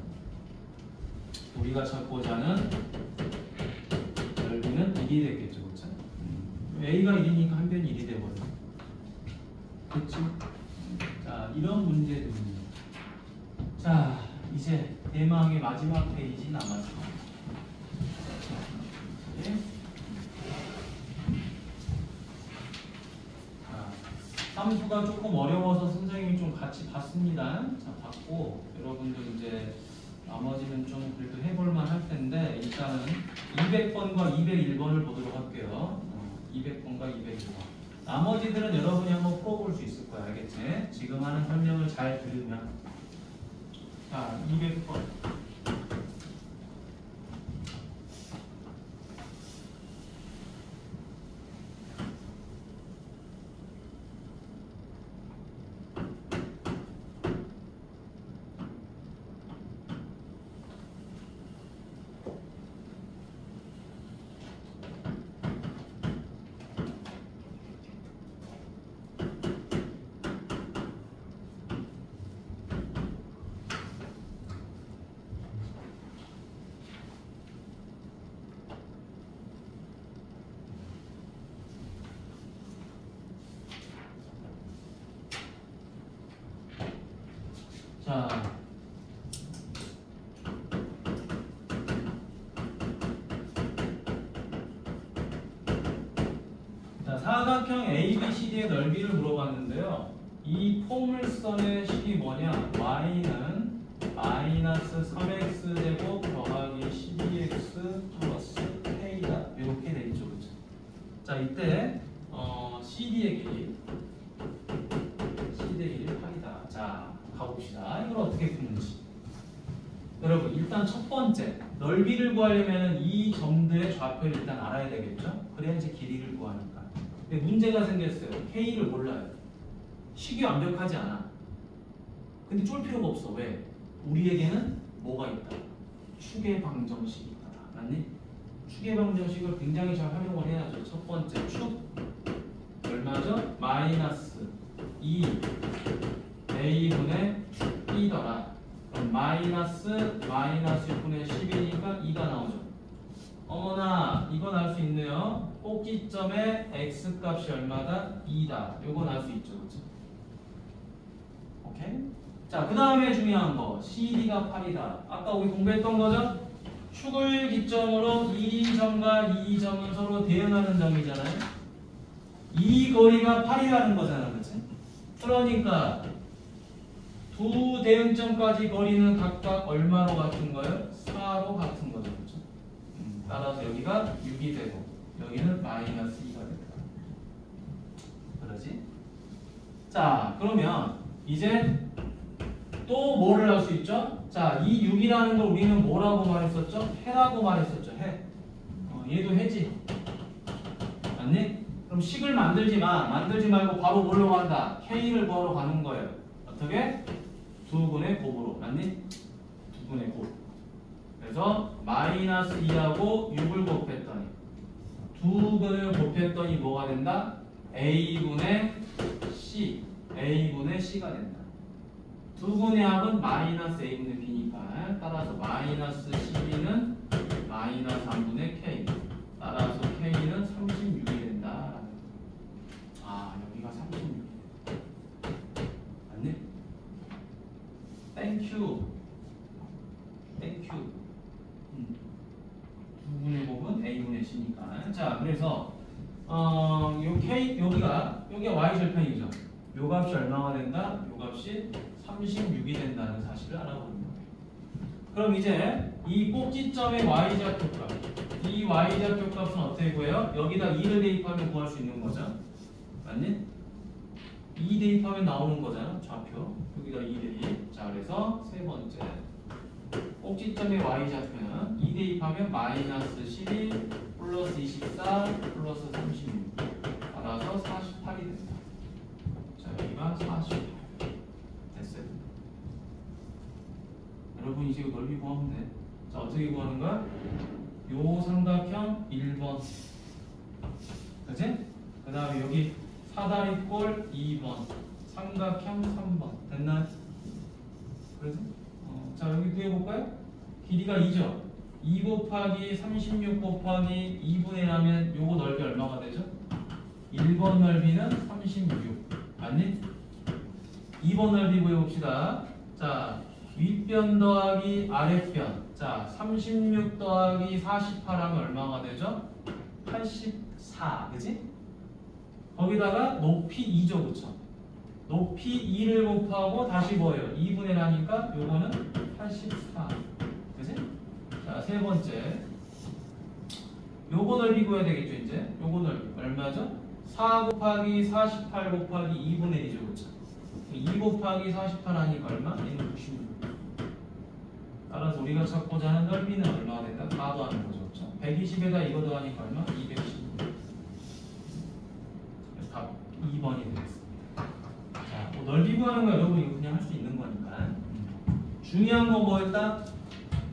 우리가 찾고자 하는 넓이는 1이 됐겠죠. 그쵸? A가 1이니까 한 변이 1이 되버려. 그치? 자, 이런 문제들입니다. 자, 이제 대망의 마지막 페이지 남았죠. 네. 자, 함수가 조금 어려워서 선생님이 좀 같이 봤습니다. 자, 봤고 여러분들 이제 나머지는 좀 그래도 해볼만 할 텐데 일단은 200번과 201번을 보도록 할게요. 200번과 201번. 나머지들은 여러분이 한번 풀어볼 수 있을 거야. 알겠지? 지금 하는 설명을 잘 들으면. 자, 200번. 자, 사각형 ABCD의 넓이를 물어봤는데요. 이 포물선의 식이 뭐냐? y는 마이너스 3x제곱 더하기 12x 플러스 k다. 이렇게 되겠죠. 그렇죠? 자, 이때 CD의 길이 파이다. 자, 가봅시다. 이걸 어떻게 푸는지. 여러분, 일단 첫 번째 넓이를 구하려면 이 점들의 좌표를 일단 알아야 되겠죠? 그래야지 길이를 구하니까. 근데 문제가 생겼어요. K를 몰라요. 식이 완벽하지 않아. 근데 쫄 필요가 없어. 왜? 우리에게는 뭐가 있다? 축의 방정식이 있다. 맞니? 축의 방정식을 굉장히 잘 활용을 해야죠. 첫 번째 축 얼마죠? 마이너스 2 A분의 B더라. 그럼 마이너스 6분의 10이니까 2가 나오죠. 어머나, 이건 알 수 있네요. 꼭지점의 x값이 얼마다? 2다. 요건 알 수 있죠. 그렇죠? 오케이? 자, 그 다음에 중요한 거 CD가 8이다. 아까 우리 공부했던 거죠? 축을 기점으로 이 점과 이 점은 서로 대응하는 점이잖아요. 이 거리가 8이라는 거잖아. 그렇지? 그러니까 두 대응점까지 거리는 각각 얼마로 같은 거예요? 4로 같은 거죠. 그렇죠? 따라서 여기가 6이 되고 여기는 마이너스 2가 됩니다. 그러지? 자, 그러면 이제 또 뭐를 할 수 있죠? 자, 이 6이라는 걸 우리는 뭐라고 말했었죠? 해라고 말했었죠. 해. 얘도 해지. 맞니? 그럼 식을 만들지 말고 바로 뭘로 간다? K를 구하러 가는 거예요. 어떻게? 2분의 곱으로. 맞니? 2분의 곱. 그래서 마이너스 2하고 6을 곱했더니 2분을 곱했더니 뭐가 된다? A분의 C. A분의 C가 된다. 2분의 합은 마이너스 A분의 B니까 따라서 마이너스 12는 마이너스 3분의 K. 따라서 K는 36이 된다. 아, 여기가 36이네. 맞니? 땡큐. 2분의 곱은 A분의 C니까. 자, 그래서 요 K 여기가 Y 절편이죠. 요 값이 얼마가 된다? 요 값이 36이 된다는 사실을 알아보는 거예요. 그럼 이제 이 꼭지점의 Y좌표값, 이 Y좌표값은 어떻게 구해요? 여기다 2를 대입하면 구할 수 있는 거죠. 맞니? 2 대입하면 나오는 거잖아. 좌표. 여기다 2 대입. 자, 그래서 세 번째 꼭지점의 Y좌표는 2 대입하면 마이너스 12 플러스 24 플러스 36 따라서 48이 된다. 자, 여기가 48 됐어요. 여러분 이제 넓이 구하면 돼. 자, 어떻게 구하는 거야? 요 삼각형 1번 그치? 그 다음에 여기 사다리꼴 2번 삼각형 3번 됐나요? 그래서 자, 여기 구해볼까요? 길이가 2죠? 2 곱하기 36 곱하기 2분의 1 하면 요거 넓이 얼마가 되죠? 1번 넓이는 36. 맞니? 2번 넓이 구해봅시다. 자, 윗변 더하기 아랫변. 자, 36 더하기 48 하면 얼마가 되죠? 84. 그지? 거기다가 높이 2죠. 그쵸? 높이 2를 곱하고 다시 뭐예요? 2분의 1 하니까 요거는 84. 그지? 자, 세 번째. 요거 넓이 구해야 되겠죠, 이제? 요거 넓이. 얼마죠? 4 곱하기 48 곱하기 2분의 1이죠, 그쵸? 2 곱하기 48 하니까 얼마? 얘는 66. 따라서 우리가 찾고자 하는 넓이는 얼마가 된다? 4 더하는 거죠, 그쵸? 120에다 이거 더하니까 얼마? 216. 그래서 답 2번이 되겠습니다. 자, 뭐 넓이 구하는 거 여러분 이거 그냥 할 수 있는 거니까. 중요한 거 뭐였다?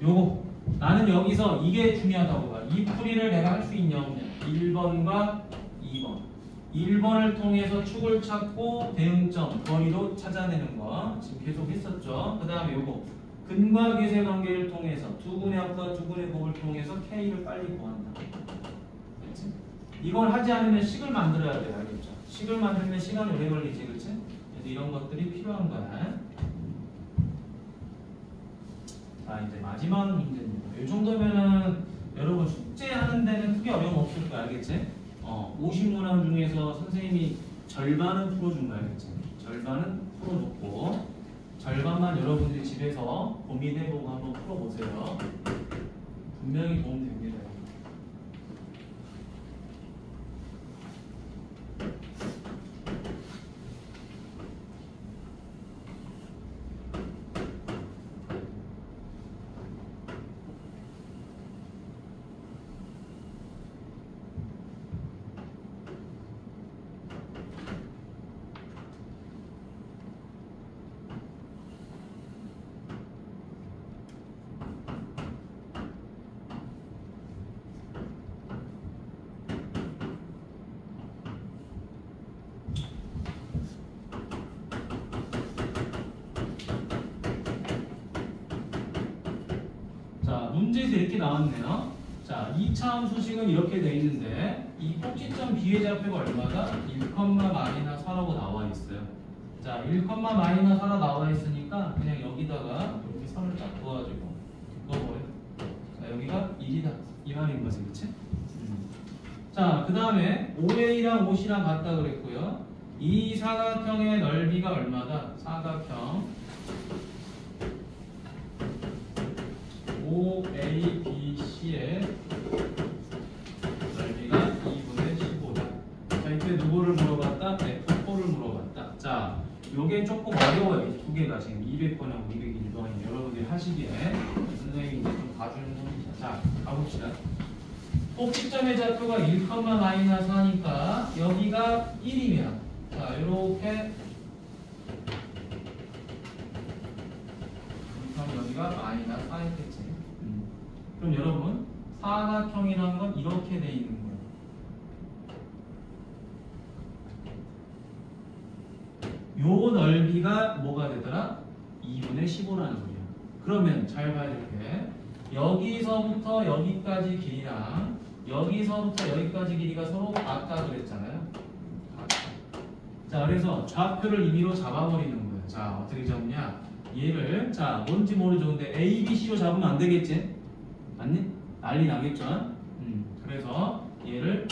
요거. 나는 여기서 이게 중요하다고 봐. 이 풀이를 내가 할 수 있냐 없냐. 1번과 2번. 1번을 통해서 축을 찾고 대응점, 거리로 찾아내는 거 지금 계속 했었죠. 그 다음에 요거 근과 괴세 관계를 통해서 두분의 합과 두분의 곱을 통해서 K를 빨리 구한다. 그렇지? 이걸 하지 않으면 식을 만들어야 돼요. 알겠죠? 식을 만들면 시간이 오래 걸리지. 그렇지? 그래서 이런 것들이 필요한 거야. 자, 이제 마지막 문제입니다. 이 정도면은 여러분 숙제하는 데는 크게 어려움 없을 거 알겠지? 50문항 중에서 선생님이 절반은 풀어준 거 알겠지? 절반은 풀어줬고 절반만 여러분들이 집에서 고민해보고 한번 풀어보세요. 분명히 도움됩니다. 문제에서 이렇게 나왔네요. 자, 2차 함수식은 이렇게 돼 있는데 이 꼭지점 B의 좌표가 얼마다? 1, 마이너스 4라고 나와 있어요. 자, 1, 마이너스 4라 나와 있으니까 그냥 여기다가 여기 선을 딱 그어가지고 그어버려. 자, 여기가 1이다. 이 말인 거지, 그치? 자, 그 다음에 OA랑 OC랑 같다 그랬고요. 이 사각형의 넓이가 얼마다? 사각형 OABC의 넓이가 2분의 15다. 자, 이때 누구를 물어봤다? F4를 물어봤다. 자, 요게 조금 어려워요. 이 두 개가 지금 200번하고 201번이 여러분들이 하시기에 선생님이 이제 좀 봐주는 겁니다. 자, 가봅시다. 꼭지점의 좌표가 1, 마이너스 4니까 여기가 1이면 자, 요렇게 그럼 여기가 마이너스 4겠지. 그럼 여러분 사각형이라는 건 이렇게 돼 있는 거예요. 요 넓이가 뭐가 되더라? 2분의 15라는 소리야. 그러면 잘 봐야 될 게 여기서부터 여기까지 길이랑 여기서부터 여기까지 길이가 서로 같다 그랬잖아요. 자, 그래서 좌표를 임의로 잡아버리는 거예요. 자, 어떻게 잡냐? 얘를 자, 뭔지 모르죠. 근데 A, B, C로 잡으면 안 되겠지? 맞니? 난리 나겠죠? 그래서 얘를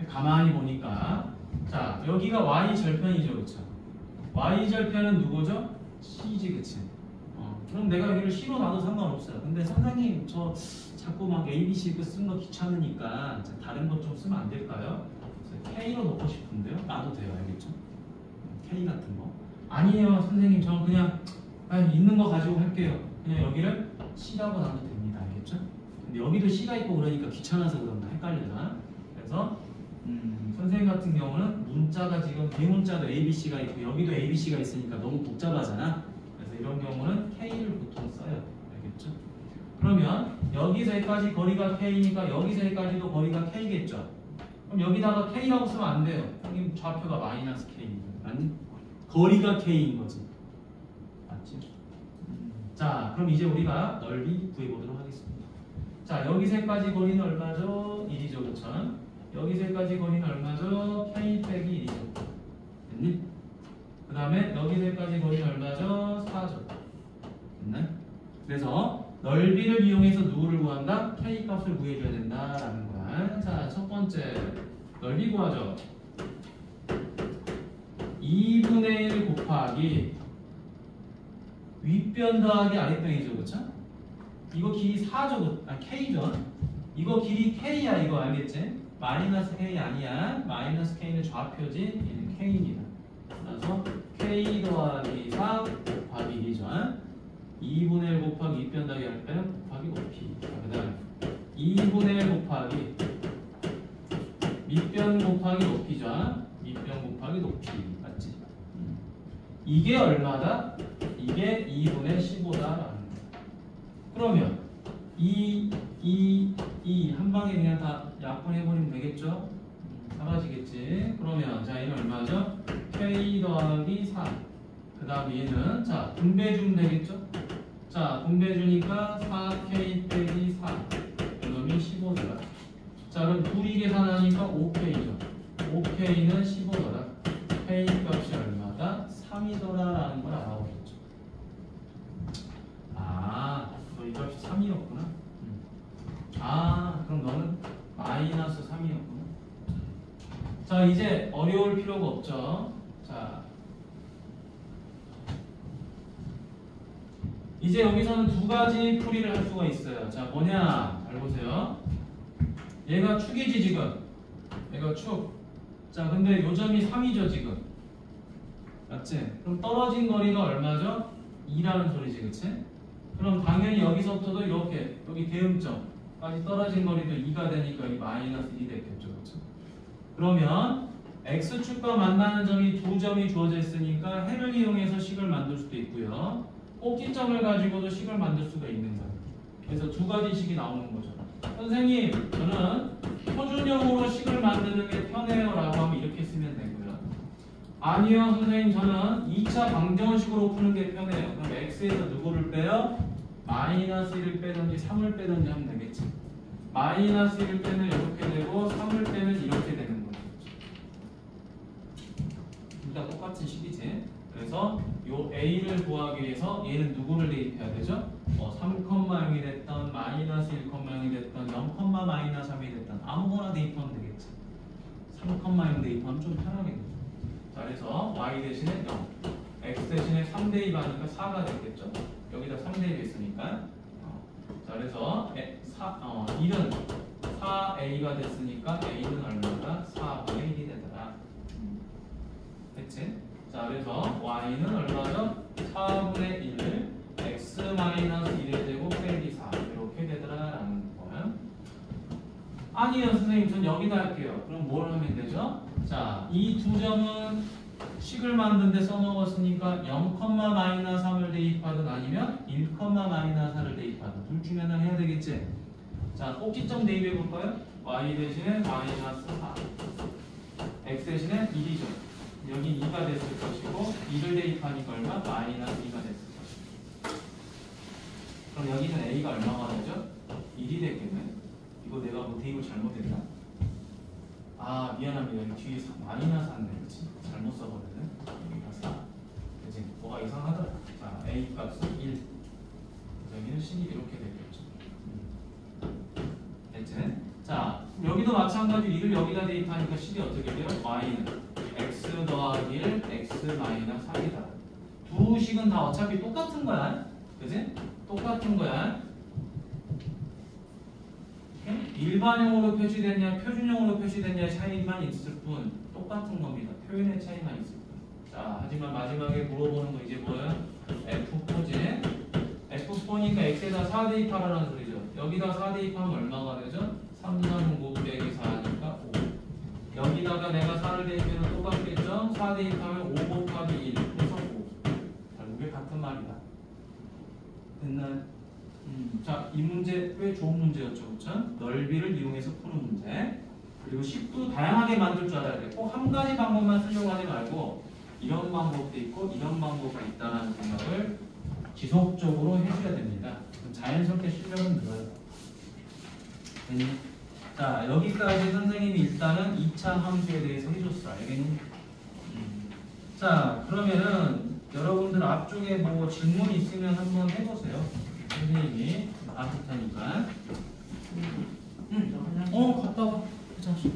가만히 보니까 자, 여기가 Y절편이죠. 그쵸? Y절편은 누구죠? C지, 그치? 그럼 내가 여기를 C로 놔도 상관없어요. 근데 선생님 저 자꾸 막 A, B, C 쓴 거 귀찮으니까 다른 것 좀 쓰면 안 될까요? K로 넣고 싶은데요? 놔도 돼요. 알겠죠? K 같은 거. 아니에요. 선생님 저는 그냥 있는 거 가지고 할게요. 그냥 여기를 C라고 놔도 됩니다. 알겠죠? 근데 여기도 C가 있고 그러니까 귀찮아서 그런다. 헷갈리잖아. 그래서 선생님 같은 경우는 문자가 지금 대문자도 ABC가 있고 여기도 ABC가 있으니까 너무 복잡하잖아. 그래서 이런 경우는 K를 보통 써요. 알겠죠? 그러면 여기서 여기까지 거리가 K니까 여기서 여기까지도 거리가 K겠죠? 그럼 여기다가 K라고 쓰면 안 돼요. 형님 좌표가 마이너스 K입니다. 아니? 거리가 K인 거지. 맞지? 자, 그럼 이제 우리가 넓이 구해보도록 하겠습니다. 자, 여기서까지 거리는 얼마죠? 1이죠, 그쵸? 여기서까지 거리는 얼마죠? K 빼기 1이죠. 됐니? 그 다음에 여기서까지 거리는 얼마죠? 4죠. 됐네? 그래서 넓이를 이용해서 누구를 구한다? K 값을 구해줘야 된다라는 거야. 자, 첫 번째 넓이 구하죠. 2분의 1 곱하기 윗변 더하기 아랫변이죠, 그쵸? 이거 길이 4죠, K죠? 이거 길이 K야, 이거 알겠지? 마이너스 K 아니야. 마이너스 K는 좌표지, 얘는 K입니다. 그래서 K 더하기 4 곱하기 2죠. 2분의 1 곱하기 윗변 더하기 아랫변 곱하기 높이. 그 다음에 2분의 1 곱하기 밑변 곱하기 높이죠. 밑변 곱하기 높이. 맞지? 이게 얼마다? 이게 2분의 15다라는 거야. 그러면 2 한 방에 그냥 다 약분해버리면 되겠죠? 사라지겠지? 그러면 자, 얘는 얼마죠? K 더하기 4. 그 다음 얘는 자, 분배 주면 되겠죠? 자, 분배 주니까 4K 빼기 4. 그놈이 15더라. 자, 그럼 둘이 계산하니까 5K죠. 5K는 15더라. K 값이 얼마다? 3이더라라는 걸 알아보겠죠. 아, 너 이 값이 3이었구나. 아, 그럼 너는 마이너스 3이었구나. 자, 이제 어려울 필요가 없죠. 자, 이제 여기서는 두 가지 풀이를 할 수가 있어요. 자, 뭐냐? 잘 보세요. 얘가 축이지, 지금. 얘가 축. 자, 근데 요점이 3이죠, 지금. 맞지? 그럼 떨어진 거리가 얼마죠? 2라는 소리지, 그치? 그럼 당연히 여기서부터도 이렇게, 여기 대응점까지 떨어진 거리도 2가 되니까 이 마이너스 1이 됐겠죠, 그쵸? 그러면 X축과 만나는 점이 두 점이 주어져 있으니까 해를 이용해서 식을 만들 수도 있고요. 꼭지점을 가지고도 식을 만들 수가 있는 거예요. 그래서 두 가지 식이 나오는 거죠. 선생님, 저는 표준형으로 식을 만드는 게 편해요 라고 하면 이렇게 쓰면 되고요. 아니요, 선생님, 저는 2차 방정식으로 푸는 게 편해요. 그럼 X에서 누구를 빼요? 마이너스 1을 빼든지 3을 빼든지 하면 되겠지. 마이너스 1을 빼면 이렇게 되고 3을 빼면 이렇게 되는 거예요. 둘 다 똑같은 식이지. 그래서 요 A를 구하기 위해서 얘는 누구를 대입해야 되죠? 3,0이 됐던 마이너스 1,0이 됐던 0, 마이너스 3이 됐던 아무거나 대입하면 되겠지. 3,0 대입하면 좀 편하겠네. 자, 그래서 y 대신에 0, x 대신에 3 대입하니까 4가 됐겠죠. 여기다 3 대입했으니까. 자, 그래서 1은 4a가 됐으니까 a는 얼마다? 4분의 1이 되더라. 됐지? 자, 그래서 y는 얼마죠? 4분의 1을 x-1의 제곱 빼기 4 이렇게 되더라라는 거예요. 아니요, 선생님, 전 여기다 할게요. 그럼 뭘 하면 되죠? 자, 이 두 점은 식을 만드는데 써먹었으니까 0,-3을 대입하든 아니면 1,-4를 대입하든 둘 중에 하나를 해야 되겠지? 자, 꼭지점 대입해 볼까요? y 대신에 마이너스 4, x 대신에 1이죠. 여기 2가 됐을 것이고 2를 대입하니까 얼마? 마이너스 2가 됐을 것이고. 그럼 여기는 a가 얼마가 되죠? 1이 됐겠네. 이거 내가 뭐 대입을 잘못했나? 아, 미안합니다. 여기 뒤에 마이너스 안 돼. 그치? 잘못 써버렸네. 여기가 4. 그치? 뭐가 이상하더라. 자, a 값은 1. 여기는 식이 이렇게 되겠죠. 됐지? 자, 여기도 마찬가지로 1을 여기다 대입하니까 식이 어떻게 돼요? y는 x 더하기 1, x 마이너스 3이다. 두 식은 다 어차피 똑같은 거야. 그치? 똑같은 거야. 일반형으로 표시됐냐, 표준형으로 표시됐냐 차이만 있을 뿐 똑같은 겁니다. 표현의 차이만 있을 뿐. 자, 하지만 마지막에 물어보는 거 이제 뭐예요? F4지. F4니까 X에다 4 대입하라는 소리죠. 여기다 4 대입하면 얼마가 되죠? 3, 3, 9 빼기 4니까 5. 여기다가 내가 4를 대입해서 똑같겠죠? 4 대입하면 5 곱하기 1 해서 5. 결국에 같은 말이다. 됐나요? 자, 이 문제 꽤 좋은 문제였죠, 그렇죠? 넓이를 이용해서 푸는 문제. 그리고 식도 다양하게 만들 줄 알아야 돼. 꼭 한 가지 방법만 쓰려고 하지 말고 이런 방법도 있고 이런 방법도 있다는 생각을 지속적으로 해줘야 됩니다. 그럼 자연스럽게 실력은 늘어요. 됐니? 자, 여기까지 선생님이 일단은 2차 함수에 대해서 해줬어. 알겠니? 자, 그러면은 여러분들 앞쪽에 뭐 질문 있으면 한번 해보세요. 선생님이 앞을 테니까. 갔다 와. 화장실.